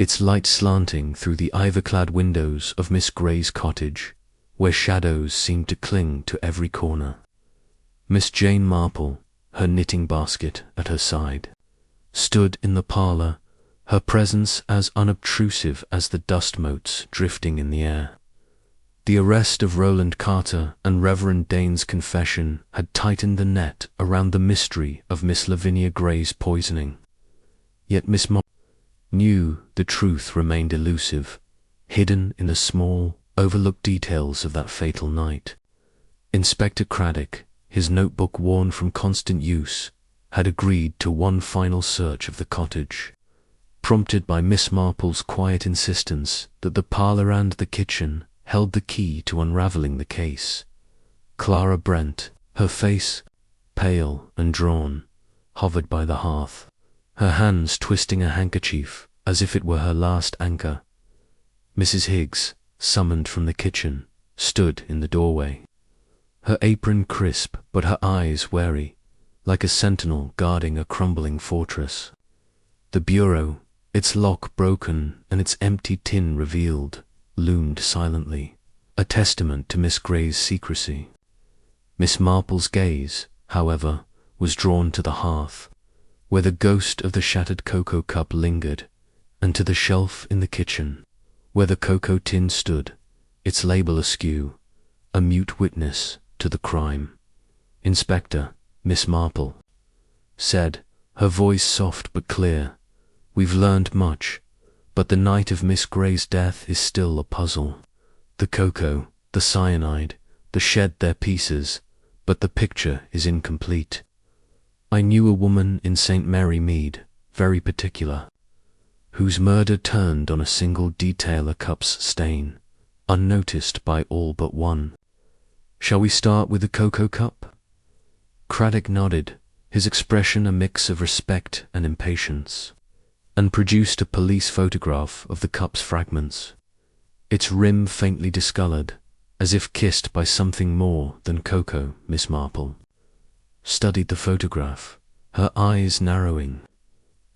[SPEAKER 1] its light slanting through the ivy-clad windows of Miss Gray's cottage, where shadows seemed to cling to every corner. Miss Jane Marple, her knitting basket at her side, stood in the parlour, her presence as unobtrusive as the dust motes drifting in the air. The arrest of Roland Carter and Reverend Dane's confession had tightened the net around the mystery of Miss Lavinia Gray's poisoning. Yet Miss Marple knew the truth remained elusive, hidden in the small, overlooked details of that fatal night. Inspector Craddock, his notebook worn from constant use, had agreed to one final search of the cottage, prompted by Miss Marple's quiet insistence that the parlour and the kitchen held the key to unraveling the case. Clara Brent, her face pale and drawn, hovered by the hearth, her hands twisting a handkerchief as if it were her last anchor. Mrs. Higgs, summoned from the kitchen, stood in the doorway, her apron crisp but her eyes wary, like a sentinel guarding a crumbling fortress. The bureau, its lock broken and its empty tin revealed, loomed silently, a testament to Miss Gray's secrecy. Miss Marple's gaze, however, was drawn to the hearth, where the ghost of the shattered cocoa cup lingered, and to the shelf in the kitchen, where the cocoa tin stood, its label askew, a mute witness to the crime. "Inspector," Miss Marple said, her voice soft but clear, "we've learned much, but the night of Miss Gray's death is still a puzzle. The cocoa, the cyanide, the shed their pieces, but the picture is incomplete. I knew a woman in St. Mary Mead, very particular, whose murder turned on a single detail, a cup's stain, unnoticed by all but one. Shall we start with the cocoa cup?" Craddock nodded, his expression a mix of respect and impatience, and produced a police photograph of the cup's fragments, its rim faintly discoloured, as if kissed by something more than cocoa. Miss Marple studied the photograph, her eyes narrowing.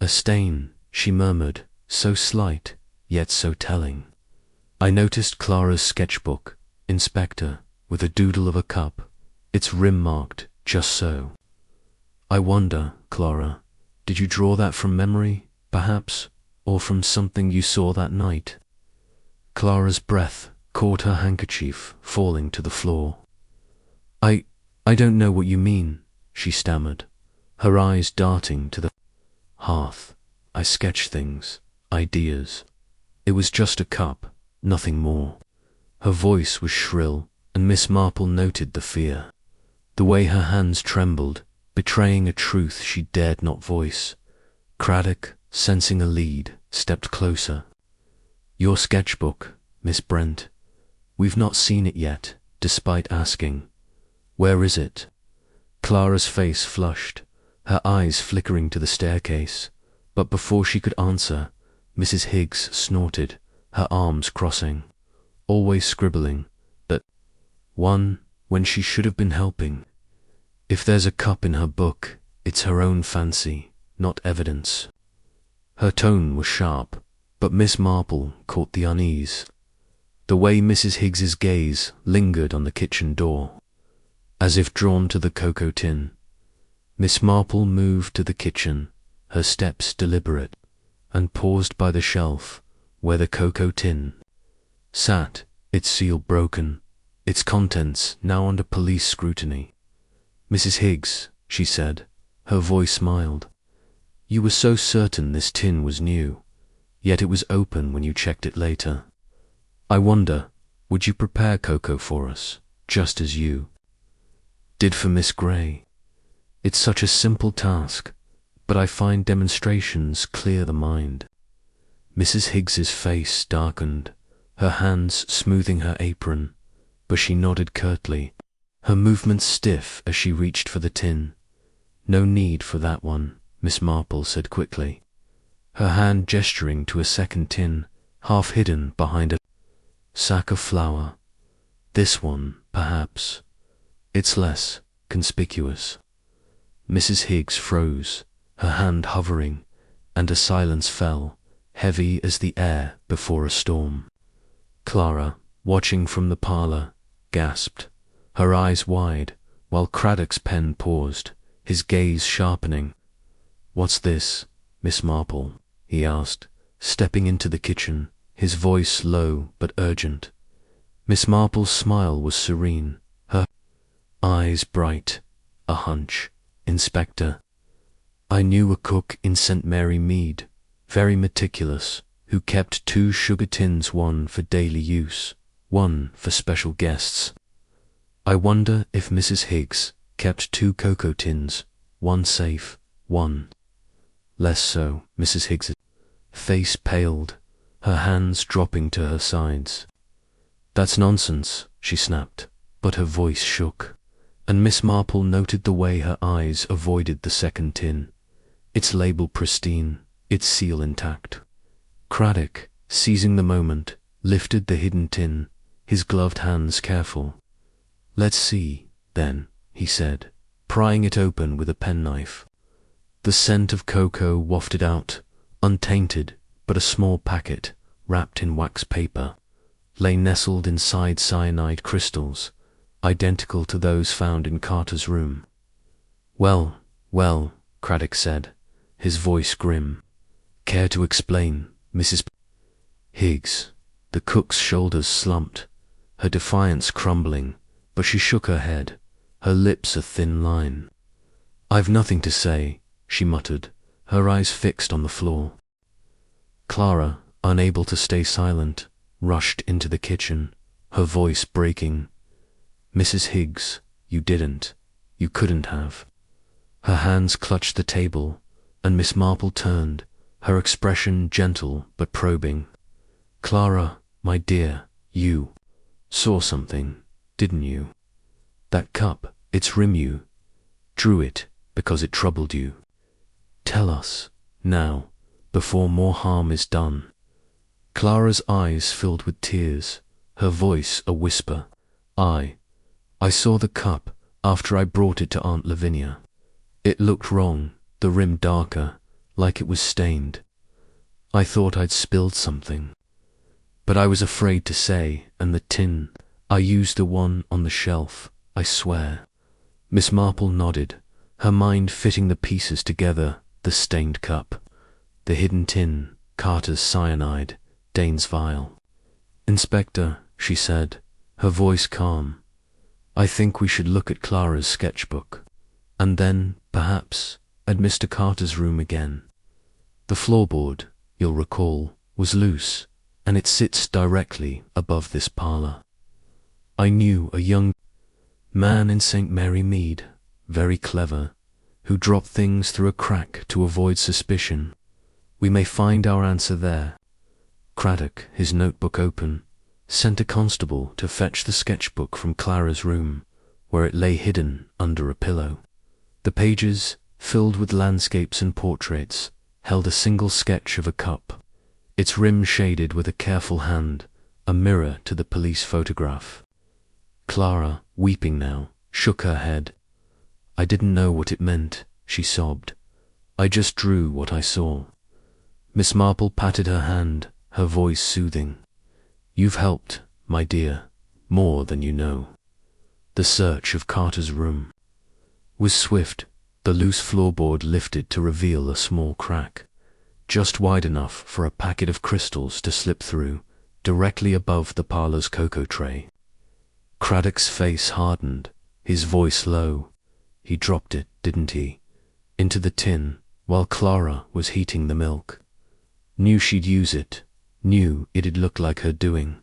[SPEAKER 1] "A stain," she murmured, "so slight, yet so telling. I noticed Clara's sketchbook, Inspector, with a doodle of a cup, its rim marked just so. I wonder, Clara, did you draw that from memory, perhaps, or from something you saw that night?" Clara's breath caught her handkerchief falling to the floor. I don't know what you mean," she stammered, her eyes darting to the hearth. "I sketch things, ideas. It was just a cup, nothing more." Her voice was shrill, and Miss Marple noted the fear, the way her hands trembled, betraying a truth she dared not voice. Craddock, sensing a lead, stepped closer. "Your sketchbook, Miss Brent. We've not seen it yet, despite asking. Where is it?" Clara's face flushed, her eyes flickering to the staircase, but before she could answer, Mrs. Higgs snorted, her arms crossing, always scribbling that one when she should have been helping. If there's a cup in her book, it's her own fancy, not evidence. Her tone was sharp, but Miss Marple caught the unease, the way Mrs. Higgs's gaze lingered on the kitchen door, as if drawn to the cocoa tin. Miss Marple moved to the kitchen, her steps deliberate, and paused by the shelf where the cocoa tin sat, its seal broken, its contents now under police scrutiny. "Mrs. Higgs," she said, Her voice smiled. You were so certain this tin was new, yet it was open when you checked it later. I wonder, would you prepare cocoa for us, just as you did for Miss Gray? It's such a simple task, but I find demonstrations clear the mind. Mrs. Higgs's face darkened, her hands smoothing her apron, but she nodded curtly, her movements stiff as she reached for the tin. No need for that one, Miss Marple said quickly, her hand gesturing to a second tin, half hidden behind a sack of flour. This one, perhaps. It's less conspicuous. Mrs. Higgs froze, her hand hovering, and a silence fell, heavy as the air before a storm. Clara, watching from the parlour, gasped, her eyes wide, while Craddock's pen paused, his gaze sharpening. What's this, Miss Marple? He asked, stepping into the kitchen, his voice low but urgent. Miss Marple's smile was serene, her eyes bright. A hunch, Inspector. I knew a cook in St. Mary Mead, very meticulous, who kept 2 sugar tins, one for daily use, one for special guests. I wonder if Mrs. Higgs kept 2 cocoa tins, one safe, one less so. Mrs. Higgs's face paled, her hands dropping to her sides. That's nonsense, she snapped, but her voice shook, and Miss Marple noted the way her eyes avoided the second tin, its label pristine, its seal intact. Craddock, seizing the moment, lifted the hidden tin, his gloved hands careful. Let's see, then, he said, prying it open with a penknife. The scent of cocoa wafted out, untainted, but a small packet, wrapped in wax paper, lay nestled inside cyanide crystals, identical to those found in Carter's room. Well, well, Craddock said, his voice grim. Care to explain, Mrs. Higgs? The cook's shoulders slumped, her defiance crumbling, but she shook her head, her lips a thin line. I've nothing to say, she muttered, her eyes fixed on the floor. Clara, unable to stay silent, rushed into the kitchen, her voice breaking. Mrs. Higgs, you couldn't have. Her hands clutched the table, and Miss Marple turned, her expression gentle but probing. Clara, my dear, you saw something, didn't you? That cup, its rim, you drew it because it troubled you. Tell us, now, before more harm is done. Clara's eyes filled with tears, her voice a whisper. I saw the cup after I brought it to Aunt Lavinia. It looked wrong, the rim darker, like it was stained. I thought I'd spilled something. But I was afraid to say, and the tin, I used the one on the shelf, I swear. Miss Marple nodded, her mind fitting the pieces together, the stained cup, the hidden tin, Carter's cyanide, Dane's vial. Inspector, she said, her voice calm, I think we should look at Clara's sketchbook, and then, perhaps, at Mr. Carter's room again. The floorboard, you'll recall, was loose, and it sits directly above this parlour. I knew a young man in St. Mary Mead, very clever, who dropped things through a crack to avoid suspicion. We may find our answer there. Craddock, his notebook open, sent a constable to fetch the sketchbook from Clara's room, where it lay hidden under a pillow. The pages, filled with landscapes and portraits, held a single sketch of a cup, its rim shaded with a careful hand, a mirror to the police photograph. Clara, weeping now, shook her head. I didn't know what it meant, she sobbed. I just drew what I saw. Miss Marple patted her hand, her voice soothing. You've helped, my dear, more than you know. The search of Carter's room was swift, the loose floorboard lifted to reveal a small crack, just wide enough for a packet of crystals to slip through, directly above the parlour's cocoa tray. Craddock's face hardened, his voice low. He dropped it, didn't he? into the tin while Clara was heating the milk. Knew she'd use it, knew it'd look like her doing.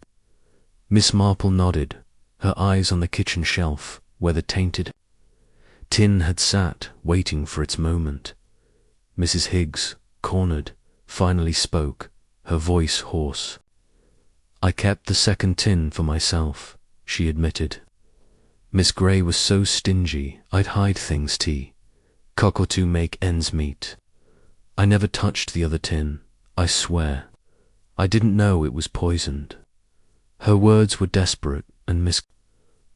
[SPEAKER 1] Miss Marple nodded, her eyes on the kitchen shelf where the tainted tin had sat, waiting for its moment. Mrs. Higgs, cornered, finally spoke, her voice hoarse. "I kept the second tin for myself," she admitted. "Miss Grey was so stingy I'd hide things cock or two make ends meet. I never touched the other tin, I swear. I didn't know it was poisoned." Her words were desperate, and Miss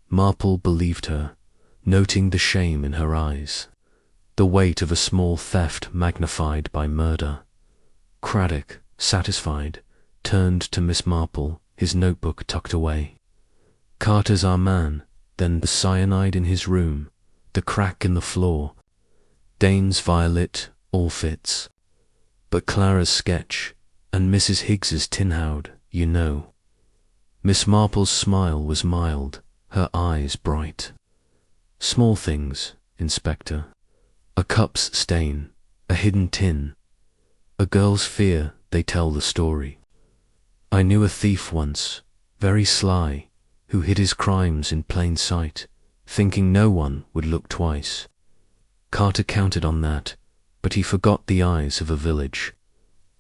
[SPEAKER 1] Marple believed her, noting the shame in her eyes, the weight of a small theft magnified by murder. Craddock, satisfied, turned to Miss Marple, his notebook tucked away. "Carter's our man, then the cyanide in his room, the crack in the floor, Dane's violet, all fits. But Clara's sketch, and Mrs. Higgs's tin howd, you know." Miss Marple's smile was mild, her eyes bright. "Small things, Inspector. A cup's stain, a hidden tin. A girl's fear, they tell the story. I knew a thief once, very sly, who hid his crimes in plain sight, thinking no one would look twice. Carter counted on that, but he forgot the eyes of a village."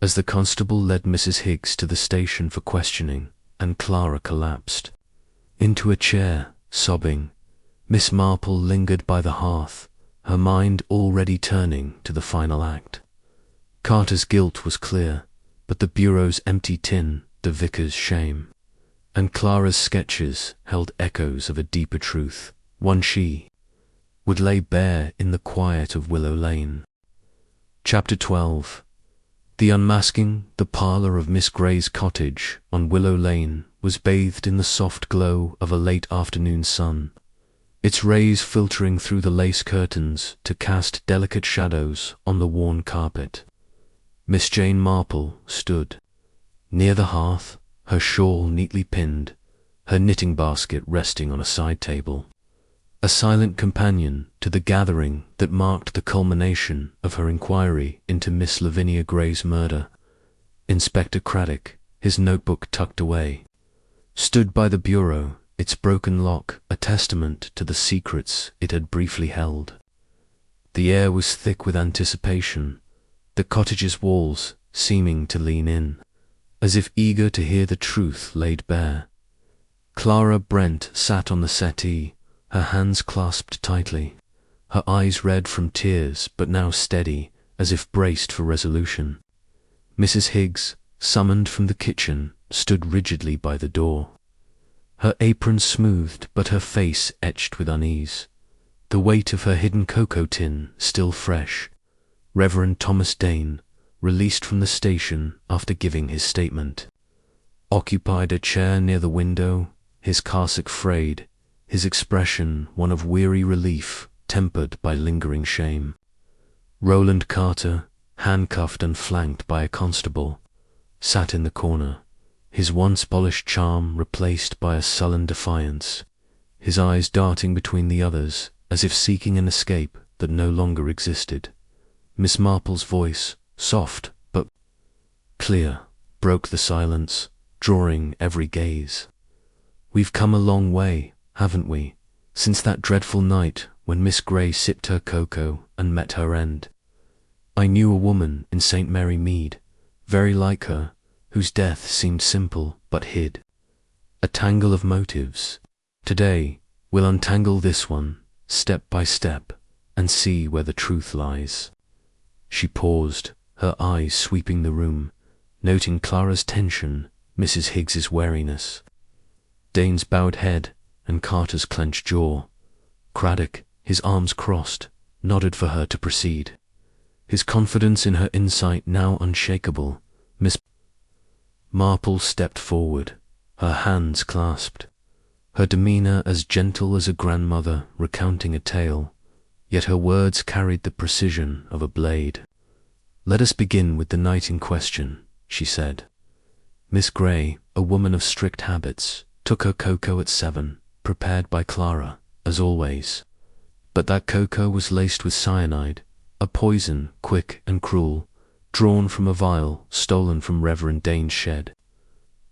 [SPEAKER 1] As the constable led Mrs. Higgs to the station for questioning, and Clara collapsed into a chair, sobbing, Miss Marple lingered by the hearth, her mind already turning to the final act. Carter's guilt was clear, but the bureau's empty tin the vicar's shame, and Clara's sketches held echoes of a deeper truth, one she would lay bare in the quiet of Willow Lane. Chapter 12. The unmasking. The parlour of Miss Grey's cottage on Willow Lane was bathed in the soft glow of a late afternoon sun, its rays filtering through the lace curtains to cast delicate shadows on the worn carpet. Miss Jane Marple stood near the hearth, her shawl neatly pinned, her knitting basket resting on a side table, a silent companion to the gathering that marked the culmination of her inquiry into Miss Lavinia Grey's murder. Inspector Craddock, his notebook tucked away, stood by the bureau, its broken lock a testament to the secrets it had briefly held. The air was thick with anticipation, the cottage's walls seeming to lean in, as if eager to hear the truth laid bare. Clara Brent sat on the settee, her hands clasped tightly, her eyes red from tears but now steady, as if braced for resolution. Mrs. Higgs, summoned from the kitchen, stood rigidly by the door, her apron smoothed but her face etched with unease, the weight of her hidden cocoa tin still fresh. Reverend Thomas Dane, released from the station after giving his statement, occupied a chair near the window, his cassock frayed, his expression one of weary relief tempered by lingering shame. Roland Carter, handcuffed and flanked by a constable, sat in the corner, his once polished charm replaced by a sullen defiance, his eyes darting between the others as if seeking an escape that no longer existed. Miss Marple's voice, soft but clear, broke the silence, drawing every gaze. "We've come a long way, haven't we, since that dreadful night when Miss Grey sipped her cocoa and met her end. I knew a woman in St. Mary Mead, very like her, whose death seemed simple but hid a tangle of motives. Today we'll untangle this one, step by step, and see where the truth lies." She paused, her eyes sweeping the room, noting Clara's tension, Mrs. Higgs's wariness, Dane's bowed head, and Carter's clenched jaw. Craddock, his arms crossed, nodded for her to proceed, his confidence in her insight now unshakable. Miss Marple stepped forward, her hands clasped, her demeanour as gentle as a grandmother recounting a tale, yet her words carried the precision of a blade. "Let us begin with the night in question," she said. "Miss Grey, a woman of strict habits, took her cocoa at 7, prepared by Clara, as always. But that cocoa was laced with cyanide, a poison, quick and cruel, drawn from a vial stolen from Reverend Dane's shed.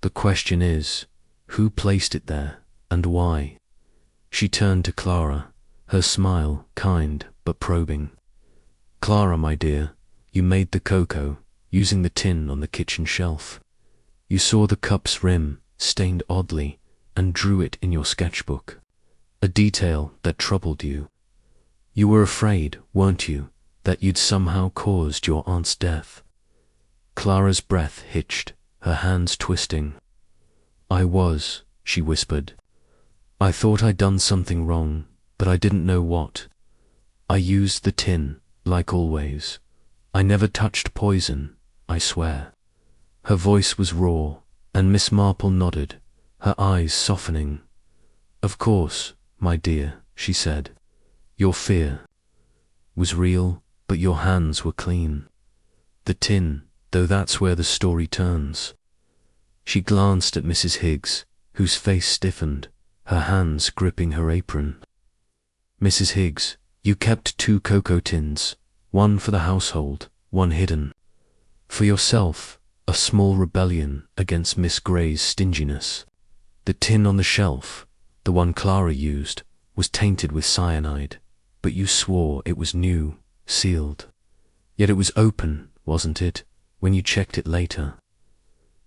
[SPEAKER 1] The question is, who placed it there, and why? She turned to Clara, her smile kind but probing. Clara, my dear, you made the cocoa, using the tin on the kitchen shelf. You saw the cup's rim, stained oddly, and drew it in your sketchbook. A detail that troubled you. You were afraid, weren't you, that you'd somehow caused your aunt's death? Clara's breath hitched, her hands twisting. I was, she whispered. I thought I'd done something wrong, but I didn't know what. I used the tin, like always. I never touched poison, I swear. Her voice was raw, and Miss Marple nodded, her eyes softening. Of course, my dear, she said. Your fear was real, but your hands were clean. The tin, though, that's where the story turns. She glanced at Mrs. Higgs, whose face stiffened, her hands gripping her apron. Mrs. Higgs, you kept 2 cocoa tins, one for the household, one hidden. For yourself, a small rebellion against Miss Gray's stinginess. The tin on the shelf, the one Clara used, was tainted with cyanide, but you swore it was new, sealed. Yet it was open, wasn't it, when you checked it later?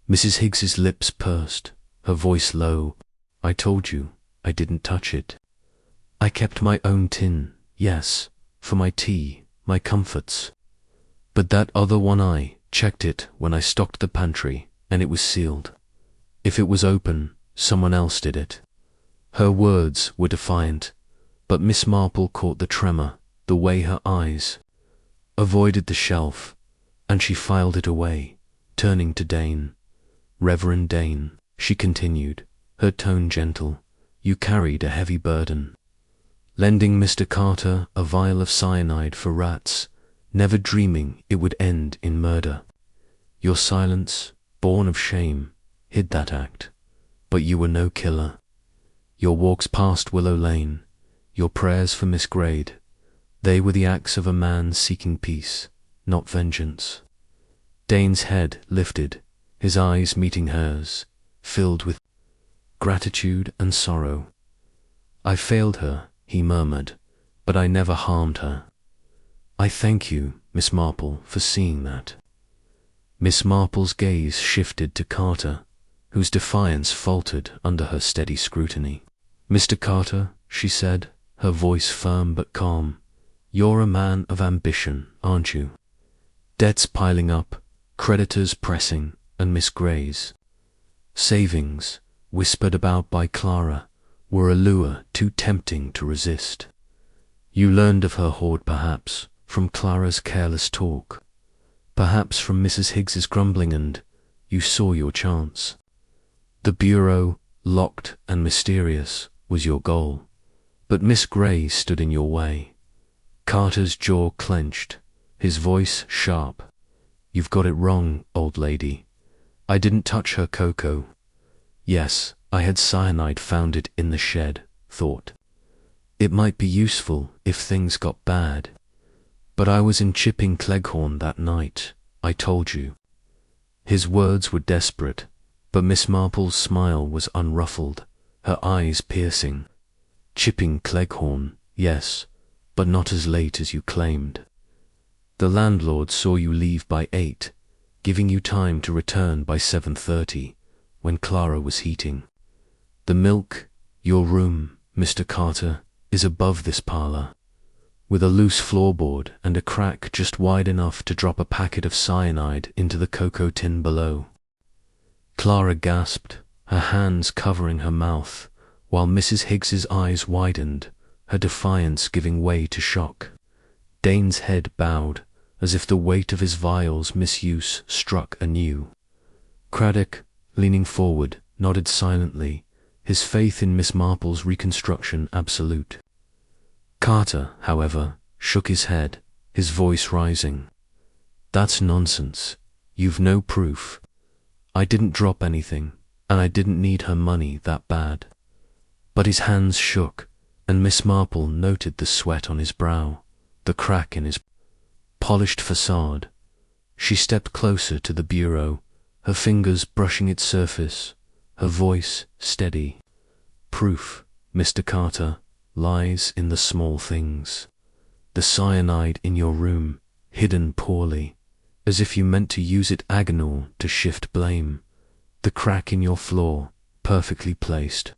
[SPEAKER 1] Mrs. Higgs's lips pursed, her voice low. I told you I didn't touch it. I kept my own tin, yes, for my tea, my comforts. But that other one, I checked it when I stocked the pantry, and it was sealed. If it was open, someone else did it. Her words were defiant, but Miss Marple caught the tremor, the way her eyes avoided the shelf, and she filed it away, turning to Dane. Reverend Dane, she continued, her tone gentle, you carried a heavy burden. Lending Mr. Carter a vial of cyanide for rats, never dreaming it would end in murder. Your silence, born of shame, hid that act, but you were no killer. Your walks past Willow Lane, your prayers for Miss Grade, they were the acts of a man seeking peace, not vengeance. Dane's head lifted, his eyes meeting hers, filled with gratitude and sorrow. I failed her, he murmured, but I never harmed her. I thank you, Miss Marple, for seeing that. Miss Marple's gaze shifted to Carter, whose defiance faltered under her steady scrutiny. Mr. Carter, she said, her voice firm but calm, you're a man of ambition, aren't you? Debts piling up, creditors pressing, and Miss Gray's savings, whispered about by Clara, were a lure too tempting to resist. You learned of her hoard, perhaps, from Clara's careless talk, perhaps from Mrs. Higgs's grumbling, and you saw your chance. The bureau, locked and mysterious, was your goal, but Miss Gray stood in your way. Carter's jaw clenched, his voice sharp. You've got it wrong, old lady. I didn't touch her cocoa. Yes, I had cyanide found it in the shed, thought. It might be useful if things got bad. But I was in Chipping Cleghorn that night, I told you. His words were desperate, but Miss Marple's smile was unruffled, her eyes piercing. Chipping Cleghorn, yes, but not as late as you claimed. The landlord saw you leave by 8, giving you time to return by 7:30, when Clara was heating. The milk, your room, Mr. Carter, is above this parlor, with a loose floorboard and a crack just wide enough to drop a packet of cyanide into the cocoa tin below. Clara gasped, her hands covering her mouth, while Mrs. Higgs's eyes widened, her defiance giving way to shock. Dane's head bowed, as if the weight of his vial's misuse struck anew. Craddock, leaning forward, nodded silently, his faith in Miss Marple's reconstruction absolute. Carter, however, shook his head, his voice rising. That's nonsense. You've no proof. I didn't drop anything, and I didn't need her money that bad. But his hands shook, and Miss Marple noted the sweat on his brow, the crack in his polished facade. She stepped closer to the bureau, her fingers brushing its surface, her voice steady. Proof, Mr. Carter, lies in the small things. The cyanide in your room, hidden poorly, as if you meant to use it agonal to shift blame. The crack in your floor, perfectly placed.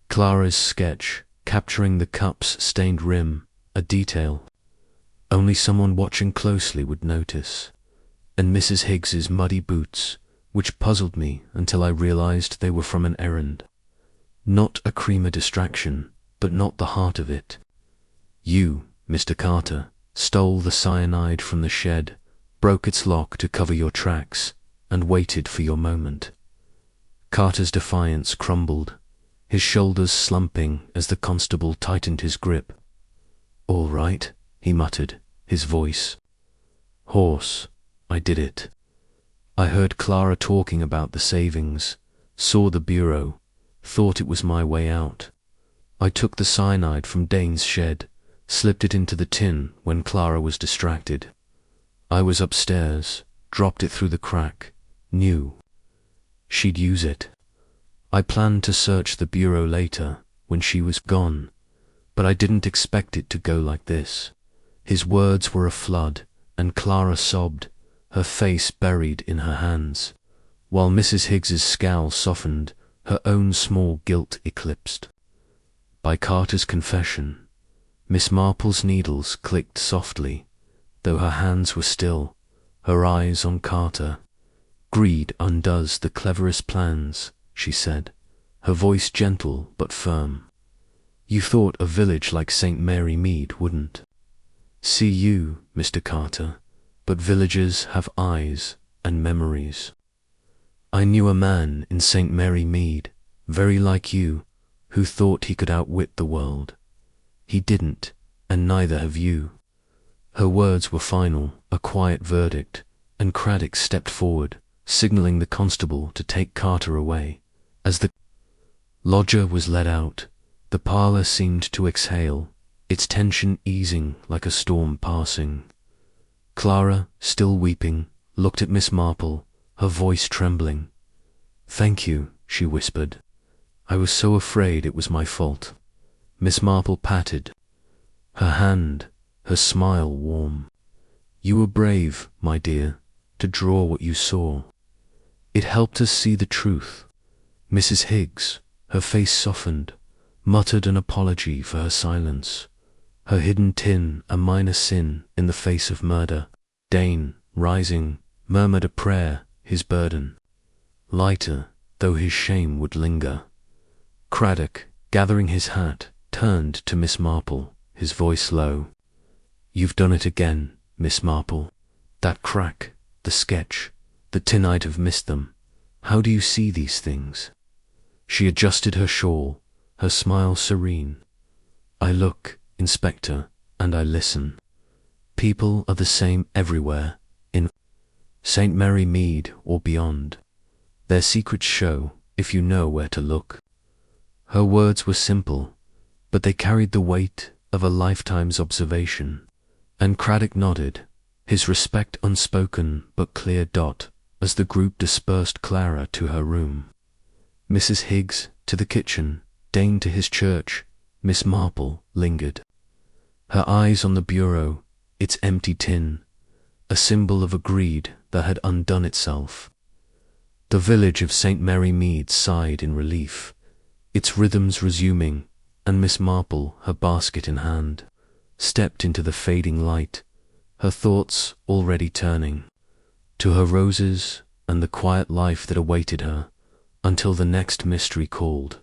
[SPEAKER 1] Clara's sketch, capturing the cup's stained rim, a detail only someone watching closely would notice. And Mrs. Higgs's muddy boots, which puzzled me until I realized they were from an errand. Not a creamer distraction, but not the heart of it. You, Mr. Carter, stole the cyanide from the shed, broke its lock to cover your tracks, and waited for your moment. Carter's defiance crumbled, his shoulders slumping as the constable tightened his grip. "All right," he muttered, his voice hoarse. "I did it. I heard Clara talking about the savings, saw the bureau, thought it was my way out. I took the cyanide from Dane's shed, slipped it into the tin when Clara was distracted. I was upstairs, dropped it through the crack, knew she'd use it. I planned to search the bureau later, when she was gone, but I didn't expect it to go like this." His words were a flood, and Clara sobbed, her face buried in her hands, while Mrs. Higgs's scowl softened, her own small guilt eclipsed. By Carter's confession, Miss Marple's needles clicked softly, though her hands were still, her eyes on Carter. "Greed undoes the cleverest plans," she said, her voice gentle but firm. "You thought a village like St. Mary Mead wouldn't see you, Mr. Carter, but villages have eyes and memories. I knew a man in St. Mary Mead, very like you, who thought he could outwit the world. He didn't, and neither have you." Her words were final, a quiet verdict, and Craddock stepped forward, signaling the constable to take Carter away. As the lodger was led out, the parlour seemed to exhale, its tension easing like a storm passing. Clara, still weeping, looked at Miss Marple, her voice trembling. "Thank you," she whispered. "I was so afraid it was my fault." Miss Marple patted her hand, her smile warm. "You were brave, my dear, to draw what you saw. It helped us see the truth." Mrs. Higgs, her face softened, muttered an apology for her silence. Her hidden tin a minor sin in the face of murder. Dane, rising, murmured a prayer, his burden lighter, though his shame would linger. Craddock, gathering his hat, turned to Miss Marple, his voice low. "You've done it again, Miss Marple. That crack, the sketch, the tin I'd have missed them. How do you see these things?" She adjusted her shawl, her smile serene. "I look, Inspector, and I listen. People are the same everywhere, in St. Mary Mead or beyond. Their secrets show, if you know where to look." Her words were simple, but they carried the weight of a lifetime's observation, and Craddock nodded, his respect unspoken but clear. As the group dispersed, Clara to her room, Mrs. Higgs to the kitchen, Dane to his church, Miss Marple lingered, her eyes on the bureau, its empty tin, a symbol of a greed that had undone itself. The village of St. Mary Mead sighed in relief, its rhythms resuming, and Miss Marple, her basket in hand, stepped into the fading light, her thoughts already turning to her roses and the quiet life that awaited her until the next mystery called.